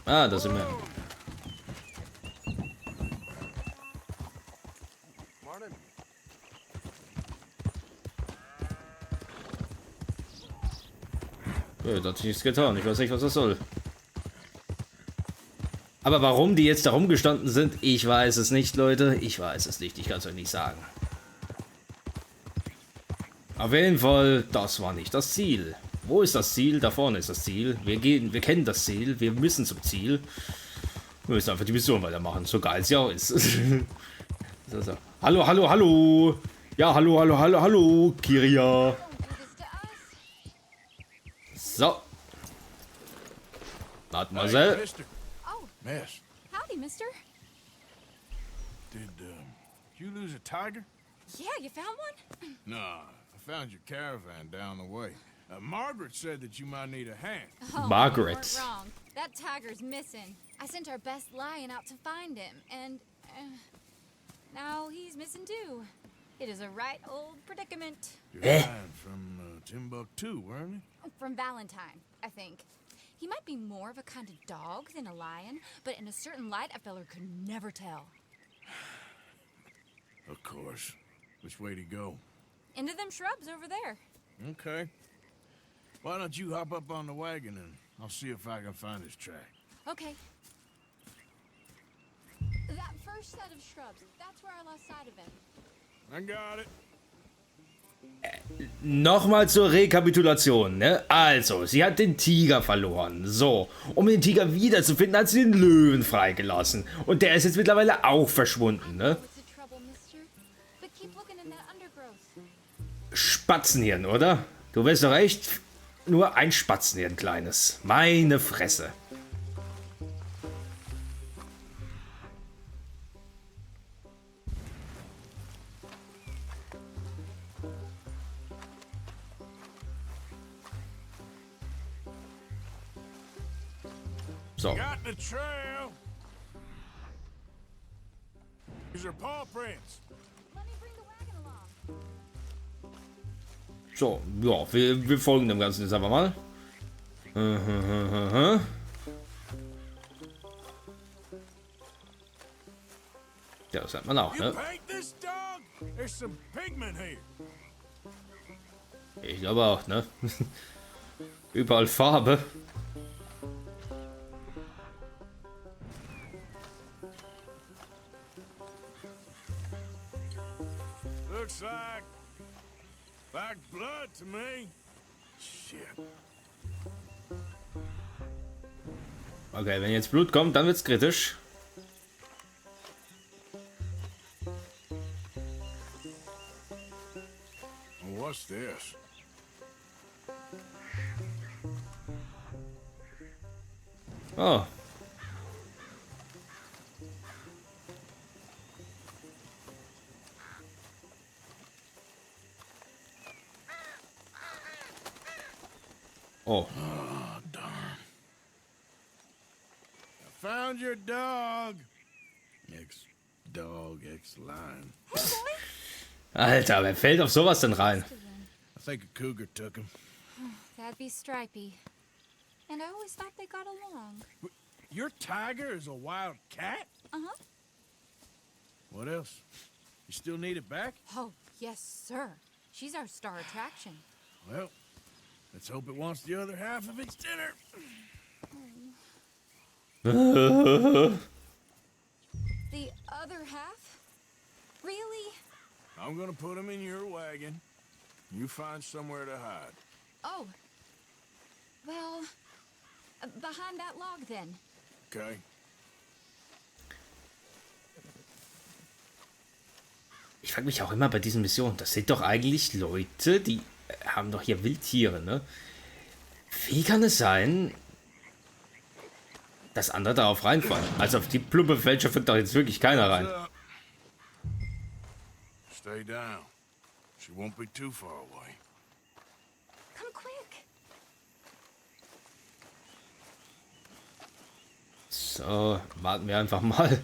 Ah, da sind wir. Ja, da hat sich nichts getan. Ich weiß nicht, was das soll. Aber warum die jetzt da rumgestanden sind, ich weiß es nicht, Leute. Ich weiß es nicht. Ich kann es euch nicht sagen. Auf jeden Fall, das war nicht das Ziel. Wo ist das Ziel? Da vorne ist das Ziel. Wir kennen das Ziel. Wir müssen zum Ziel. Wir müssen einfach die Mission weitermachen. So geil es ja auch ist. So. Hallo, hallo, hallo. Ja, hallo, hallo, hallo, hallo. Kiria. So. Mademoiselle. Hey, mister. Oh. Miss, Howdy, mister. did you lose a tiger? Yeah, you found one? Nah, I found your caravan down the way. Margaret said that you might need a hand. Oh, Margaret. You weren't wrong. That tiger's missing. I sent our best lion out to find him, and now he's missing too. It is a right old predicament. Your lion from Timbuktu, weren't he? From Valentine, I think. He might be more of a kind of dog than a lion, but in a certain light, a feller could never tell. Of course. Which way to go? Into them shrubs over there. Okay. Why don't you hop up on the wagon and I'll see if I can find his track. Okay. That first set of shrubs, that's where I lost sight of him. I got it. Nochmal zur Rekapitulation, ne? Also, sie hat den Tiger verloren. So, um den Tiger wiederzufinden, hat sie den Löwen freigelassen. Und der ist jetzt mittlerweile auch verschwunden, ne? Spatzenhirn, oder? Du wirst doch echt nur ein Spatzenhirn, kleines. Meine Fresse. So. Got the trail. These are paw prints. So, ja, wir folgen dem Ganzen jetzt einfach mal. Ja, das hat man auch, ne? Ich glaube auch, ne? Überall Farbe. Looks like blood to me. Shit. Okay, wenn jetzt Blut kommt, dann wird's kritisch. What's this? Oh. Oh. Oh, darn. I found your dog. Ex-dog, ex-lion. Alter, wer fällt auf sowas denn rein? I think a cougar took him. That'd be Stripey. And I always thought they got along. Your tiger is a wild cat? Uh-huh. What else? You still need it back? Oh, yes, sir. She's our star attraction. Well, let's hope it wants the other half of its dinner. The other half? Really? I'm gonna put him in your wagon. You find somewhere to hide. Oh. Well, behind that log then. Okay. Ich frage mich auch immer bei diesen Missionen, das sind doch eigentlich Leute, die haben doch hier Wildtiere, ne? Wie kann es sein, dass andere darauf reinfallen? Also auf die plumpe Fälscher fällt doch jetzt wirklich keiner rein. Stay down. She won't be too far away. Come quick. So, warten wir einfach mal.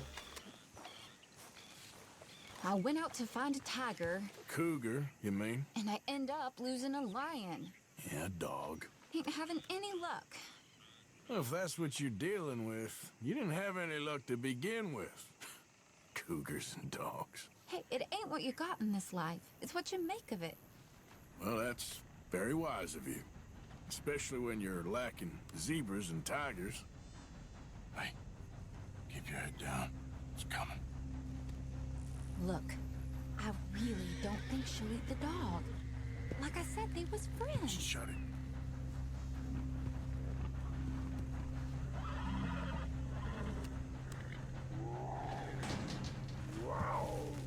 I went out to find a tiger. Cougar, you mean? And I end up losing a lion. Yeah, dog. Ain't having any luck. Well, if that's what you're dealing with, you didn't have any luck to begin with. Cougars and dogs. Hey, it ain't what you got in this life. It's what you make of it. Well, that's very wise of you. Especially when you're lacking zebras and tigers. Hey, keep your head down. It's coming. Look, I really don't think she'll eat the dog. Like I said, they was friends. Shut it.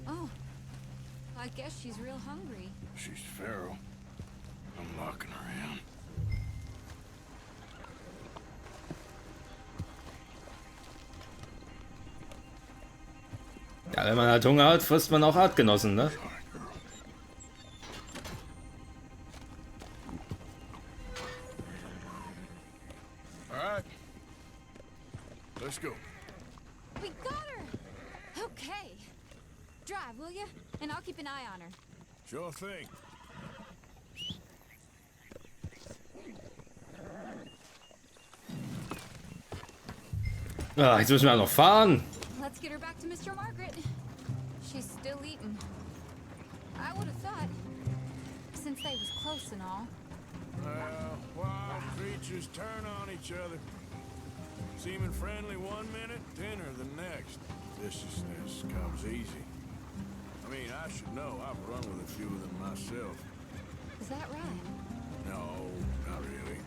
Oh, I guess she's real hungry. She's feral. I'm locking her in. Ja, wenn man halt Hunger hat, frisst man auch Artgenossen, ne? Alright. Let's go. We got her! Okay. Drive, will you? And I'll keep an eye on her. Sure thing. Ah, jetzt müssen wir ja noch fahren. Let's get her back to Mr. Margaret. She's still eating. I would have thought, since they was close and all. Well, wild creatures turn on each other. Seeming friendly one minute, dinner the next. Viciousness comes easy. I mean, I should know. I've run with a few of them myself. Is that right? No, not really.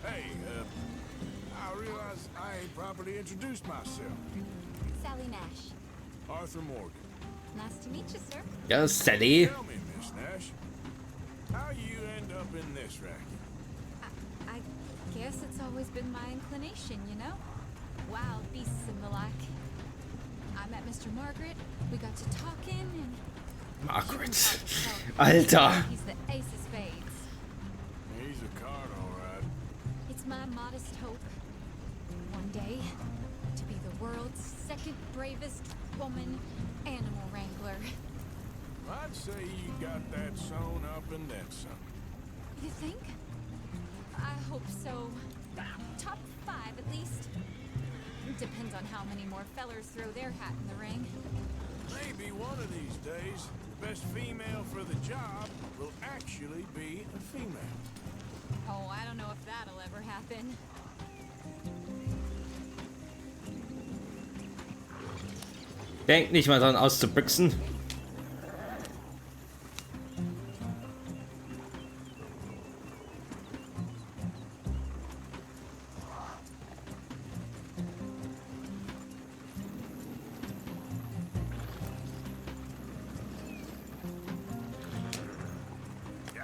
Hey, I realize I ain't properly introduced myself. Sally Nash. Arthur Morgan. Nice to meet you, sir. Ja, Sally. Tell me, Miss Nash, how you end up in this racket? I guess it's always been my inclination, you know? Wild beasts and the like. I met Mr. Margaret, we got to talking, and... Margaret. Alter. He's the ace of spades. He's a card, all right. It's my modest hope, one day, to be the world's second bravest woman animal wrangler. I'd say you got that sewn up and then some. You think? I hope so. Top 5 at least. Depends on how many more fellers throw their hat in the ring. Maybe one of these days, the best female for the job will actually be a female. Oh, I don't know if that'll ever happen. Denk nicht mal dran auszubritzen.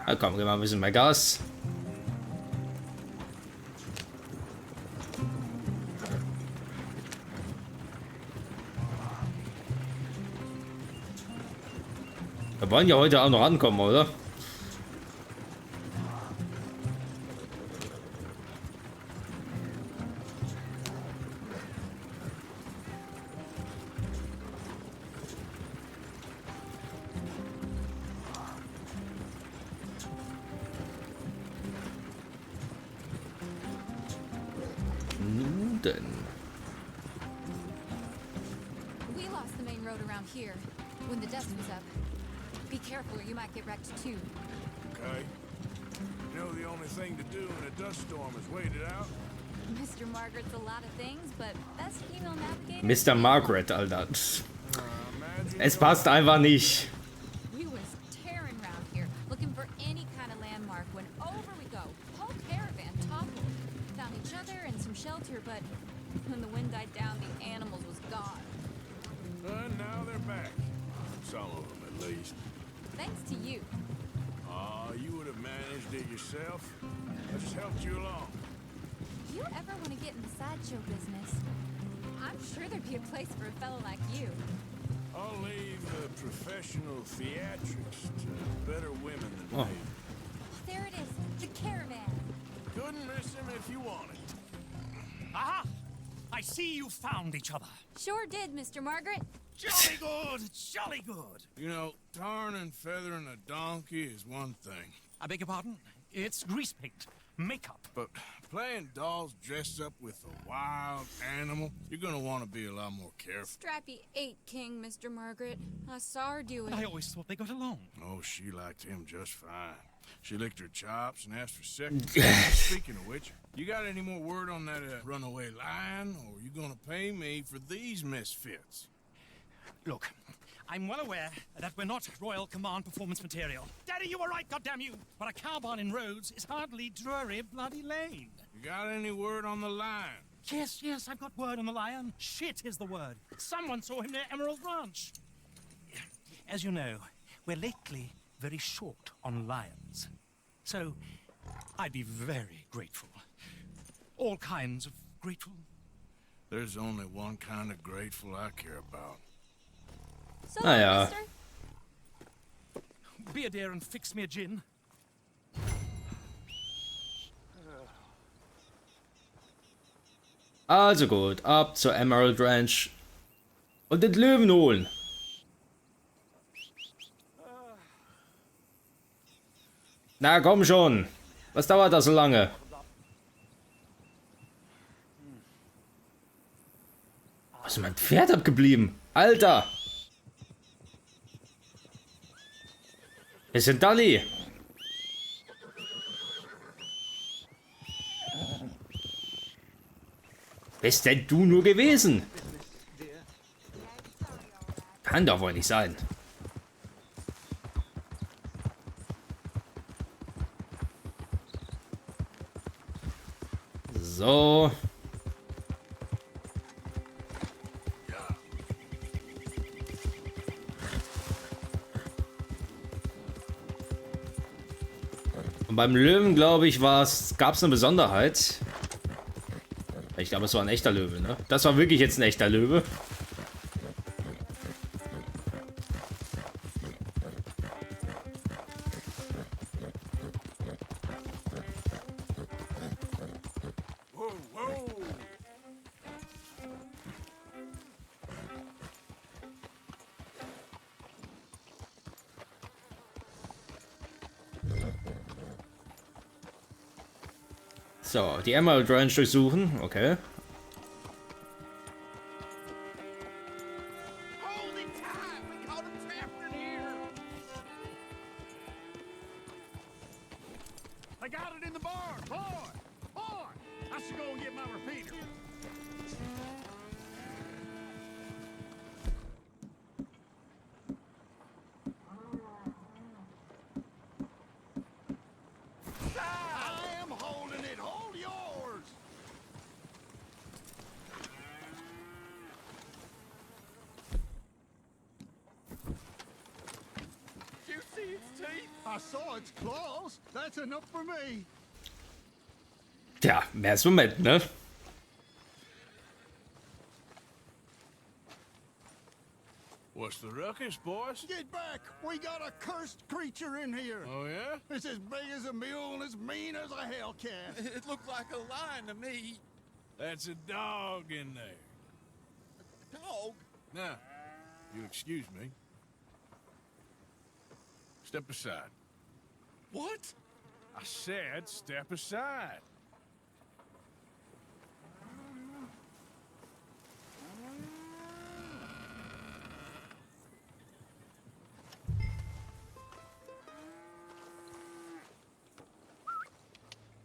Na komm, gib mal ein bisschen mehr Gas. Wir wollen ja heute auch noch ankommen, oder? Nun denn. We lost the main road around here when the dust was up. Be careful or you might get wrecked too. Okay. You know the only thing to do in a dust storm is wait it out? Mr. Margaret's a lot of things, but best female navigator. Mr. Margaret, Alter. Es passt einfach nicht. We was tearing around here, looking for any kind of landmark when over we go. Whole caravan toppled. Found each other and some shelter, but when the wind died down, the animals was gone. And now they're back. Some of them, at least. Thanks to you. You would have managed it yourself. I just helped you along. If you ever want to get in the sideshow business, I'm sure there'd be a place for a fellow like you. I'll leave the professional theatrics to better women than me. There it is, the caravan. Couldn't miss him if you wanted. Aha! I see you found each other. Sure did, Mr. Margaret. Jolly good, jolly good. You know, tarring and feathering a donkey is one thing. I beg your pardon? It's grease paint, makeup. But playing dolls dressed up with a wild animal, you're gonna want to be a lot more careful. Strappy ate King, Mr. Margaret. I saw her do it. I always thought they got along. Oh, she liked him just fine. She licked her chops and asked for seconds. Speaking of which, you got any more word on that runaway lion, or are you gonna pay me for these misfits? Look, I'm well aware that we're not Royal Command performance material. Daddy, you were right, goddamn you! But a cow barn in Rhodes is hardly Drury Bloody Lane. You got any word on the lion? Yes, I've got word on the lion. Shit is the word. Someone saw him near Emerald Ranch. As you know, we're lately very short on lions. So, I'd be very grateful. All kinds of grateful. There's only one kind of grateful I care about. So, Naja. mister, Be a dear and fix me a gin. Also gut, ab zur Emerald Ranch und den Löwen holen. Na komm schon, was dauert das so lange? Was ist mein Pferd abgeblieben? Alter! Wir sind Dalli! Bist denn du nur gewesen? Kann doch wohl nicht sein. So. Und beim Löwen, glaube ich, gab es eine Besonderheit. Ich glaube, es war ein echter Löwe, ne? Das war wirklich jetzt ein echter Löwe. So, die Emerald Ranch durchsuchen, okay. I got it in the barn, boy! Boy! I should go and get my repeater. I am holding it. Hold yours. You see its teeth? I saw its claws. That's enough for me. Tja, mehr ist Moment, ne? What's the ruckus, boys? Get back! We got a cursed creature in here. Oh, yeah? It's as big as a mule and as mean as a hellcat. It looked like a lion to me. That's a dog in there. Dog? Now, you excuse me. Step aside. What? I said step aside.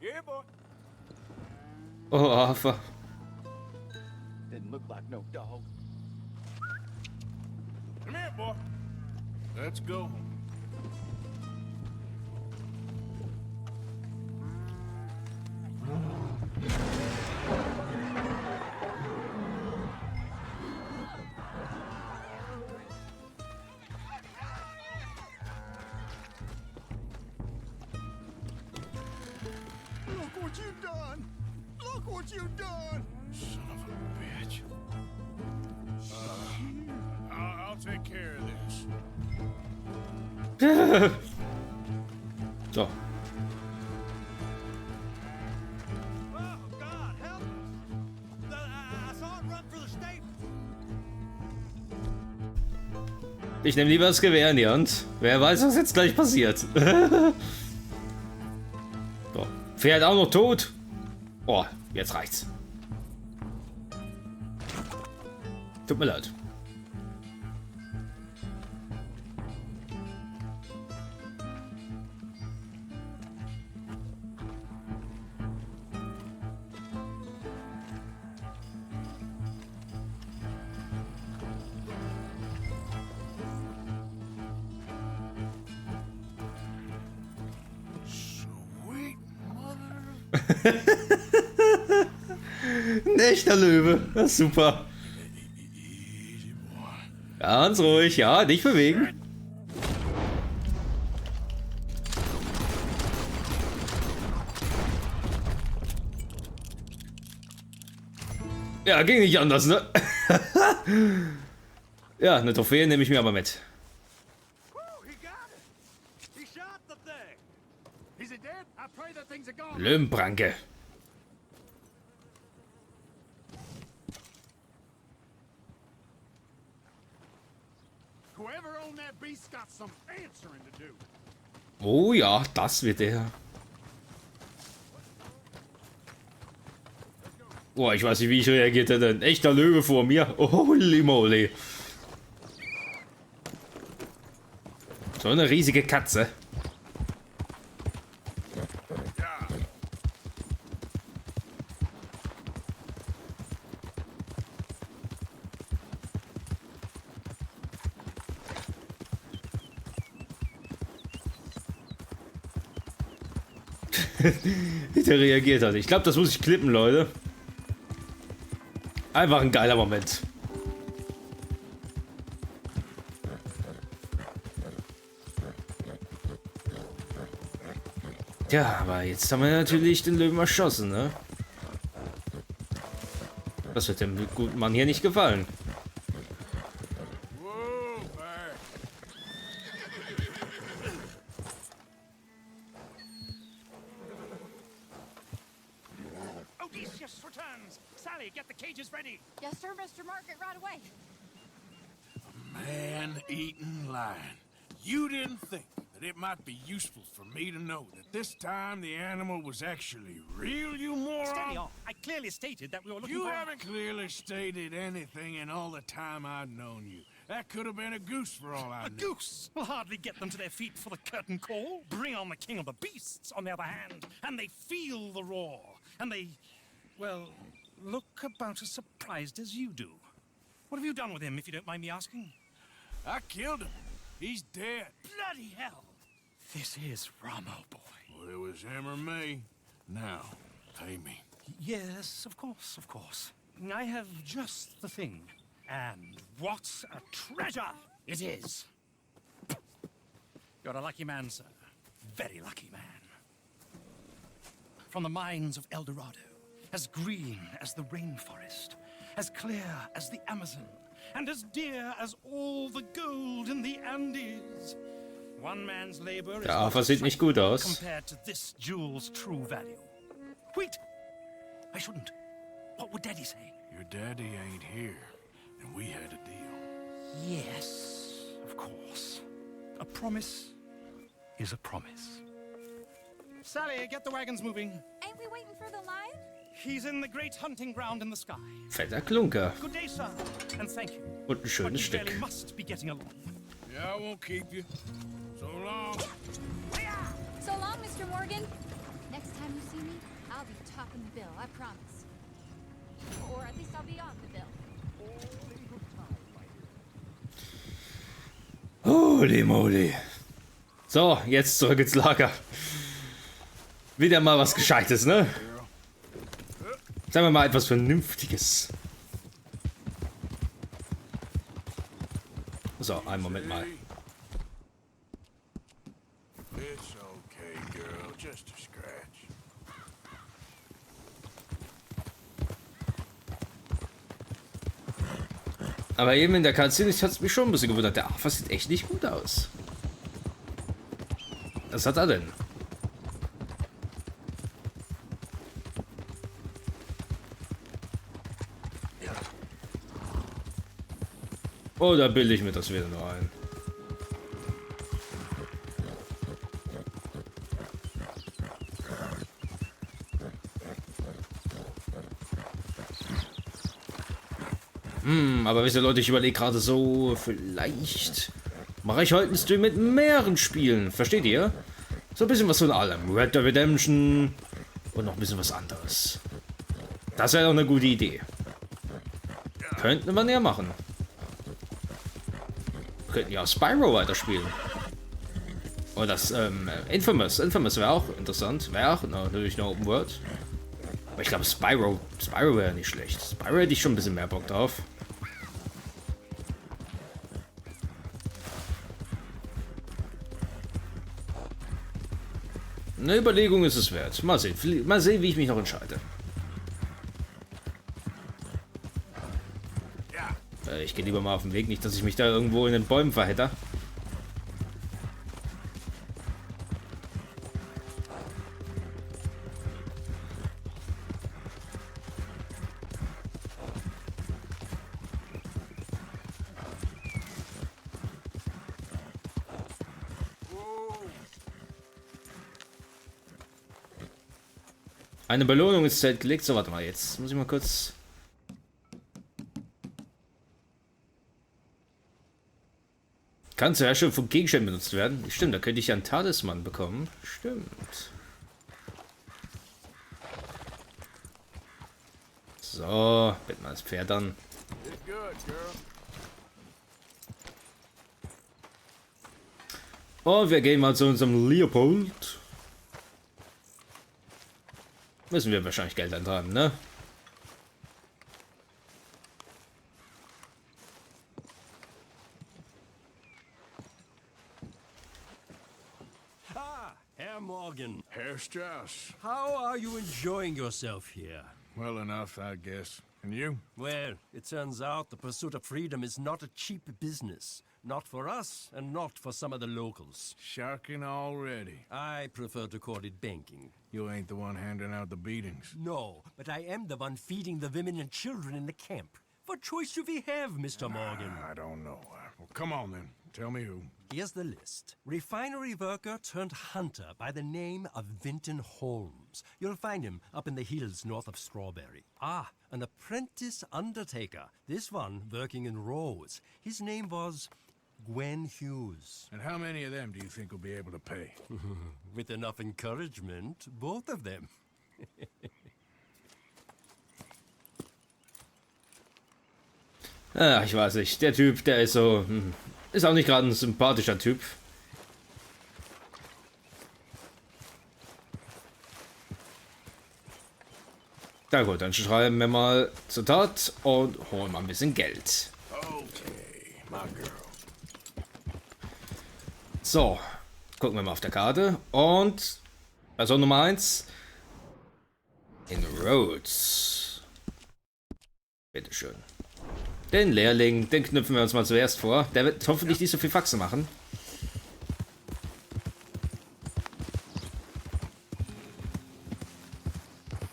Yeah, boy. Oh, Arthur. Didn't look like no dog. Come here, boy. Let's go. Look what you've done! Look what you've done! Son of a bitch. I'll take care of this. So. Oh, God, help! I saw it run for the stable. Ich nehme lieber das Gewehr in die Hand. Wer weiß, was jetzt gleich passiert. So. Pferd auch noch tot. Oh, jetzt reicht's. Tut mir leid. Ein echter Löwe. Das ist super. Ganz ruhig, ja, nicht bewegen. Ja, ging nicht anders, ne? Ja, eine Trophäe nehme ich mir aber mit. Löwenpranke. Oh ja, das wird er. Boah, ich weiß nicht, wie ich reagiert hätte. Ein echter Löwe vor mir. Holy moly. So eine riesige Katze. Wie der reagiert hat. Ich glaube, das muss ich klippen, Leute. Einfach ein geiler Moment. Ja, aber jetzt haben wir natürlich den Löwen erschossen, ne? Das wird dem guten Mann hier nicht gefallen. Odysseus returns. Sally, get the cages ready. Yes, sir, Mr. Market, right away. Man-eating lion. You didn't think that it might be useful for me to know that this time the animal was actually real, you moron? Steady on. I clearly stated that we were looking for... You haven't clearly stated anything in all the time I've known you. That could have been a goose for all I know. A goose will hardly get them to their feet for the curtain call. Bring on the king of the beasts, on the other hand, and they feel the roar. And they, well, look about as surprised as you do. What have you done with him, if you don't mind me asking? I killed him. He's dead. Bloody hell! This is Ramo, boy. Well, it was him or me. Now, pay me. Yes, of course, of course. I have just the thing. And what a treasure it is! You're a lucky man, sir. Very lucky man. From the mines of El Dorado, as green as the rainforest, as clear as the Amazon, and as dear as all the gold in the Andes. One man's labor is Der sieht nicht gut aus. compared to this jewel's true value. Wait! I shouldn't. What would Daddy say? Your daddy ain't here, and we had a deal. Yes, of course. A promise is a promise. Sally, get the wagons moving. Ain't we waiting for the lion? He's in the great hunting ground in the sky. Fetter Klunker. Good day, sir, and thank you. Und ein schönes Stück. But you really must be getting along. Yeah, I won't keep you. So long. So long, Mr. Morgan. Next time you see me, I'll be topping the bill, I promise. Or at least I'll be on the bill. Holy moly. So, jetzt zurück ins Lager. Wieder mal was Gescheites, ne? Sagen wir mal etwas Vernünftiges. So, einen Moment mal. It's okay, girl. Just a scratch. Aber eben in der Cutscene hat es mich schon ein bisschen gewundert. Der Afa sieht echt nicht gut aus. Was hat er denn? Oh, da bilde ich mir das wieder nur ein. Aber wisst ihr Leute, ich überlege gerade so, vielleicht mache ich heute einen Stream mit mehreren Spielen. Versteht ihr? So ein bisschen was von allem. Red Dead Redemption und noch ein bisschen was anderes. Das wäre doch eine gute Idee. Könnte man ja machen. Könnten ja Spyro weiterspielen. Oder das Infamous. Infamous wäre auch interessant. Wäre auch natürlich eine Open World. Aber ich glaube, Spyro wäre nicht schlecht. Spyro hätte ich schon ein bisschen mehr Bock drauf. Eine Überlegung ist es wert. Mal sehen, wie ich mich noch entscheide. Ich gehe lieber mal auf den Weg, nicht, dass ich mich da irgendwo in den Bäumen verhedder. Eine Belohnung ist Zelt gelegt. So, warte mal, jetzt muss ich mal kurz... Kann zur Herstellung von Gegenständen benutzt werden. Stimmt, da könnte ich ja einen Talisman bekommen. Stimmt. So, bitte mal das Pferd an. Und wir gehen mal zu unserem Leopold. Müssen wir wahrscheinlich Geld eintreiben, ne? Herr Morgan. Herr Strauss. How are you enjoying yourself here? Well enough, I guess. And you? Well, it turns out the pursuit of freedom is not a cheap business. Not for us, and not for some of the locals. Shocking already. I prefer to call it banking. You ain't the one handing out the beatings. No, but I am the one feeding the women and children in the camp. What choice do we have, Mr. Morgan? I don't know. Well, come on then. Tell me who. Here's the list. Refinery worker turned hunter by the name of Vinton Holmes. You'll find him up in the hills north of Strawberry. Ah, an apprentice undertaker. This one working in Rhodes. His name was Gwen Hughes. And how many of them do you think will be able to pay? With enough encouragement, both of them. Ach, ich weiß nicht. Der Typ, der ist so... Ist auch nicht gerade ein sympathischer Typ. Na gut, dann schreiben wir mal zur Tat und holen mal ein bisschen Geld. Okay, my girl. So, gucken wir mal auf der Karte. Und Person Nummer 1 in Rhodes. Bitteschön. Den Lehrling, den knüpfen wir uns mal zuerst vor. Der wird hoffentlich nicht so viel Faxe machen.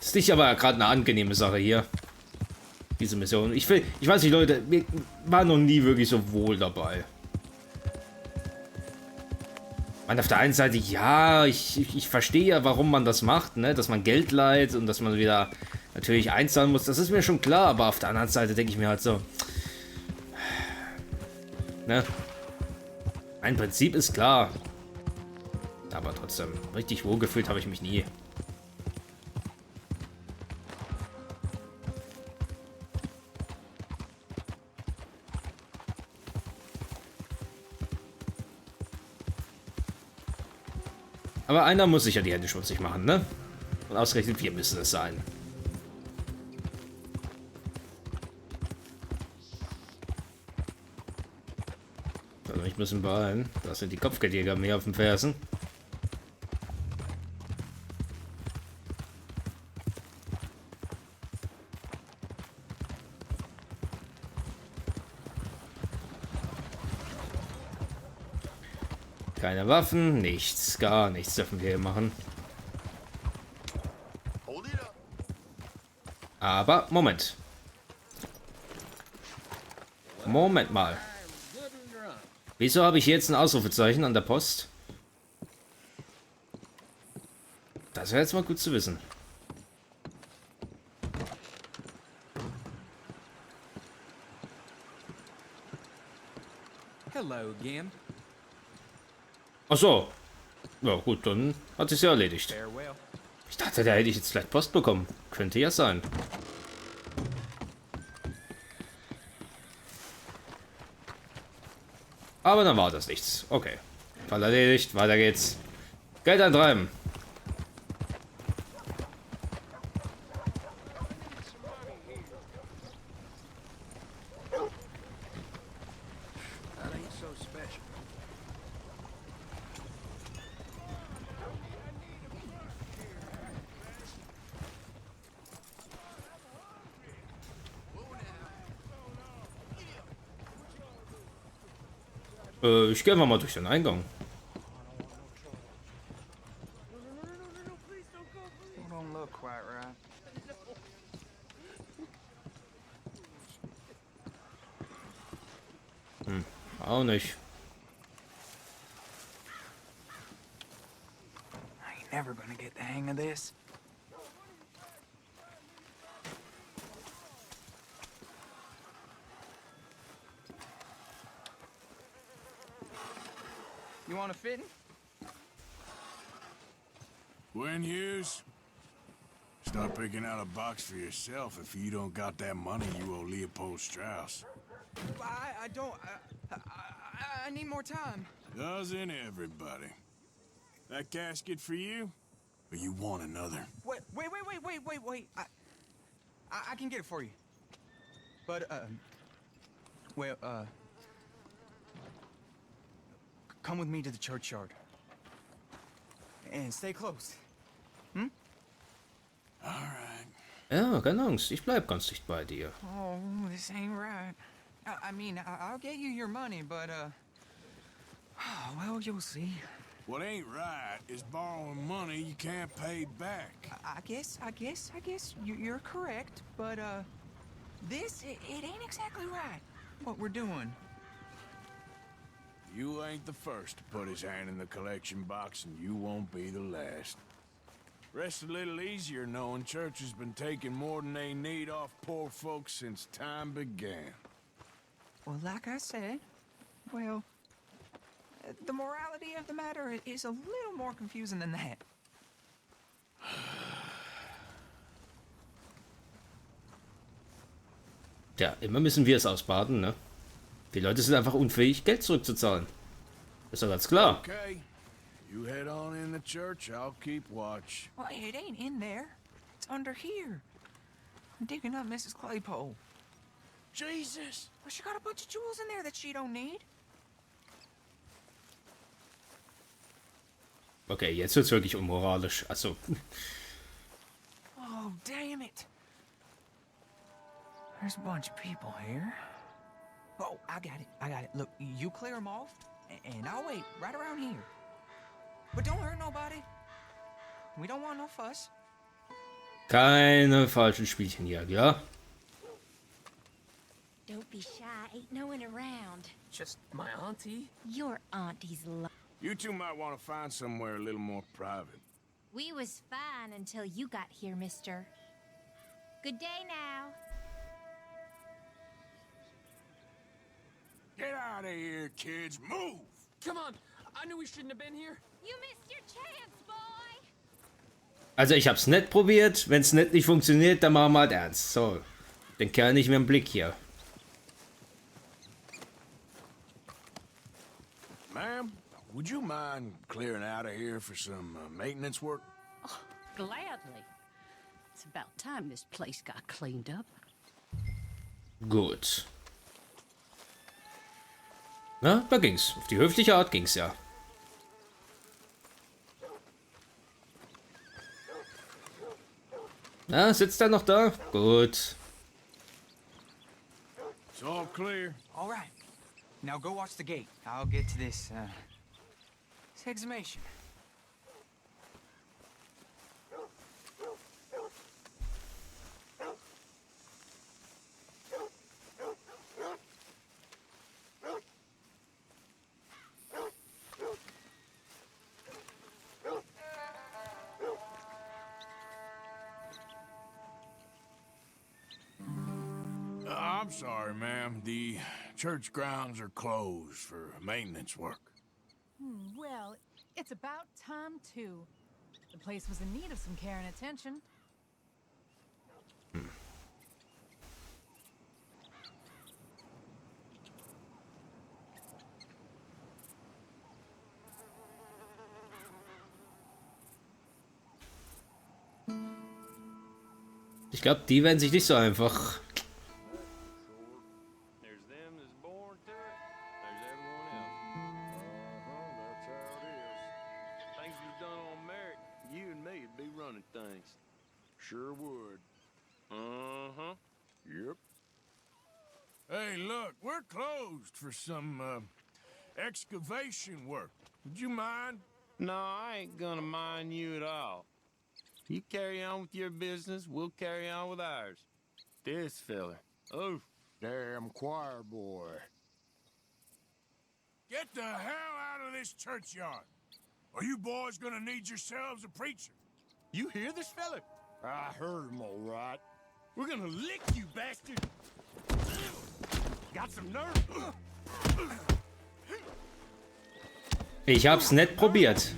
Ist nicht aber gerade eine angenehme Sache hier. Diese Mission. Ich weiß nicht, Leute, mir war noch nie wirklich so wohl dabei. Man, auf der einen Seite, ja, ich verstehe ja, warum man das macht, ne? Dass man Geld leiht und dass man wieder natürlich einzahlen muss. Das ist mir schon klar, aber auf der anderen Seite denke ich mir halt so... Ne? Ein Prinzip ist klar. Aber trotzdem, richtig wohlgefühlt habe ich mich nie. Aber einer muss sich ja die Hände schmutzig machen, ne? Und ausgerechnet wir müssen es sein. Also ich muss ihn beeilen. Da sind die Kopfgeldjäger mehr auf den Fersen. Keine Waffen, nichts, gar nichts dürfen wir hier machen. Aber, Moment. Moment mal. Wieso habe ich jetzt ein Ausrufezeichen an der Post? Das wäre jetzt mal gut zu wissen. Hello again. Ach so. Ja gut, dann hat sich's ja erledigt. Ich dachte, da hätte ich jetzt vielleicht Post bekommen. Könnte ja sein. Aber dann war das nichts. Okay. Fall erledigt, weiter geht's. Geld eintreiben. Ich gehe einfach mal durch den Eingang. Don't look quite right. Auch nicht. I ain't never gonna get the hang of this. You want a fitting? Gwen Hughes, start picking out a box for yourself if you don't got that money you owe Leopold Strauss. I don't. I need more time. Doesn't everybody? That casket for you? Or you want another? Wait. I can get it for you. But, well, come with me to the churchyard. And stay close. Hmm? Alright. Ja, keine Angst. Ich bleib ganz dicht bei dir. Oh, this ain't right. I mean, I'll get you your money, but, well, you'll see. What ain't right is borrowing money you can't pay back. I guess you're correct, but, this, it ain't exactly right, what we're doing. You ain't the first to put his hand in the collection box, and you won't be the last. Rest a little easier knowing church has been taking more than they need off poor folks since time began. Well, like I said, well, the morality of the matter is a little more confusing than that. Ja, immer müssen wir es ausbaden, ne? Die Leute sind einfach unfähig, Geld zurückzuzahlen. Ist doch ganz klar. Okay. You head on in the church, I'll keep watch. Well, it ain't in there. It's under here. I'm digging up Mrs. Claypole. Jesus! Well, she got a bunch of jewels in there that she don't need. Okay, jetzt wird's wirklich unmoralisch. Also. Oh, damn it. There's a bunch of people here. Oh, I got it. Look, you clear them off, and I'll wait right around here. But don't hurt nobody. We don't want no fuss. Keine falschen Spielchen hier, ja? Don't be shy. Ain't no one around. Just my auntie. Your auntie's You two might want to find somewhere a little more private. We was fine until you got here, mister. Good day now. Get out of here, kids. Move! Come on. I knew we shouldn't have been here. You missed your chance, boy. Also ich hab's nett probiert. Wenn's nett nicht funktioniert, dann machen wir halt ernst. So. Den Kerl nicht mehr im Blick hier. Ma'am, would you mind clearing out of here for some maintenance work? Oh, gladly. It's about time this place got cleaned up. Gut. Na, da ging's. Auf die höfliche Art ging's ja. Na, sitzt er noch da? Gut. It's all clear. All right. Now go watch the gate. I'll get to this exhumation. I'm sorry, ma'am. The church grounds are closed for maintenance work. Well, it's about time, too. The place was in need of some care and attention. Ich glaube, die werden sich nicht so einfach. Sure would. Uh-huh. Yep. Hey, look, we're closed for some, excavation work. Would you mind? No, I ain't gonna mind you at all. You carry on with your business, we'll carry on with ours. This fella. Oh, damn choir boy. Get the hell out of this churchyard. Are you boys gonna need yourselves a preacher? You hear this fella? I heard him all right. We're gonna lick you, bastard. Got some nerve. Ich hab's nett probiert.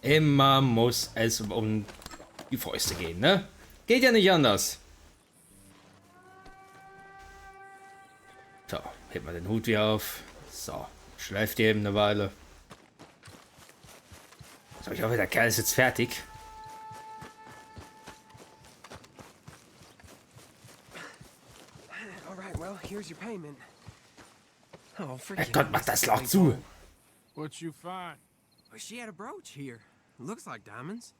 Immer muss es um die Fäuste gehen, ne? Geht ja nicht anders. So, hebt mal den Hut wieder auf. So, schleift ihr eben eine Weile. So, ich hoffe, der Kerl ist jetzt fertig. Alright, well, here's your payment. Oh, Gott, mach das Loch zu. What you find? Well, she had a brooch here. Looks like diamonds.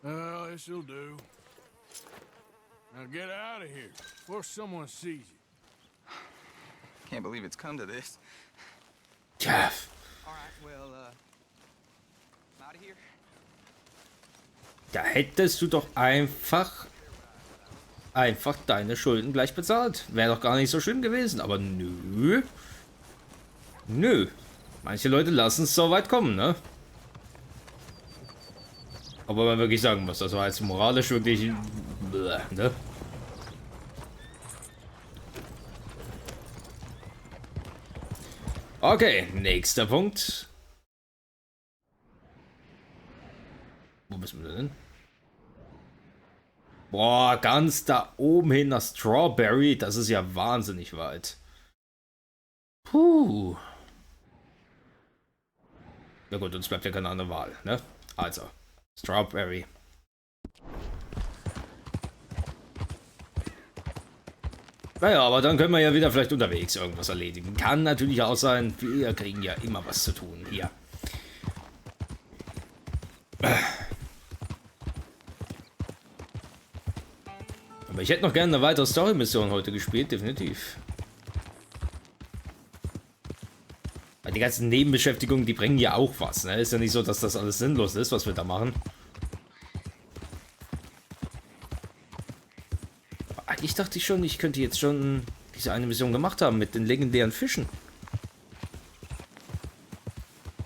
Well, this'll do. Now get out of here before someone sees you. Can't believe it's come to this. Jeff. Alright, well, out of here. Da hättest du doch einfach deine Schulden gleich bezahlt. Wäre doch gar nicht so schlimm gewesen. Aber nö. Nö. Manche Leute lassen es so weit kommen, ne? Aber man wirklich sagen muss, das war jetzt moralisch wirklich... ne? Okay, nächster Punkt. Wo müssen wir denn? Boah, ganz da oben hin nach Strawberry. Das ist ja wahnsinnig weit. Puh. Na gut, uns bleibt ja keine andere Wahl, ne? Also, Strawberry. Naja, aber dann können wir ja wieder vielleicht unterwegs irgendwas erledigen. Kann natürlich auch sein, wir kriegen ja immer was zu tun hier. Aber ich hätte noch gerne eine weitere Story-Mission heute gespielt, definitiv. Weil die ganzen Nebenbeschäftigungen, die bringen ja auch was, ne? Ist ja nicht so, dass das alles sinnlos ist, was wir da machen. Aber eigentlich dachte ich schon, ich könnte jetzt schon diese eine Mission gemacht haben mit den legendären Fischen.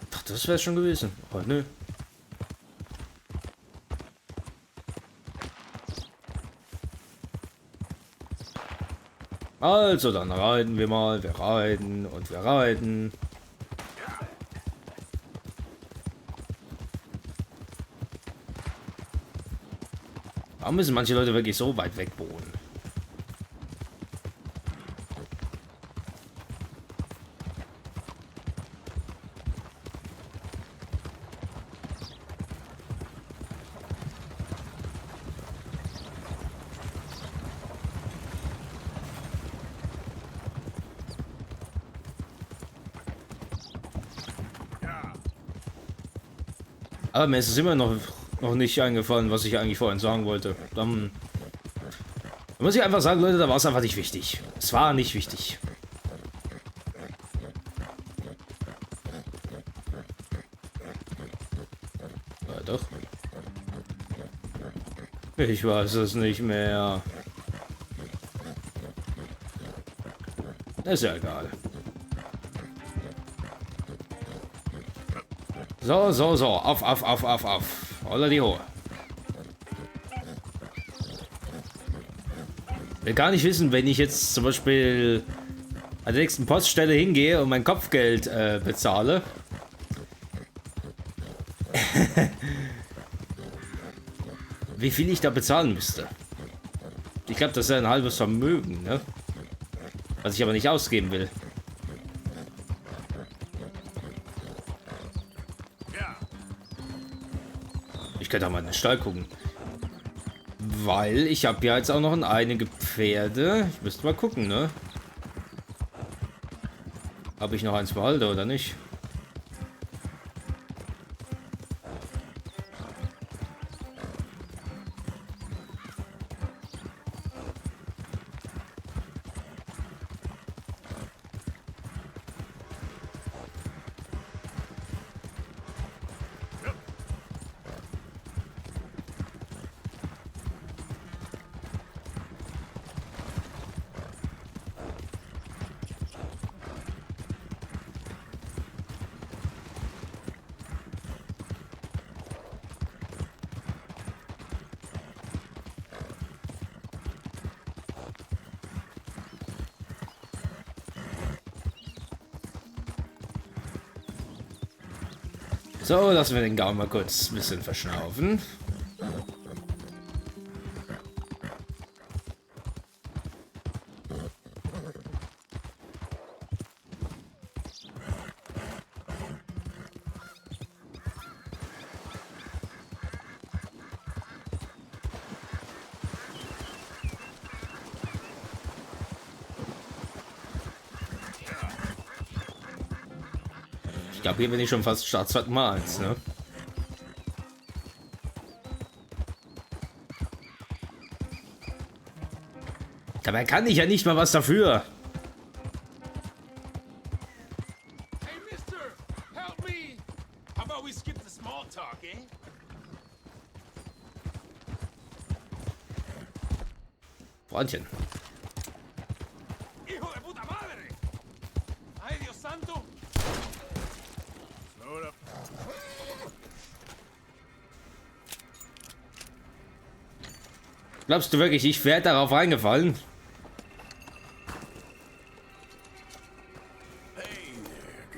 Ich dachte, das wäre schon gewesen. Aber nö. Also, dann reiten wir mal. Wir reiten und wir reiten. Warum müssen manche Leute wirklich so weit weg wohnen? Aber mir ist es immer noch nicht eingefallen, was ich eigentlich vorhin sagen wollte. Dann muss ich einfach sagen, Leute, da war es einfach nicht wichtig. Es war nicht wichtig. Ja, doch. Ich weiß es nicht mehr. Ist ja egal. So, so, so. Auf. Holla die Hohe. Will gar nicht wissen, wenn ich jetzt zum Beispiel an der nächsten Poststelle hingehe und mein Kopfgeld bezahle. Wie viel ich da bezahlen müsste. Ich glaube, das ist ein halbes Vermögen, ne? Was ich aber nicht ausgeben will. könnte auch mal in den Stall gucken. Weil ich habe ja jetzt auch noch einige Pferde. Ich müsste mal gucken, ne? Habe ich noch eins behalte oder nicht? So, lassen wir den Gaumen mal kurz ein bisschen verschnaufen. Ich glaube, hier bin ich schon fast Startzeit Nummer 1, ne? Dabei kann ich ja nicht mal was dafür. Hey, mister, help me. How about we skip the small talk, eh? Freundchen. Hijo de puta madre. Ay, Dios santo. Slow it up. Glaubst du wirklich, ich wäre darauf reingefallen?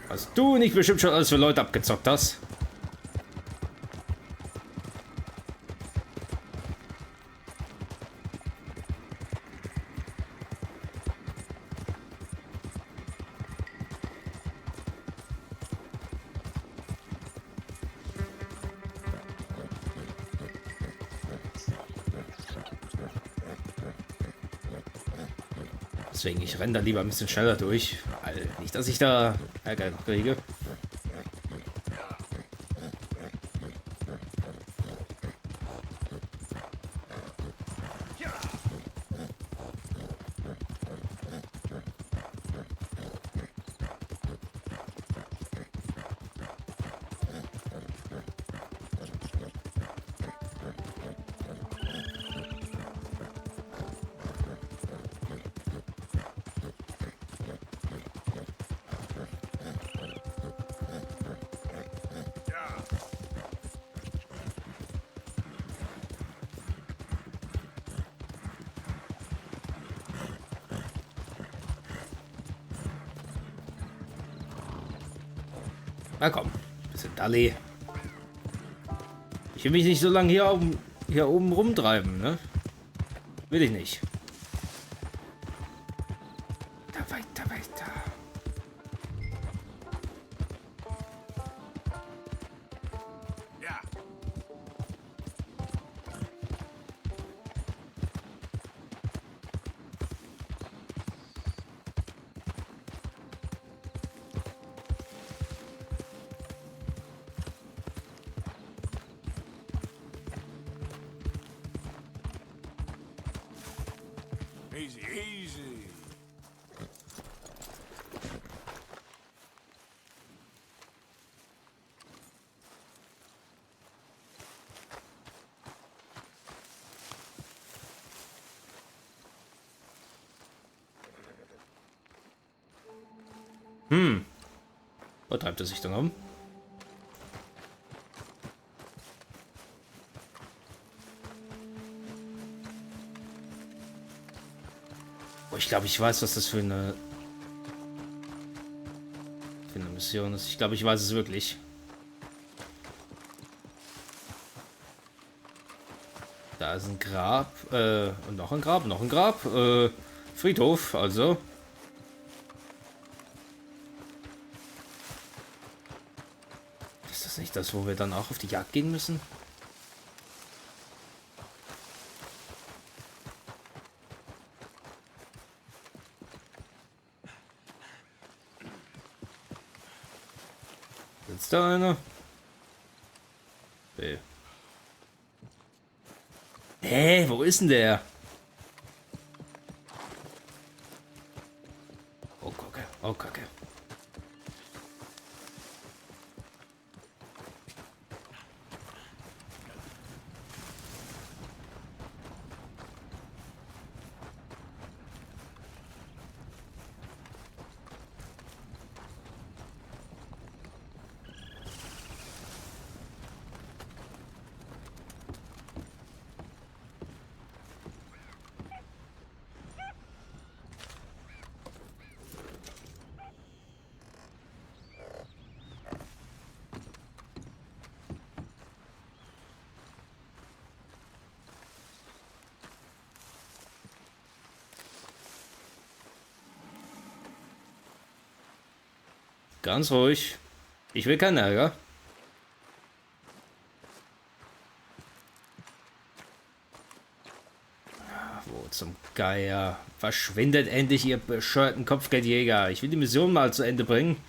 Was du nicht bestimmt schon alles für Leute abgezockt hast? Deswegen, ich renne da lieber ein bisschen schneller durch. Weil nicht, dass ich da Ärger noch kriege. Na komm, bisschen Dalli. Ich will mich nicht so lange hier oben rumtreiben, ne? Will ich nicht. Weiter, weiter. Ja. Easy, easy. Wo treibt er sich dann um? Oh, ich glaube, ich weiß, was das für eine Mission ist. Ich glaube, ich weiß es wirklich. Da ist ein Grab, und noch ein Grab, noch ein Grab, Friedhof, also. Ist das nicht das, wo wir dann auch auf die Jagd gehen müssen? Sitzt da einer? Nee. Hä, wo ist denn der? Oh, Kacke. Oh, Kacke. Ganz ruhig. Ich will keinen Ärger. Wo zum Geier? Verschwindet endlich, ihr bescheuerten Kopfgeldjäger. Ich will die Mission mal zu Ende bringen.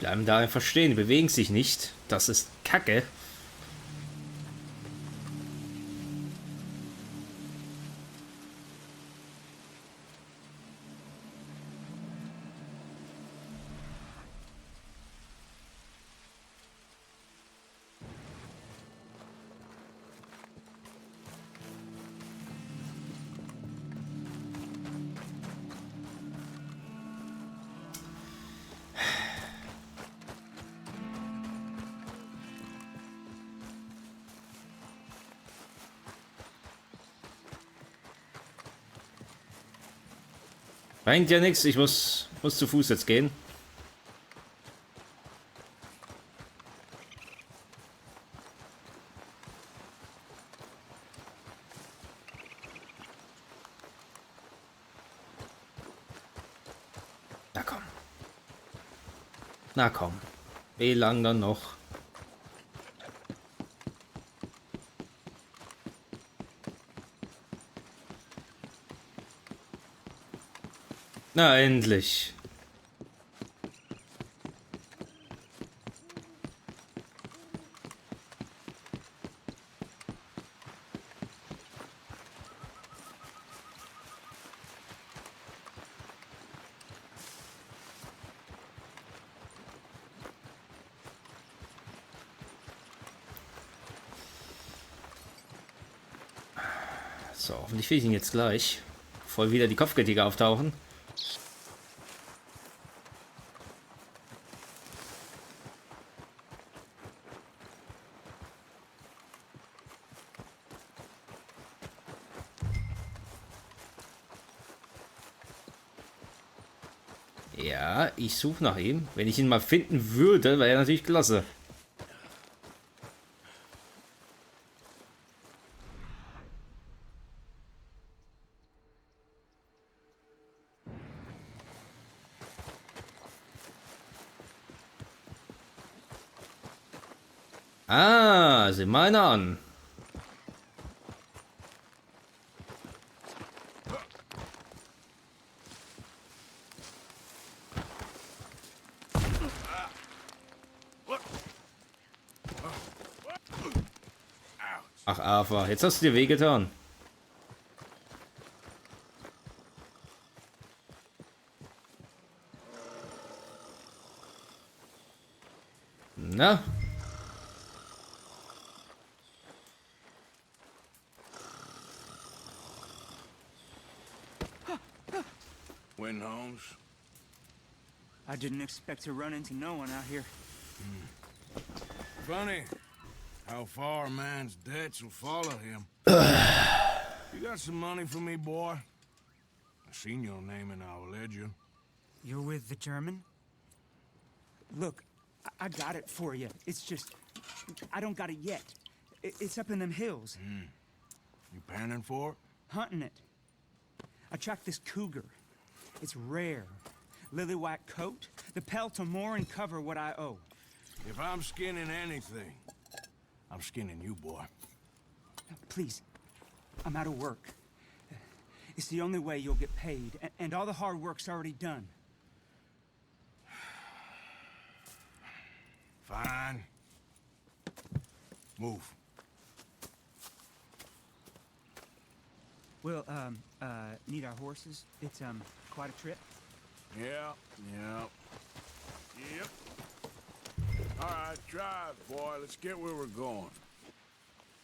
Bleiben da einfach stehen, die bewegen sich nicht. Das ist Kacke. Bringt ja nichts, ich muss zu Fuß jetzt gehen. Na komm. Na komm. Wie lang dann noch? Na, endlich. So, hoffentlich finde ich ihn jetzt gleich, bevor wieder die Kopfgeldjäger auftauchen. Ja, ich suche nach ihm. Wenn ich ihn mal finden würde, wäre er natürlich klasse. Ah, sieh mal einer an. Ach, Ava, jetzt hast du dir wehgetan. Na? Win, Holmes? I didn't expect to run into no one out here. Funny how far a man's debts will follow him. You got some money for me, boy? I seen your name in our ledger. You're with the German? Look, I got it for you. It's just, I don't got it yet. It's up in them hills. You panning for it? Hunting it. I tracked this cougar. It's rare. Lily white coat, the pelt will more and cover what I owe. If I'm skinning anything, I'm skinning you, boy. Please, I'm out of work. It's the only way you'll get paid, and all the hard work's already done. Fine. Move. We'll, need our horses. It's, quite a trip. Yep. All right, drive, boy. Let's get where we're going.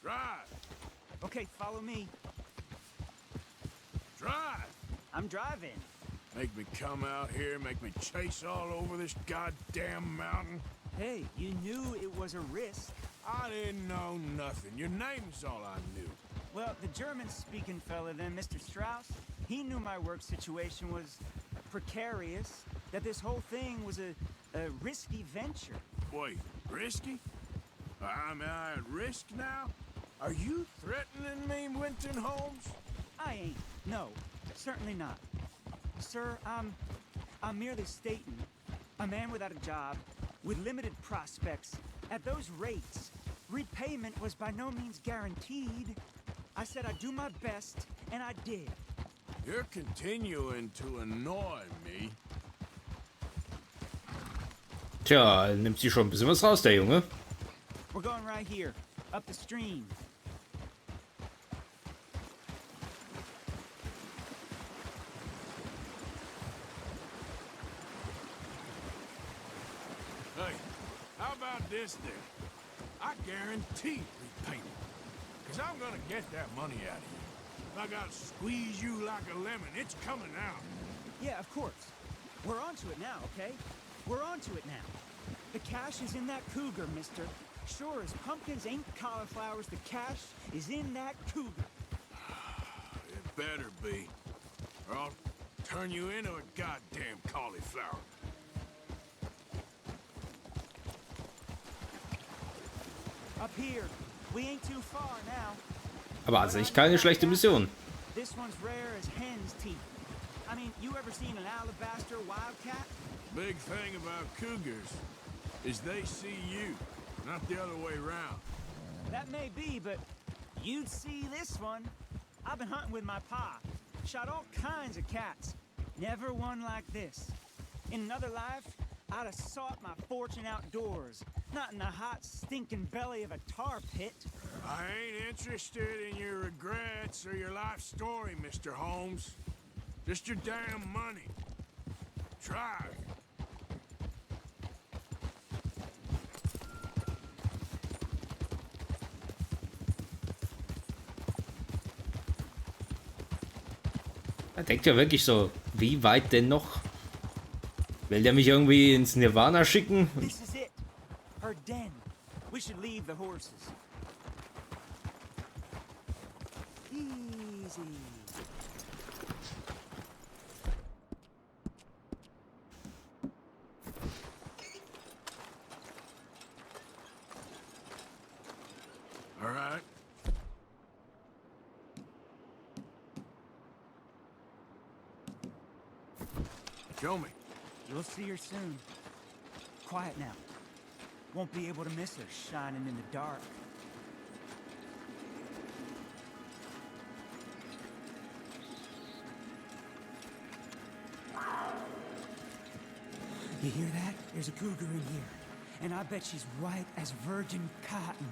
Drive. Okay, follow me. Drive. I'm driving. Make me come out here, make me chase all over this goddamn mountain. Hey, you knew it was a risk. I didn't know nothing. Your name's all I knew. Well, the German-speaking fella then, Mr. Strauss, he knew my work situation was precarious, that this whole thing was a risky venture. Wait, risky? I'm at risk now? Are you threatening me, Winton Holmes? I ain't. No, certainly not. Sir, I'm merely stating, a man without a job, with limited prospects, at those rates, repayment was by no means guaranteed. I said I'd do my best, and I did. You're continuing to annoy me. Tja, nimmt sich schon ein bisschen was raus, der Junge. We're going right here, up the stream. Hey, how about this then? I guarantee repayment. Because I'm gonna get that money out of you. If I gotta squeeze you like a lemon, it's coming out. Yeah, of course. We're onto it now, okay? We're onto it now. The cash is in that cougar, mister. Sure as pumpkins ain't cauliflowers, the cash is in that cougar. It better be. Or I'll turn you into a goddamn cauliflower. Up here. We ain't too far now. Aber an sich keine schlechte Mission. This one's rare as hen's teeth. I mean, you ever seen an alabaster wildcat? Big thing about cougars is they see you, not the other way around. That may be, but you'd see this one. I've been hunting with my pa. Shot all kinds of cats. Never one like this. In another life, I'd have sought my fortune outdoors, not in the hot, stinking belly of a tar pit. I ain't interested in your regrets or your life story, Mr. Holmes. Just your damn money. Drive. Er denkt ja wirklich so, wie weit denn noch? Will der mich irgendwie ins Nirvana schicken? This is it. Her den. We should leave the horses. Easy. All right. Show me. You'll see her soon. Quiet now. Won't be able to miss her shining in the dark. You hear that? There's a cougar in here. And I bet she's white as virgin cotton.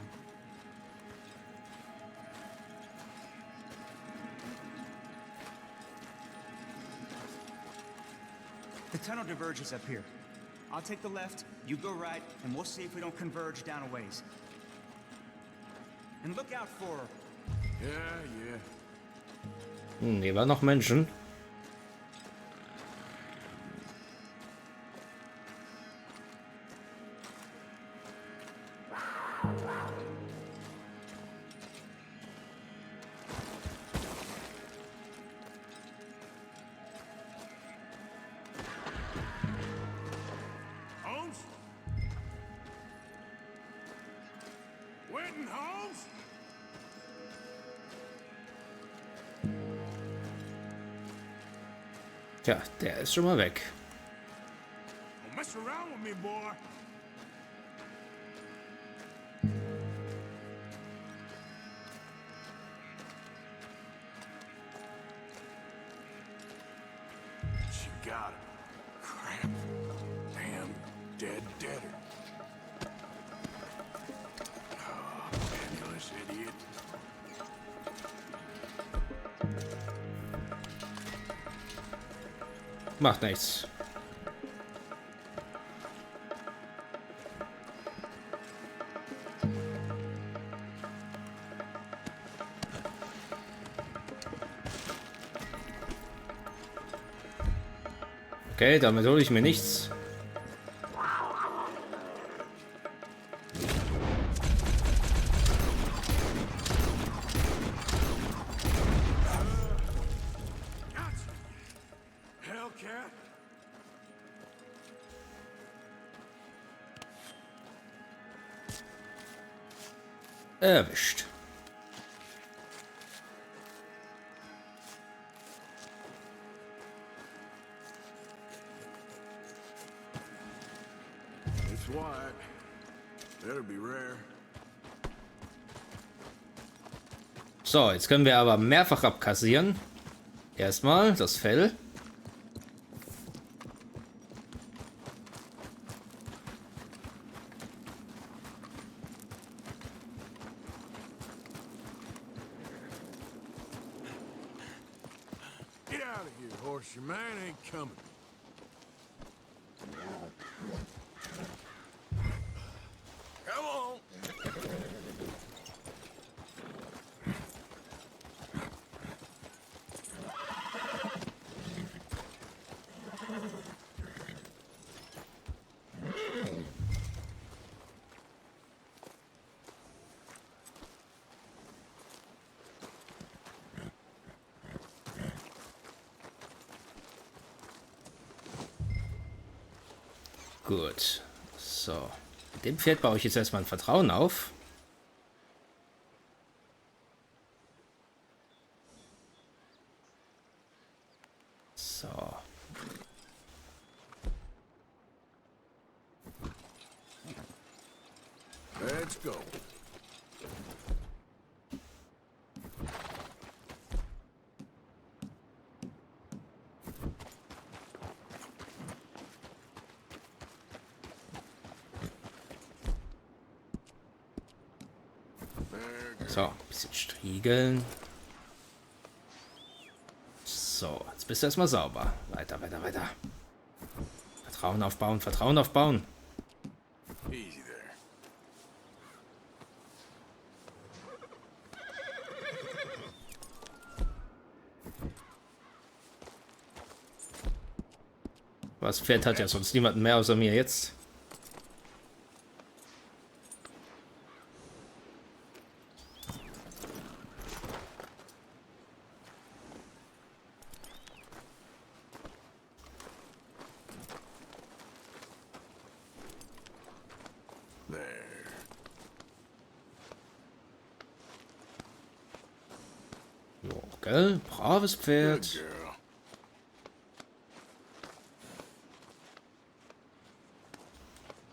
The tunnel diverges up here. I'll take the left, you go right, and we'll see if we don't converge down a ways. And look out for her. Yeah. Hier waren noch Menschen. Vinton Holmes? Tja, der ist schon mal weg. Don't mess around with me, boy. She got him. Crap. Damn deader. Oh, penniless idiot. Macht nichts. Okay, damit hole ich mir nichts. Hellcat? Erwischt. It's white. That'll be rare. So, jetzt können wir aber mehrfach abkassieren. Erstmal das Fell. Get out of here, horse. Your man ain't coming. Come on. Gut. So. Dem Pferd baue ich jetzt erstmal ein Vertrauen auf. So. Let's go. So, ein bisschen striegeln. So, jetzt bist du erstmal sauber. Weiter, weiter, weiter. Vertrauen aufbauen, Vertrauen aufbauen. Easy there. Das Pferd hat ja sonst niemanden mehr außer mir jetzt. Jo, gell? Braves Pferd. Good girl.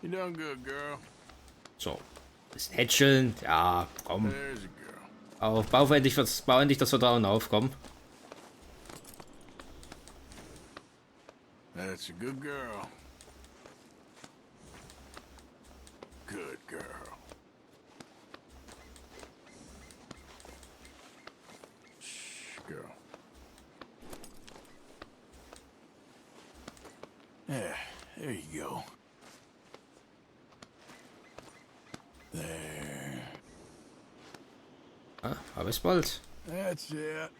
You done good, girl. So, bisschen hätscheln. Ja, komm. There's a girl. Bau endlich das Vertrauen auf, komm. That's a good girl. Good girl. Shh, girl. Yeah, there you go. There. Ah, hab ich's bald. That's it.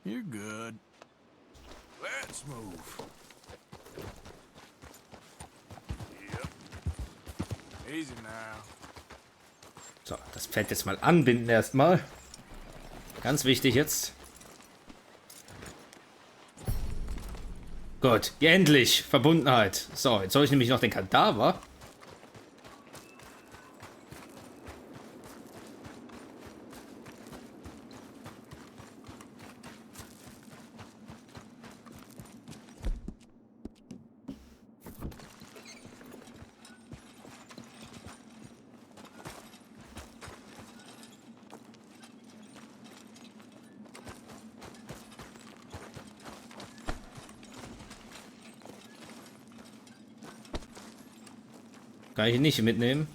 You're good. Let's move. Yep. Easy now. So, das Pferd jetzt mal anbinden erstmal. Ganz wichtig jetzt. Gut, endlich Verbundenheit. So, jetzt soll ich nämlich noch den Kadaver. Kann ich ihn nicht mitnehmen?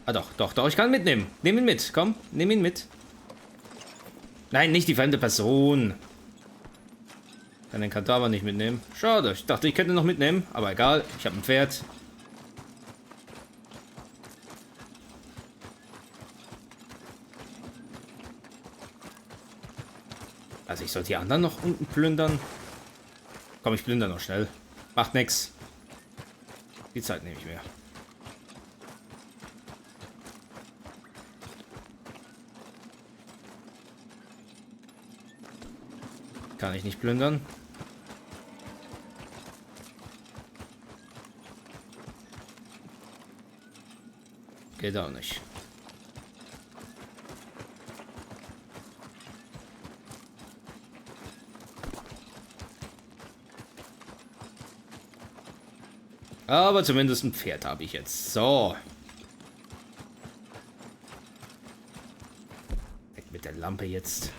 Ah doch, doch, doch, ich kann ihn mitnehmen. Nimm ihn mit, komm, nimm ihn mit. Nein, nicht die fremde Person. Kann den Kadaver nicht mitnehmen. Schade, ich dachte, ich könnte ihn noch mitnehmen. Aber egal, ich habe ein Pferd. Also ich soll die anderen noch unten plündern. Komm, ich plündere noch schnell. Macht nix. Die Zeit nehme ich mir. Kann ich nicht plündern. Geht auch nicht. Aber zumindest ein Pferd habe ich jetzt. So. Weg mit der Lampe jetzt.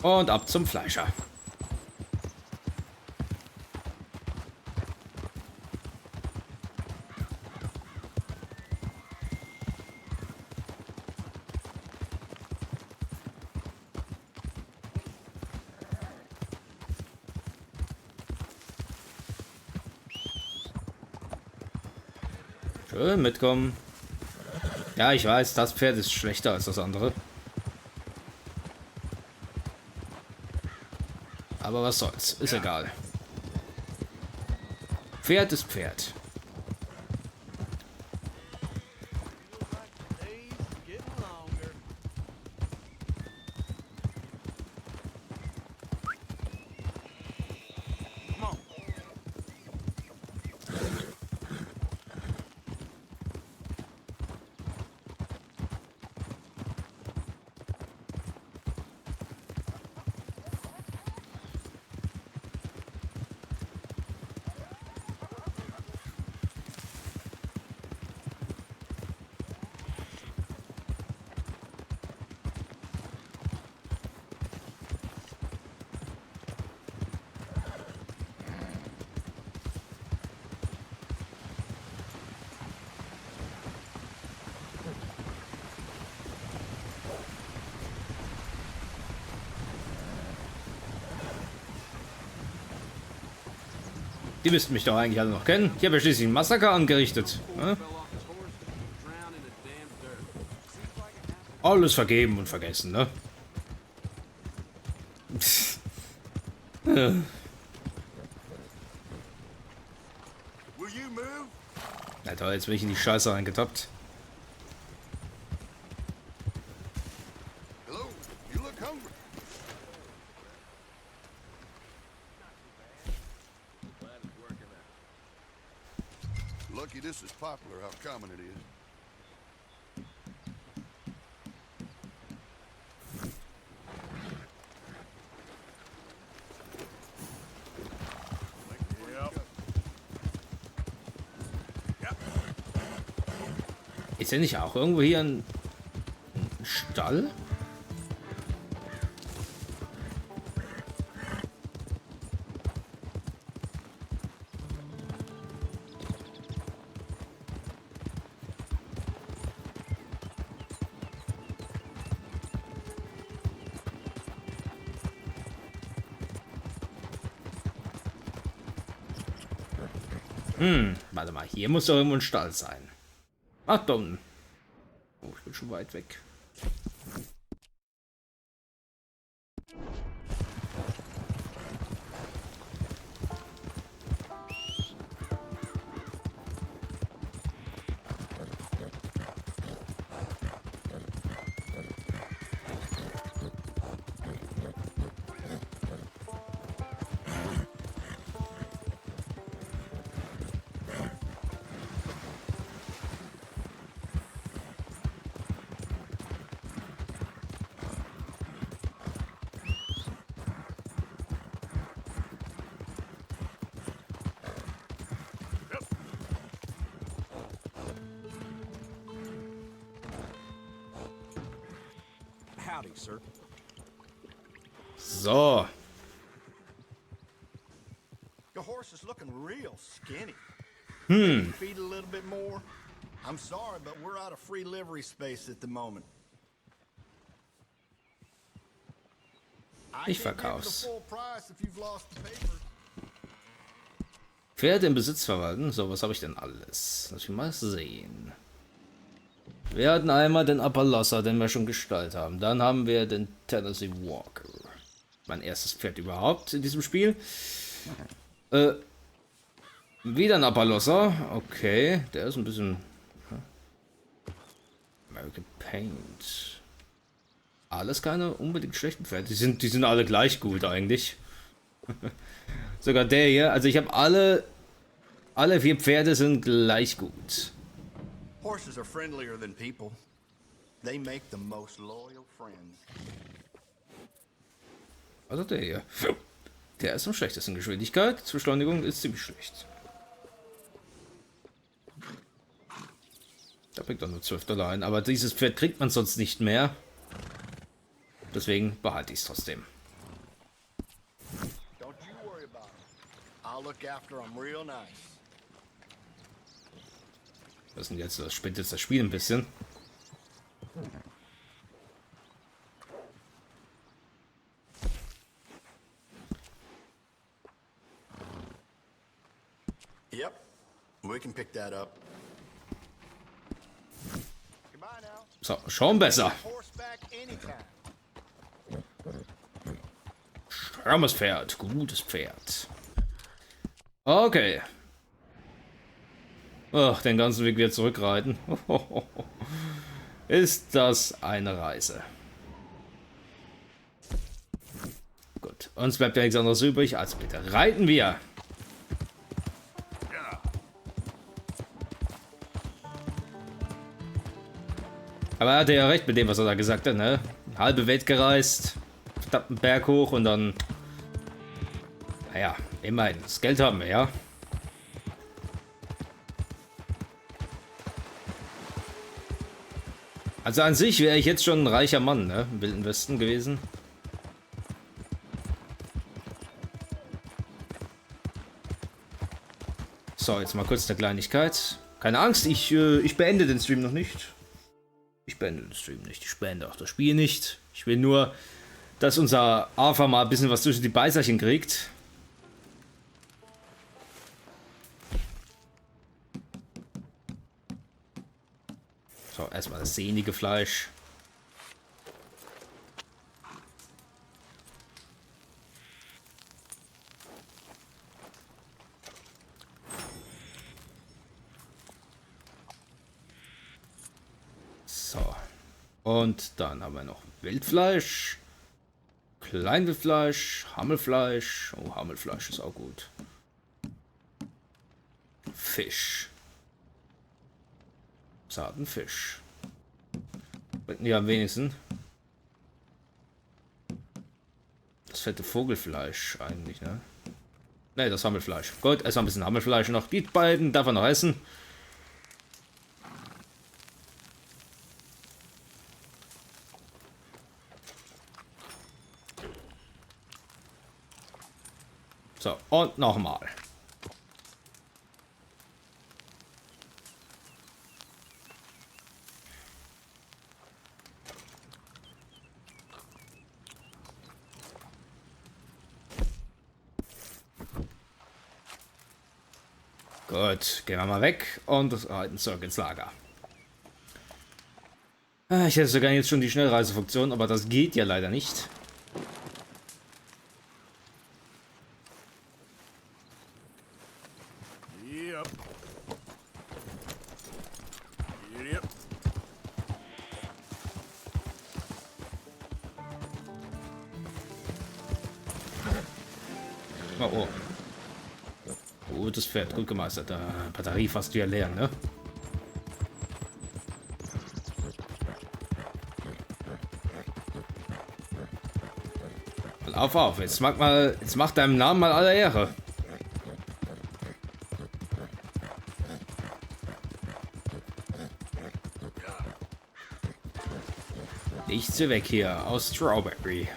Und ab zum Fleischer. Schön mitkommen. Ja, ich weiß, das Pferd ist schlechter als das andere. Aber was soll's, ist egal. Pferd ist Pferd. Die müssten mich doch eigentlich alle noch kennen. Ich habe ja schließlich ein Massaker angerichtet. Ja? Alles vergeben und vergessen, ne? Na toll, jetzt bin ich in die Scheiße reingetappt. Lucky this is popular, how common it is. Ist denn nicht auch irgendwo hier ein Stall? Warte mal, hier muss doch irgendwo ein Stall sein. Ach, da unten. Oh, ich bin schon weit weg. Howdy, sir. So. Your horse is looking real skinny. Hm. Feed a little bit more. I'm sorry, but we're out of free livery space at the moment. Ich verkauf's. Full price if you've lost the paper. Pferde im Besitz verwalten. So, was habe ich denn alles? Lass mich mal sehen. Wir hatten einmal den Appaloosa, den wir schon gestaltet haben. Dann haben wir den Tennessee Walker. Mein erstes Pferd überhaupt in diesem Spiel. Wieder ein Appaloosa. Okay, der ist ein bisschen... American Paint. Alles keine unbedingt schlechten Pferde. Die sind alle gleich gut eigentlich. Sogar der hier. Also ich habe alle 4 Pferde sind gleich gut. Horses are friendlier than people. They make the most loyal friends. Also der hier. Der ist am schlechtesten. Geschwindigkeit. Beschleunigung ist ziemlich schlecht. Da bringt er nur $12 ein. Aber dieses Pferd kriegt man sonst nicht mehr. Deswegen behalte ich es trotzdem. Don't you worry about it. I'll look after them real nice. Das sind jetzt, das spinnt jetzt das Spiel ein bisschen. Yep, we can pick that up. So, schon besser. Strammes Pferd, gutes Pferd. Okay. Ach, den ganzen Weg wieder zurückreiten. Ist das eine Reise. Gut, uns bleibt ja nichts anderes übrig, als bitte reiten wir. Aber er hatte ja recht mit dem, was er da gesagt hat, ne? Halbe Welt gereist, verdammten Berg hoch und dann... Naja, immerhin, das Geld haben wir, ja? Also an sich wäre ich jetzt schon ein reicher Mann, ne? Im Wilden Westen gewesen. So, jetzt mal kurz eine Kleinigkeit. Keine Angst, ich beende den Stream noch nicht. Ich beende den Stream nicht. Ich beende auch das Spiel nicht. Ich will nur, dass unser Arthur mal ein bisschen was zwischen die Beißerchen kriegt. So, erstmal das sehnige Fleisch. So. Und dann haben wir noch Wildfleisch, Kleinwildfleisch, Hammelfleisch. Oh, Hammelfleisch ist auch gut. Fisch. Zarten Fisch. Bringt die am wenigsten. Das fette Vogelfleisch eigentlich, ne? Ne, das Hammelfleisch. Gut, erstmal ein bisschen Hammelfleisch noch. Die beiden darf er noch essen. So, und nochmal. Gut, gehen wir mal weg und reiten zurück ins Lager. Ich hätte sogar jetzt schon die Schnellreisefunktion, aber das geht ja leider nicht. Yep. Yep. Oh, oh. Gutes Pferd, gut gemeistert. Batterie fast wieder leer, ne? Auf, jetzt mach deinem Namen mal alle Ehre. Nichts so weg hier aus Strawberry.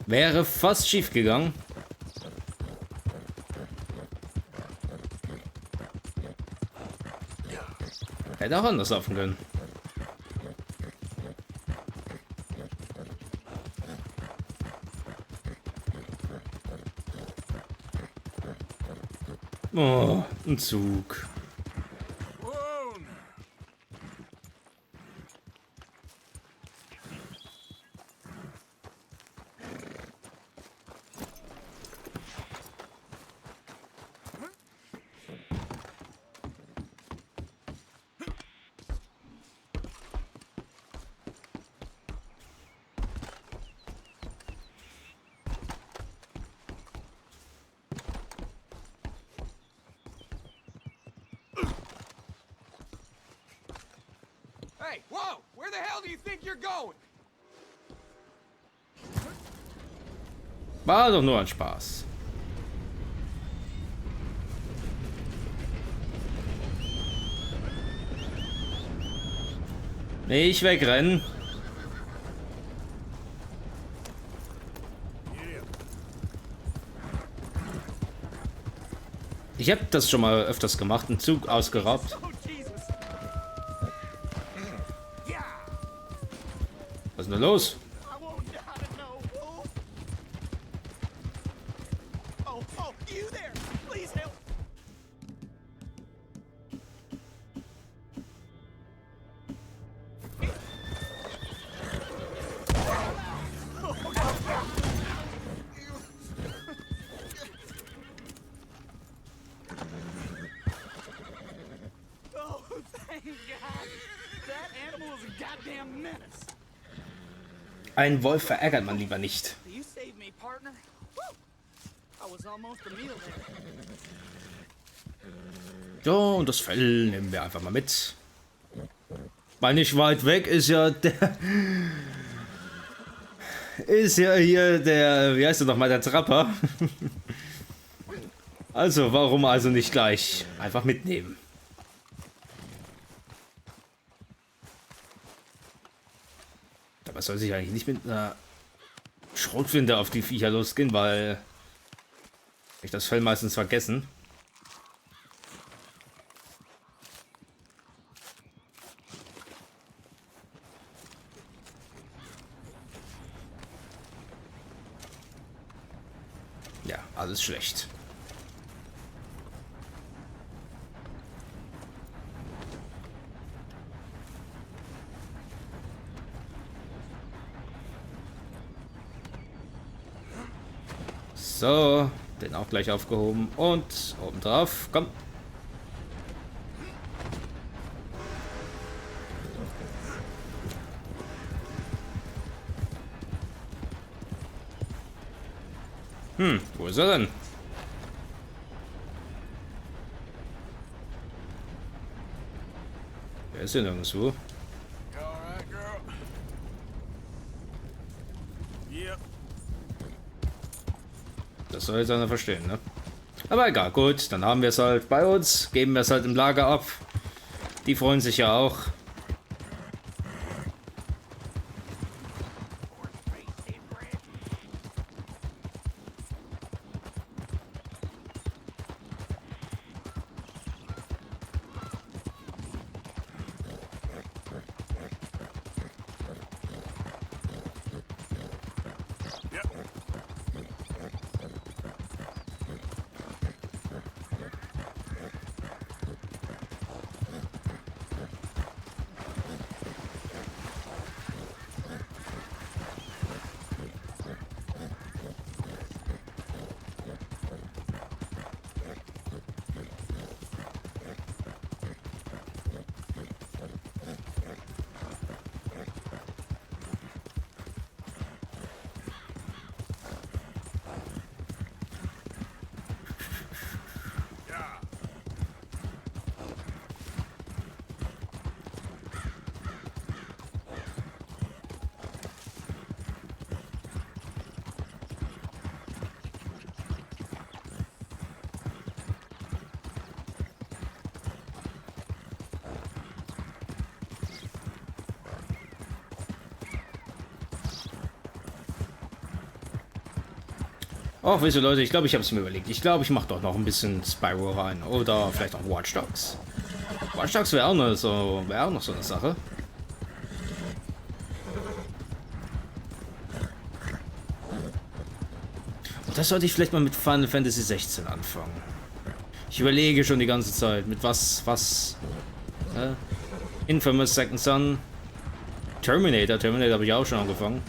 Wäre fast schief gegangen. Hätte auch anders laufen können. Oh, ein Zug. Hey, whoa! Where the hell do you think you're going? War doch nur ein Spaß. Nicht wegrennen. Ich habe das schon mal öfters gemacht, einen Zug ausgeraubt. Was ist denn da los? Ein Wolf verärgert man lieber nicht. So, und das Fell nehmen wir einfach mal mit. Weil nicht weit weg ist ja der... Ist ja hier der... Wie heißt er nochmal? Der Trapper. Also, warum also nicht gleich einfach mitnehmen? Dabei soll sich eigentlich nicht mit einer Schrotflinte auf die Viecher losgehen, weil ich das Fell meistens vergessen. Ja, alles schlecht. So, den auch gleich aufgehoben und oben drauf, komm. Wo ist er denn? Er ist hier nirgendwo. Das soll jetzt einer verstehen, ne? Aber egal, gut, dann haben wir es halt bei uns, geben wir es halt im Lager ab. Die freuen sich ja auch. Oh, wisst ihr Leute, ich glaube, ich habe es mir überlegt. Ich glaube, ich mache doch noch ein bisschen Spyro rein. Oder vielleicht auch Watch Dogs. Watch Dogs wäre auch noch so eine Sache. Und das sollte ich vielleicht mal mit Final Fantasy 16 anfangen. Ich überlege schon die ganze Zeit, mit was. Infamous Second Son. Terminator habe ich auch schon angefangen.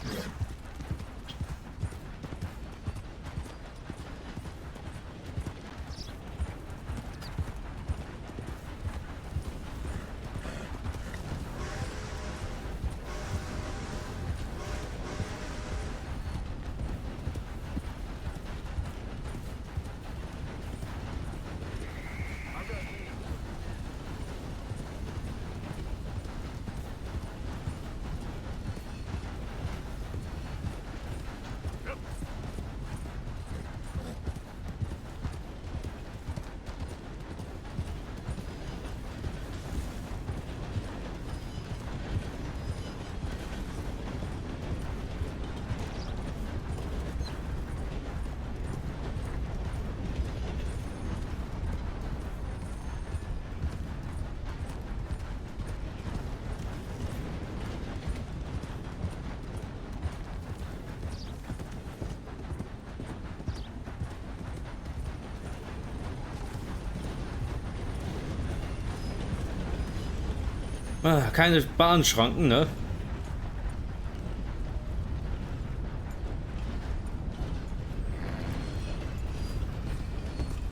Keine Bahnschranken, ne?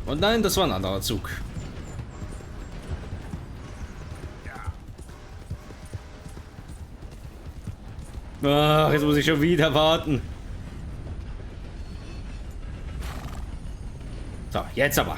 Und nein, das war ein anderer Zug. Ach, jetzt muss ich schon wieder warten. So, jetzt aber.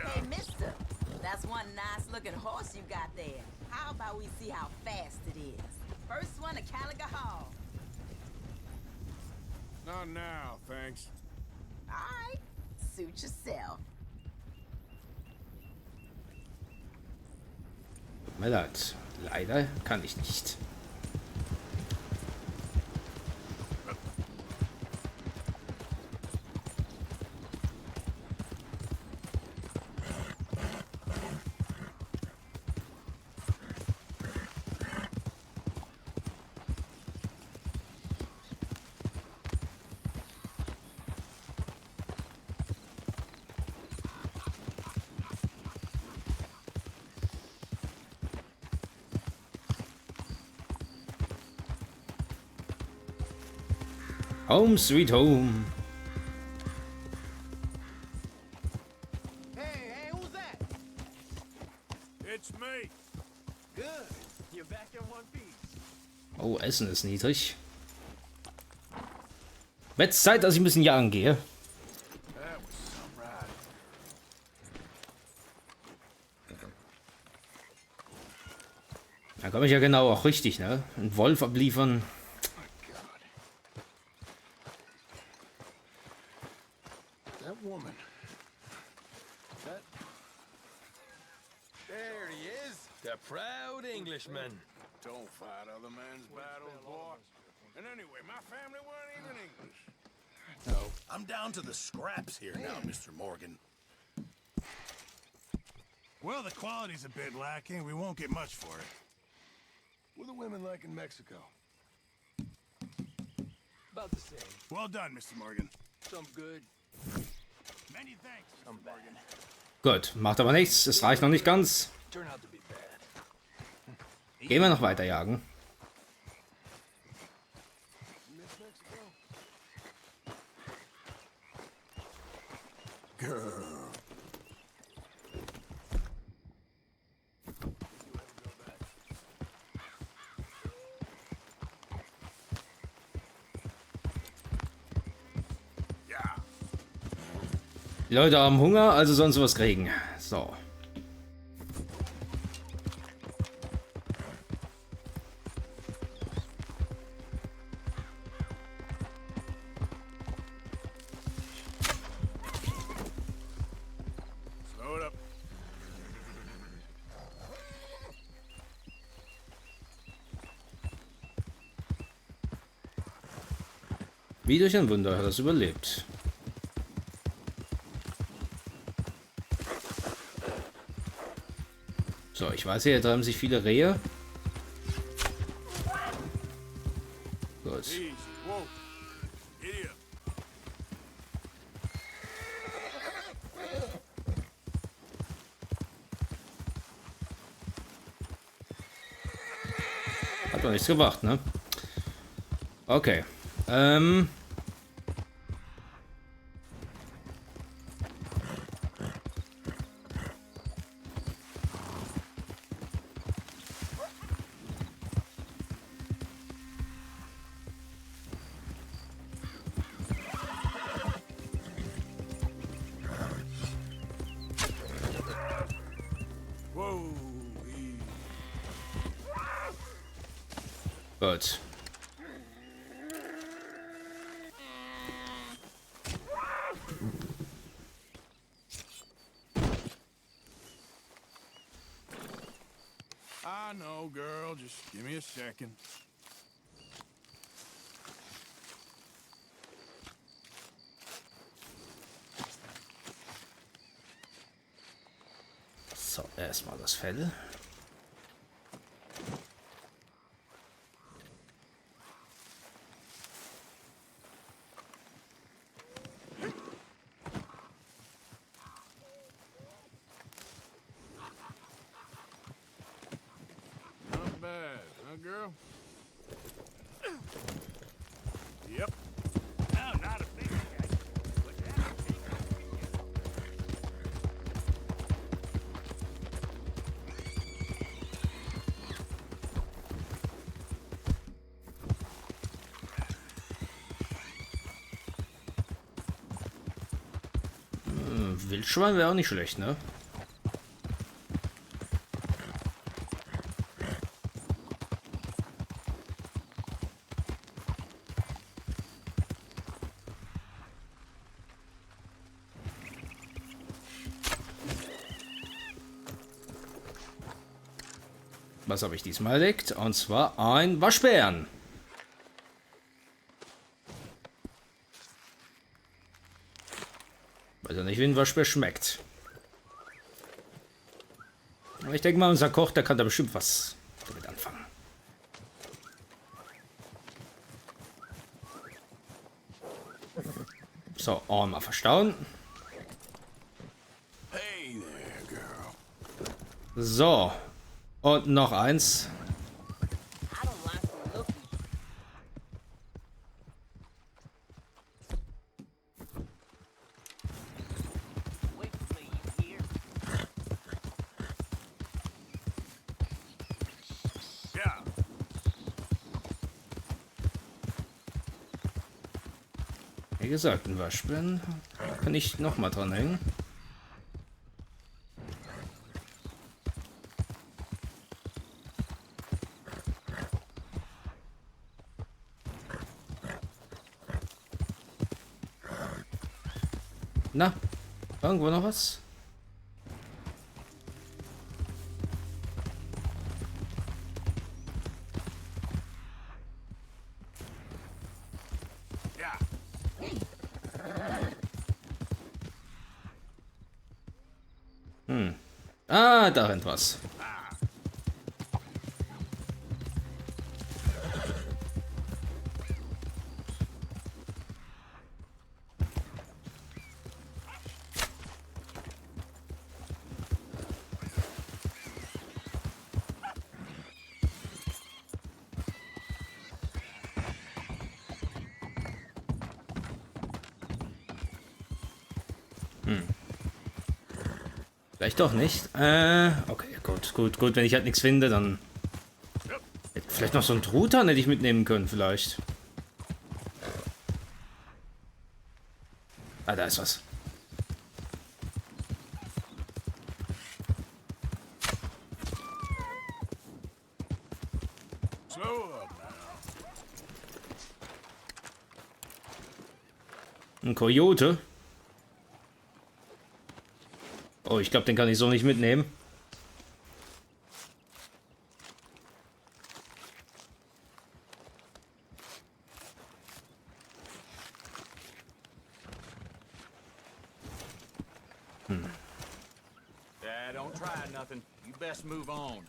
Hey, mister, that's one nice-looking horse you got there. How about we see how fast it is? First one to Caliga Hall. Not now, thanks. All right, suit yourself. Tut mir leid. Leider kann ich nicht. Home sweet home. Hey, who's that? It's me. Good. You're back in one piece. Oh, Essen ist niedrig. Wird Zeit, dass ich ein bisschen jagen gehe. That was some ride. Da komme ich ja genau auch richtig, ne? Einen Wolf abliefern. That woman. That. There he is, the proud Englishman. Don't fight other men's battles, boy. And anyway, my family weren't even English. No, I'm down to the scraps here now, Mr. Morgan. Well, the quality's a bit lacking. We won't get much for it. What are the women like in Mexico? About the same. Well done, Mr. Morgan. Some good. Many thanks, Mr. Morgan. Gut, macht aber nichts. Es reicht noch nicht ganz. Turn out to be bad. Gehen wir noch weiter jagen. Girl. Die Leute haben Hunger, also sollen sie was kriegen. So. Wie durch ein Wunder hat er es überlebt. So, ich weiß, hier treiben sich viele Rehe. Gut. Easy. Whoa. Idiot. Hat doch nichts gebracht, ne? Okay. Whoa. Gut. I know, girl. Just give me a second. So, erstmal das Fell. Not bad, huh, girl? Yep. No, not a big guy. But that'll take Wildschwein wäre auch nicht schlecht, ne? Was habe ich diesmal entdeckt? Und zwar ein Waschbären. Weiß ja nicht, wie ein Waschbär schmeckt. Aber ich denke mal, unser Koch, der kann da bestimmt was damit anfangen. So, Ohren mal verstauen. Hey there, girl. So. Und noch eins. I don't like the look. Wait for me, you hear? Yeah. Wie gesagt, ein Waschbären kann ich noch mal dran hängen. Na, irgendwo noch was? Ja. Ah, da rennt was. Vielleicht doch nicht. Okay, gut. Wenn ich halt nichts finde, dann... Vielleicht noch so ein Truthahn hätte ich mitnehmen können, vielleicht. Ah, da ist was. Slow up now. Ein Kojote. Oh, ich glaube, den kann ich so nicht mitnehmen. Yeah, don't try nothing. You best move on.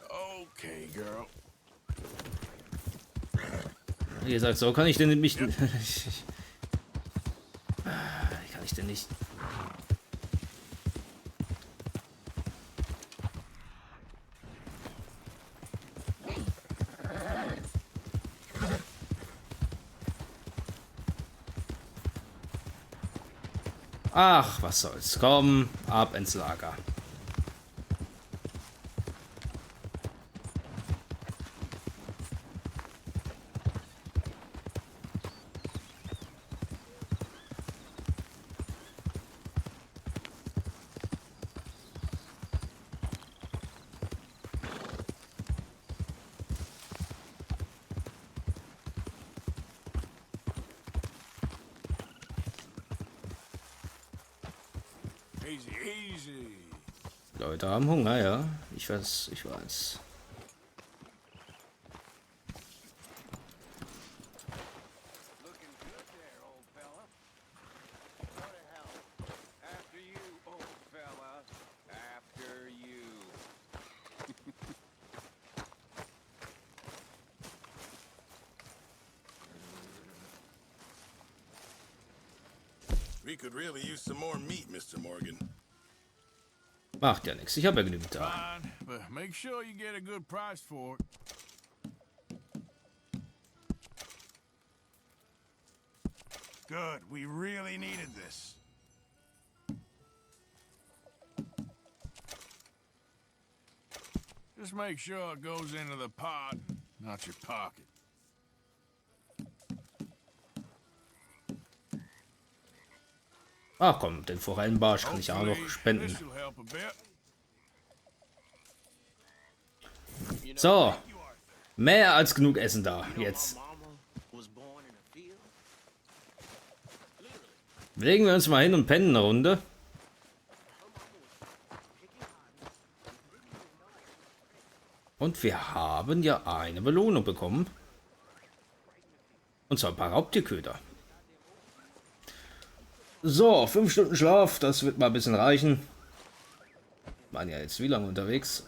Okay, girl. Wie gesagt, so kann ich denn mich... Wie kann ich denn nicht... Ach, was soll's. Komm, ab ins Lager. Easy, easy. Leute haben Hunger, ja. Ich weiß, ich weiß. Looking good there, old fella. What the hell? After you, old fella. After you. We could really use some more meat, Mr. Morgan. Macht ja nichts. Ich habe ja genügend da. Fine, but make sure you get a good price for it. Good. We really needed this. Just make sure it goes into the pot, not your pocket. Ach komm, den Forellenbarsch kann ich auch noch spenden. This'll help a bit. So. Mehr als genug Essen da. Jetzt. Legen wir uns mal hin und pennen eine Runde. Und wir haben ja eine Belohnung bekommen. Und zwar ein paar Raubtierköder. So, 5 Stunden Schlaf, das wird mal ein bisschen reichen. Waren ja jetzt wie lange unterwegs?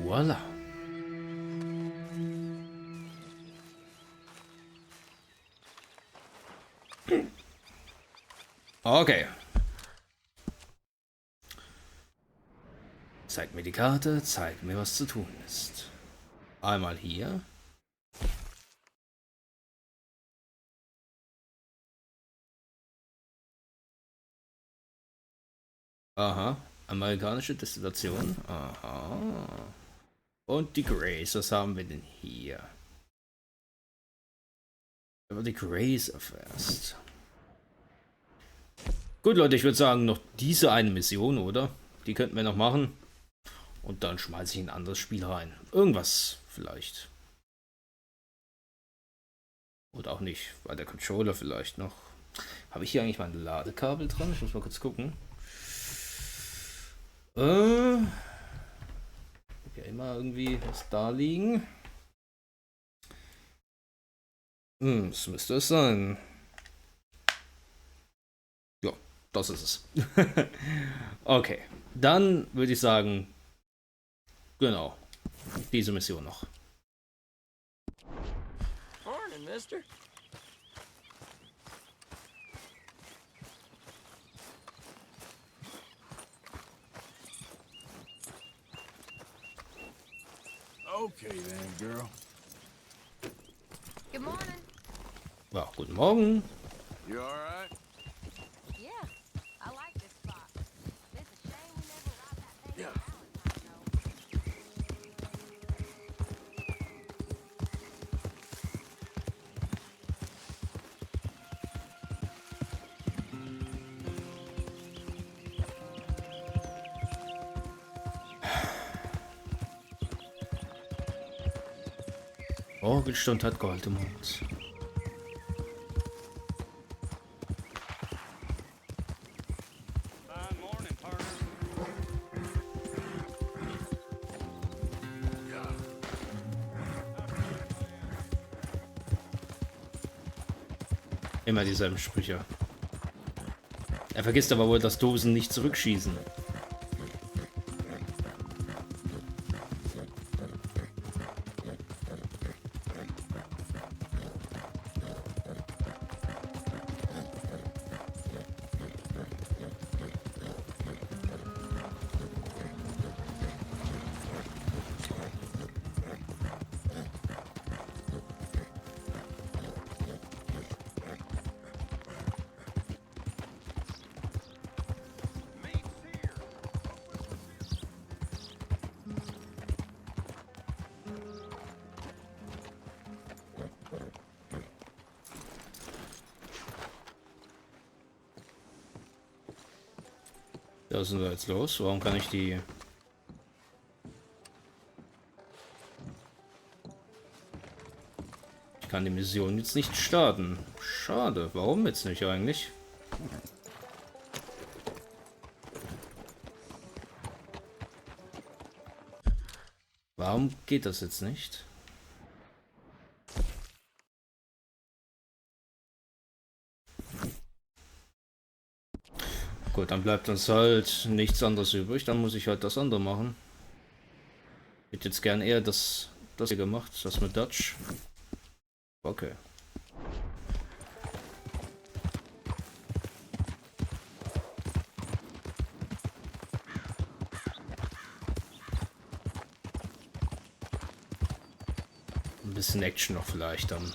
Voila. Okay. Zeig mir die Karte, zeig mir, was zu tun ist. Einmal hier. Aha. Amerikanische Destillation. Aha. Und die Grace, was haben wir denn hier? Aber die Grace erfährst. Gut, Leute, ich würde sagen, noch diese eine Mission, oder? Die könnten wir noch machen. Und dann schmeiße ich ein anderes Spiel rein. Irgendwas vielleicht. Oder auch nicht, weil der Controller vielleicht noch. Habe ich hier eigentlich mein Ladekabel dran? Ich muss mal kurz gucken. Okay, immer irgendwie was da liegen. Das müsste es sein. Ja, das ist es. Okay, dann würde ich sagen, genau, diese Mission noch. Morning, mister. Okay then, girl. Good morning. Ja, guten Morgen. You all right? Yeah, I like this spot. It's a shame we never robbed that thing. Yeah. Morgenstund hat Gold im Mund. Immer dieselben Sprüche. Er vergisst aber wohl, dass Dosen nicht zurückschießen. Was ist denn da jetzt los? Warum kann ich die... Ich kann die Mission jetzt nicht starten. Schade. Warum jetzt nicht eigentlich? Warum geht das jetzt nicht? Gut, dann bleibt uns halt nichts anderes übrig. Dann muss ich halt das andere machen. Ich hätte jetzt gern eher das hier gemacht, das mit Dutch. Okay. Ein bisschen Action noch vielleicht dann.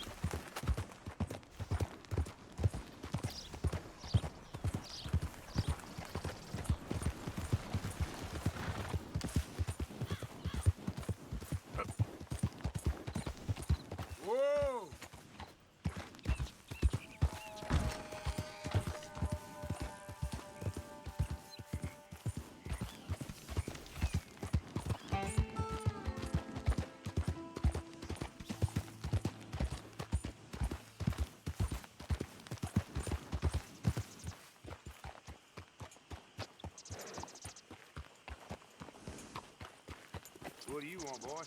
What do you want, boy?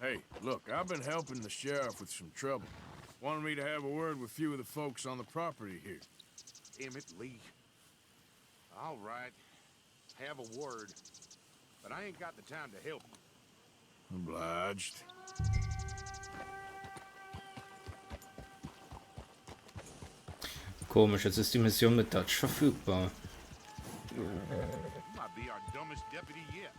Hey, look, I've been helping the sheriff with some trouble. Wanted me to have a word with a few of the folks on the property here. Emmett Lee. All right. Have a word. But I ain't got the time to help you. Obliged. Komisch, jetzt ist die Mission mit Dutch verfügbar. You might be our dumbest deputy yet.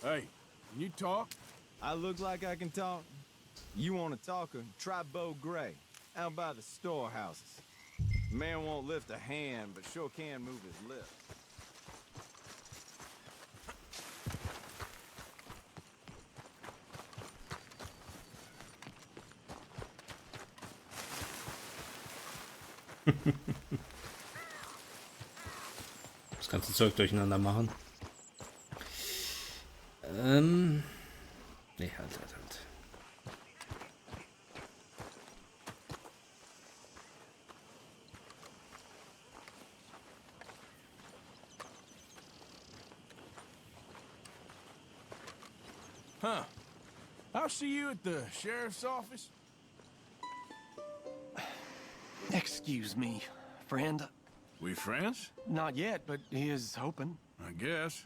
Hey, can you talk? I look like I can talk? You want to talk or try Bo Gray, out by the storehouses. Man won't lift a hand, but sure can move his lips. Das ganze Zeug durcheinander machen. Nee, halt. Huh. I'll see you at the sheriff's office. Excuse me, friend. We friends? Not yet, but here's hoping. I guess.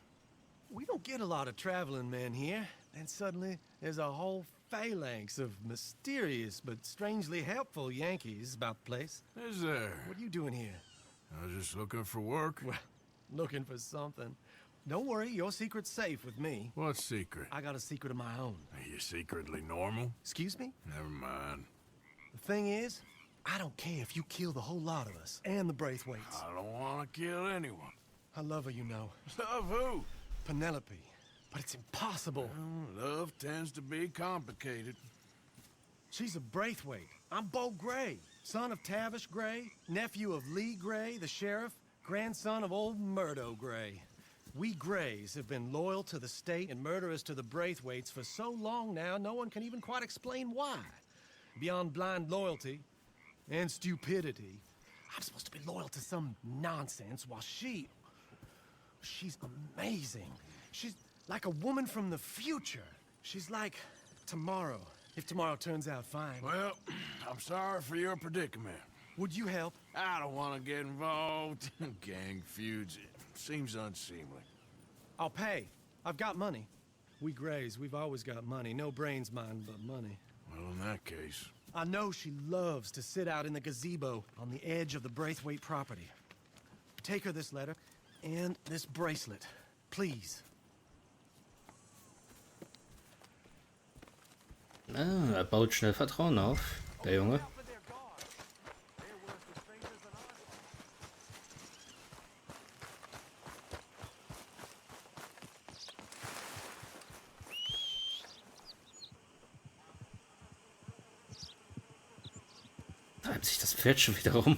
We don't get a lot of traveling men here. Then suddenly, there's a whole phalanx of mysterious but strangely helpful Yankees about the place. Is there? What are you doing here? I was just looking for work. Well, looking for something. Don't worry, your secret's safe with me. What secret? I got a secret of my own. Are you secretly normal? Excuse me? Never mind. The thing is, I don't care if you kill the whole lot of us and the Braithwaites. I don't want to kill anyone. I love her, you know. Love who? Penelope. But it's impossible. Well, love tends to be complicated. She's a Braithwaite. I'm Bo Gray, son of Tavish Gray, nephew of Lee Gray, the sheriff, grandson of old Murdo Gray. We Grays have been loyal to the state and murderous to the Braithwaites for so long now, no one can even quite explain why. Beyond blind loyalty and stupidity, I'm supposed to be loyal to some nonsense while she's amazing. She's like a woman from the future. She's like tomorrow, if tomorrow turns out fine. Well, I'm sorry for your predicament. Would you help? I don't want to get involved in gang feuds. It seems unseemly. I'll pay. I've got money. We Grays, we've always got money. No brains, mind, but money. Well, in that case... I know she loves to sit out in the gazebo on the edge of the Braithwaite property. Take her this letter and this bracelet, please. Ah, er baut schnell Vertrauen auf, der Junge. Treibt sich das Pferd schon wieder rum.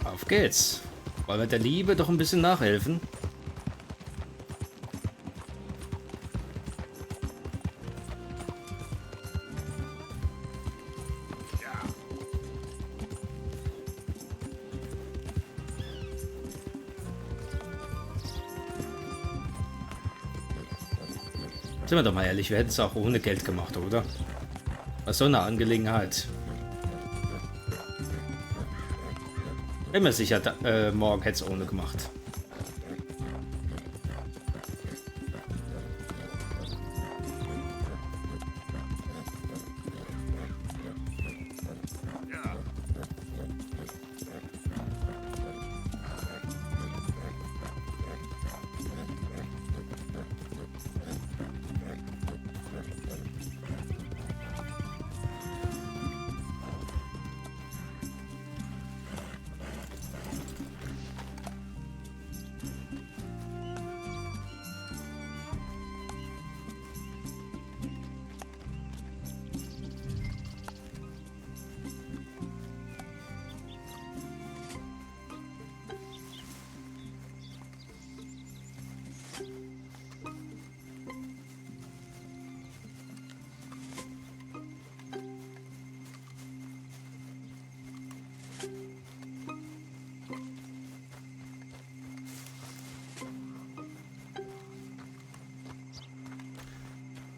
Auf geht's. Wollen wir der Liebe doch ein bisschen nachhelfen? Sind wir doch mal ehrlich, wir hätten es auch ohne Geld gemacht, oder? Was so eine Angelegenheit. Bin mir sicher, morgen hätte es ohne gemacht.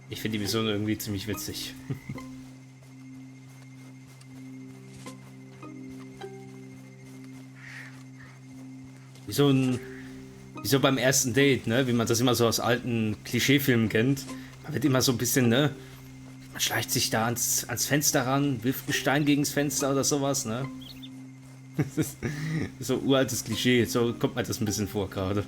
Ich finde die Vision irgendwie ziemlich witzig. Wie so beim ersten Date, ne? Wie man das immer so aus alten Klischeefilmen kennt. Man wird immer so ein bisschen, ne? Man schleicht sich da ans Fenster ran, wirft einen Stein gegen das Fenster oder sowas, ne? Das ist so uraltes Klischee, so kommt mir das ein bisschen vor gerade.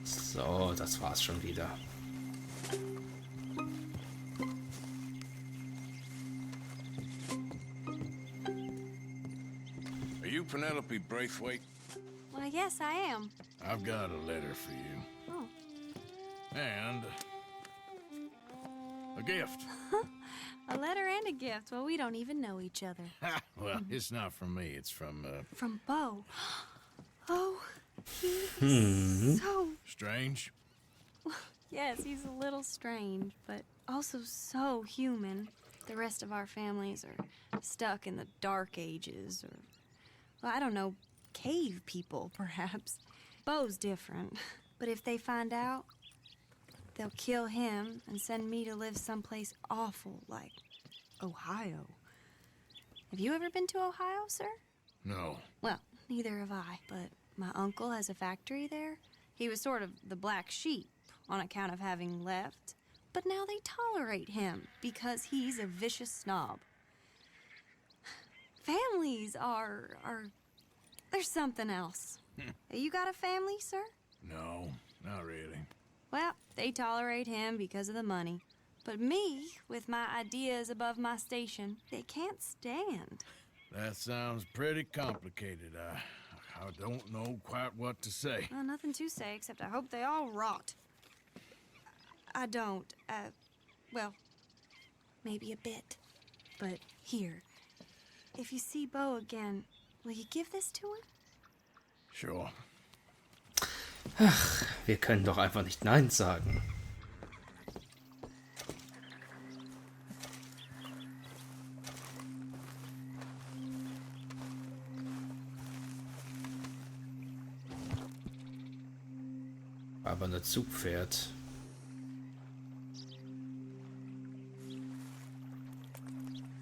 So, das war's schon wieder. Are you Penelope Braithwaite? Well, yes, I am. I've got a letter for you. Oh. And a gift. A letter and a gift. Well, we don't even know each other. Well, it's not from me. It's from, From Bo. Oh, he's so... Strange? Yes, he's a little strange, but also so human. The rest of our families are stuck in the dark ages, or, well, I don't know, cave people, perhaps. Bo's different, but if they find out, they'll kill him and send me to live someplace awful like Ohio. Have you ever been to Ohio, sir? No. Well, neither have I, but my uncle has a factory there. He was sort of the black sheep on account of having left, but now they tolerate him because he's a vicious snob. Families are there's something else. You got a family, sir? No, not really. Well, they tolerate him because of the money. But me, with my ideas above my station, they can't stand. That sounds pretty complicated. I don't know quite what to say. Well, nothing to say, except I hope they all rot. I don't, well, maybe a bit. But here, if you see Bo again, will you give this to him? Sure. Ach, wir können doch einfach nicht Nein sagen. Aber ein Zug fährt.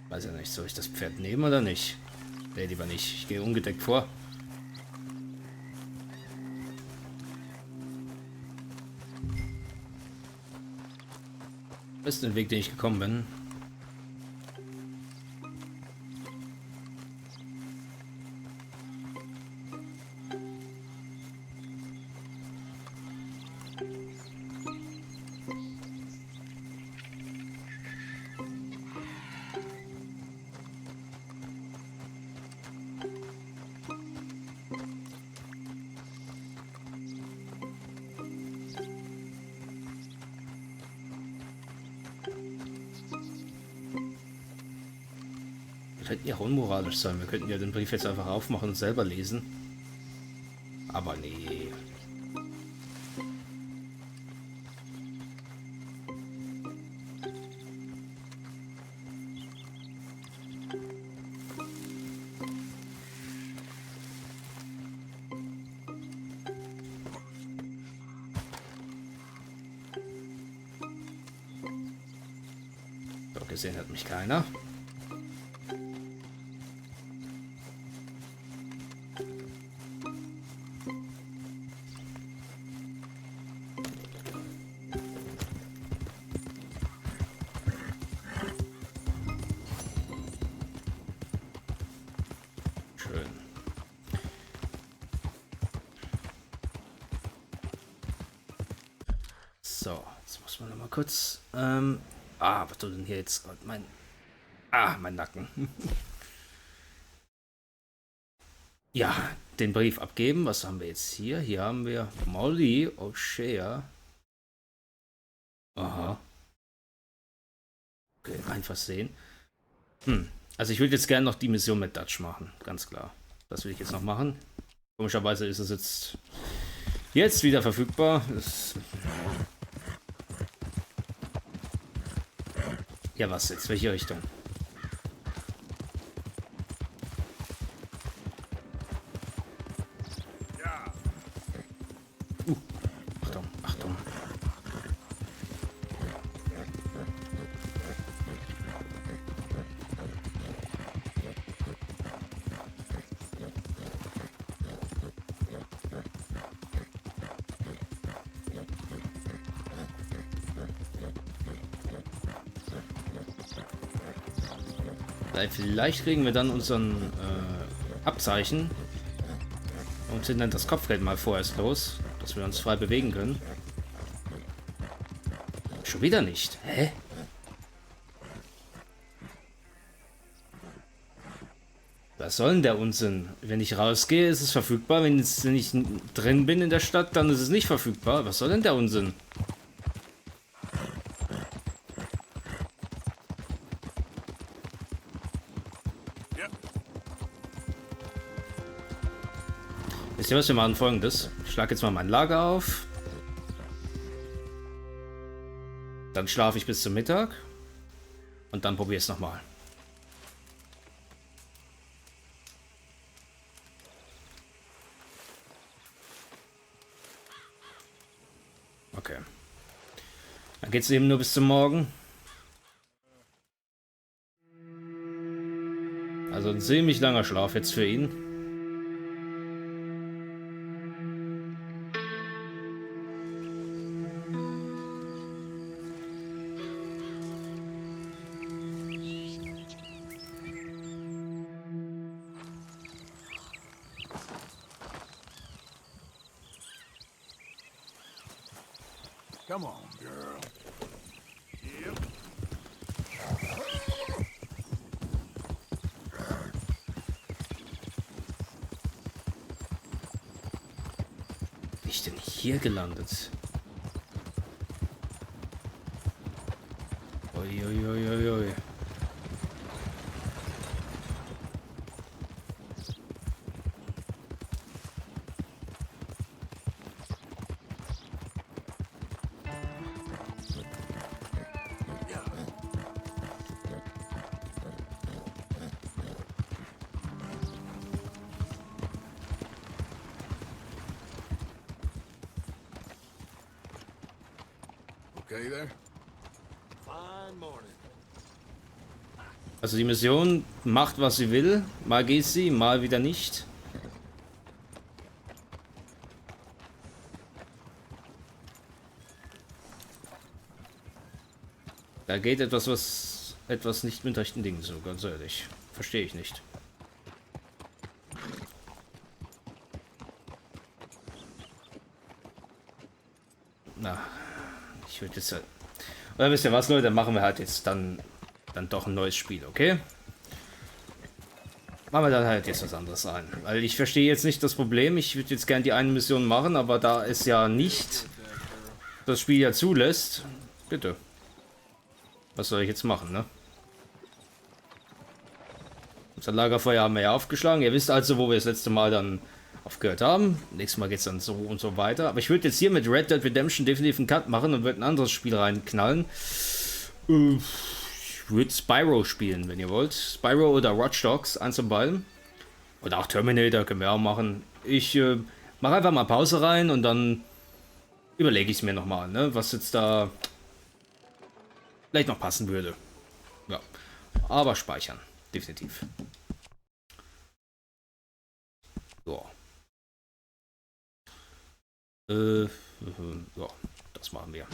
Weiß ja nicht, soll ich das Pferd nehmen oder nicht? Nee, lieber nicht. Ich gehe ungedeckt vor. Das ist der Weg, den ich gekommen bin. Wir könnten ja unmoralisch sein. Wir könnten ja den Brief jetzt einfach aufmachen und selber lesen. Aber nee. So, gesehen hat mich keiner. So, jetzt muss man noch mal kurz. Was tut denn hier jetzt? Mein Nacken. Ja, den Brief abgeben. Was haben wir jetzt hier? Hier haben wir Molly O'Shea. Aha. Okay, einfach sehen. Also ich würde jetzt gerne noch die Mission mit Dutch machen. Ganz klar. Das will ich jetzt noch machen. Komischerweise ist es jetzt wieder verfügbar. Ja, was jetzt? Welche Richtung? Achtung, Achtung. Vielleicht kriegen wir dann unseren Abzeichen und sind dann das Kopfgeld mal vorerst los, dass wir uns frei bewegen können. Schon wieder nicht. Hä? Was soll denn der Unsinn? Wenn ich rausgehe, ist es verfügbar. Wenn ich drin bin in der Stadt, dann ist es nicht verfügbar. Was soll denn der Unsinn? Wisst ihr was, wir machen Folgendes. Ich schlage jetzt mal mein Lager auf. Dann schlafe ich bis zum Mittag. Und dann probiere ich es nochmal. Okay. Dann geht es eben nur bis zum Morgen. Also ein ziemlich langer Schlaf jetzt für ihn. Come on, girl. Yep. Wie bin ich denn hier gelandet? Uiuiuiui. Okay there? Fine morning. Also die Mission macht, was sie will. Mal geht sie, mal wieder nicht. Da geht etwas nicht mit rechten Dingen so, ganz ehrlich. Verstehe ich nicht. Na, ich würde jetzt halt... Oder wisst ihr was, Leute, machen wir halt jetzt dann doch ein neues Spiel, okay? Machen wir dann halt jetzt was anderes ein. Weil ich verstehe jetzt nicht das Problem. Ich würde jetzt gerne die eine Mission machen, aber da es ja nicht das Spiel ja zulässt, bitte. Was soll ich jetzt machen, ne? Unser Lagerfeuer haben wir ja aufgeschlagen. Ihr wisst also, wo wir das letzte Mal dann aufgehört haben. Nächstes Mal geht es dann so und so weiter. Aber ich würde jetzt hier mit Red Dead Redemption definitiv einen Cut machen und würde ein anderes Spiel reinknallen. Ich würde Spyro spielen, wenn ihr wollt. Spyro oder Watch Dogs, eins von beiden. Oder auch Terminator können wir auch machen. Ich mache einfach mal Pause rein und dann überlege ich es mir nochmal, ne, was jetzt da vielleicht noch passen würde. Ja, aber speichern, definitiv. So. Ja, das machen wir.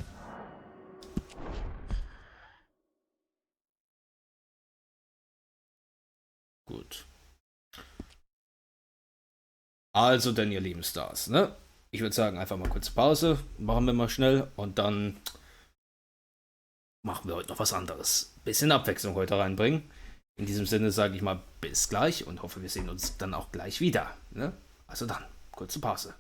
Gut. Also denn, ihr lieben Stars, ne? Ich würde sagen, einfach mal kurze Pause. Machen wir mal schnell und dann machen wir heute noch was anderes. Bisschen Abwechslung heute reinbringen. In diesem Sinne sage ich mal bis gleich und hoffe, wir sehen uns dann auch gleich wieder. Ne? Also dann, kurze Pause.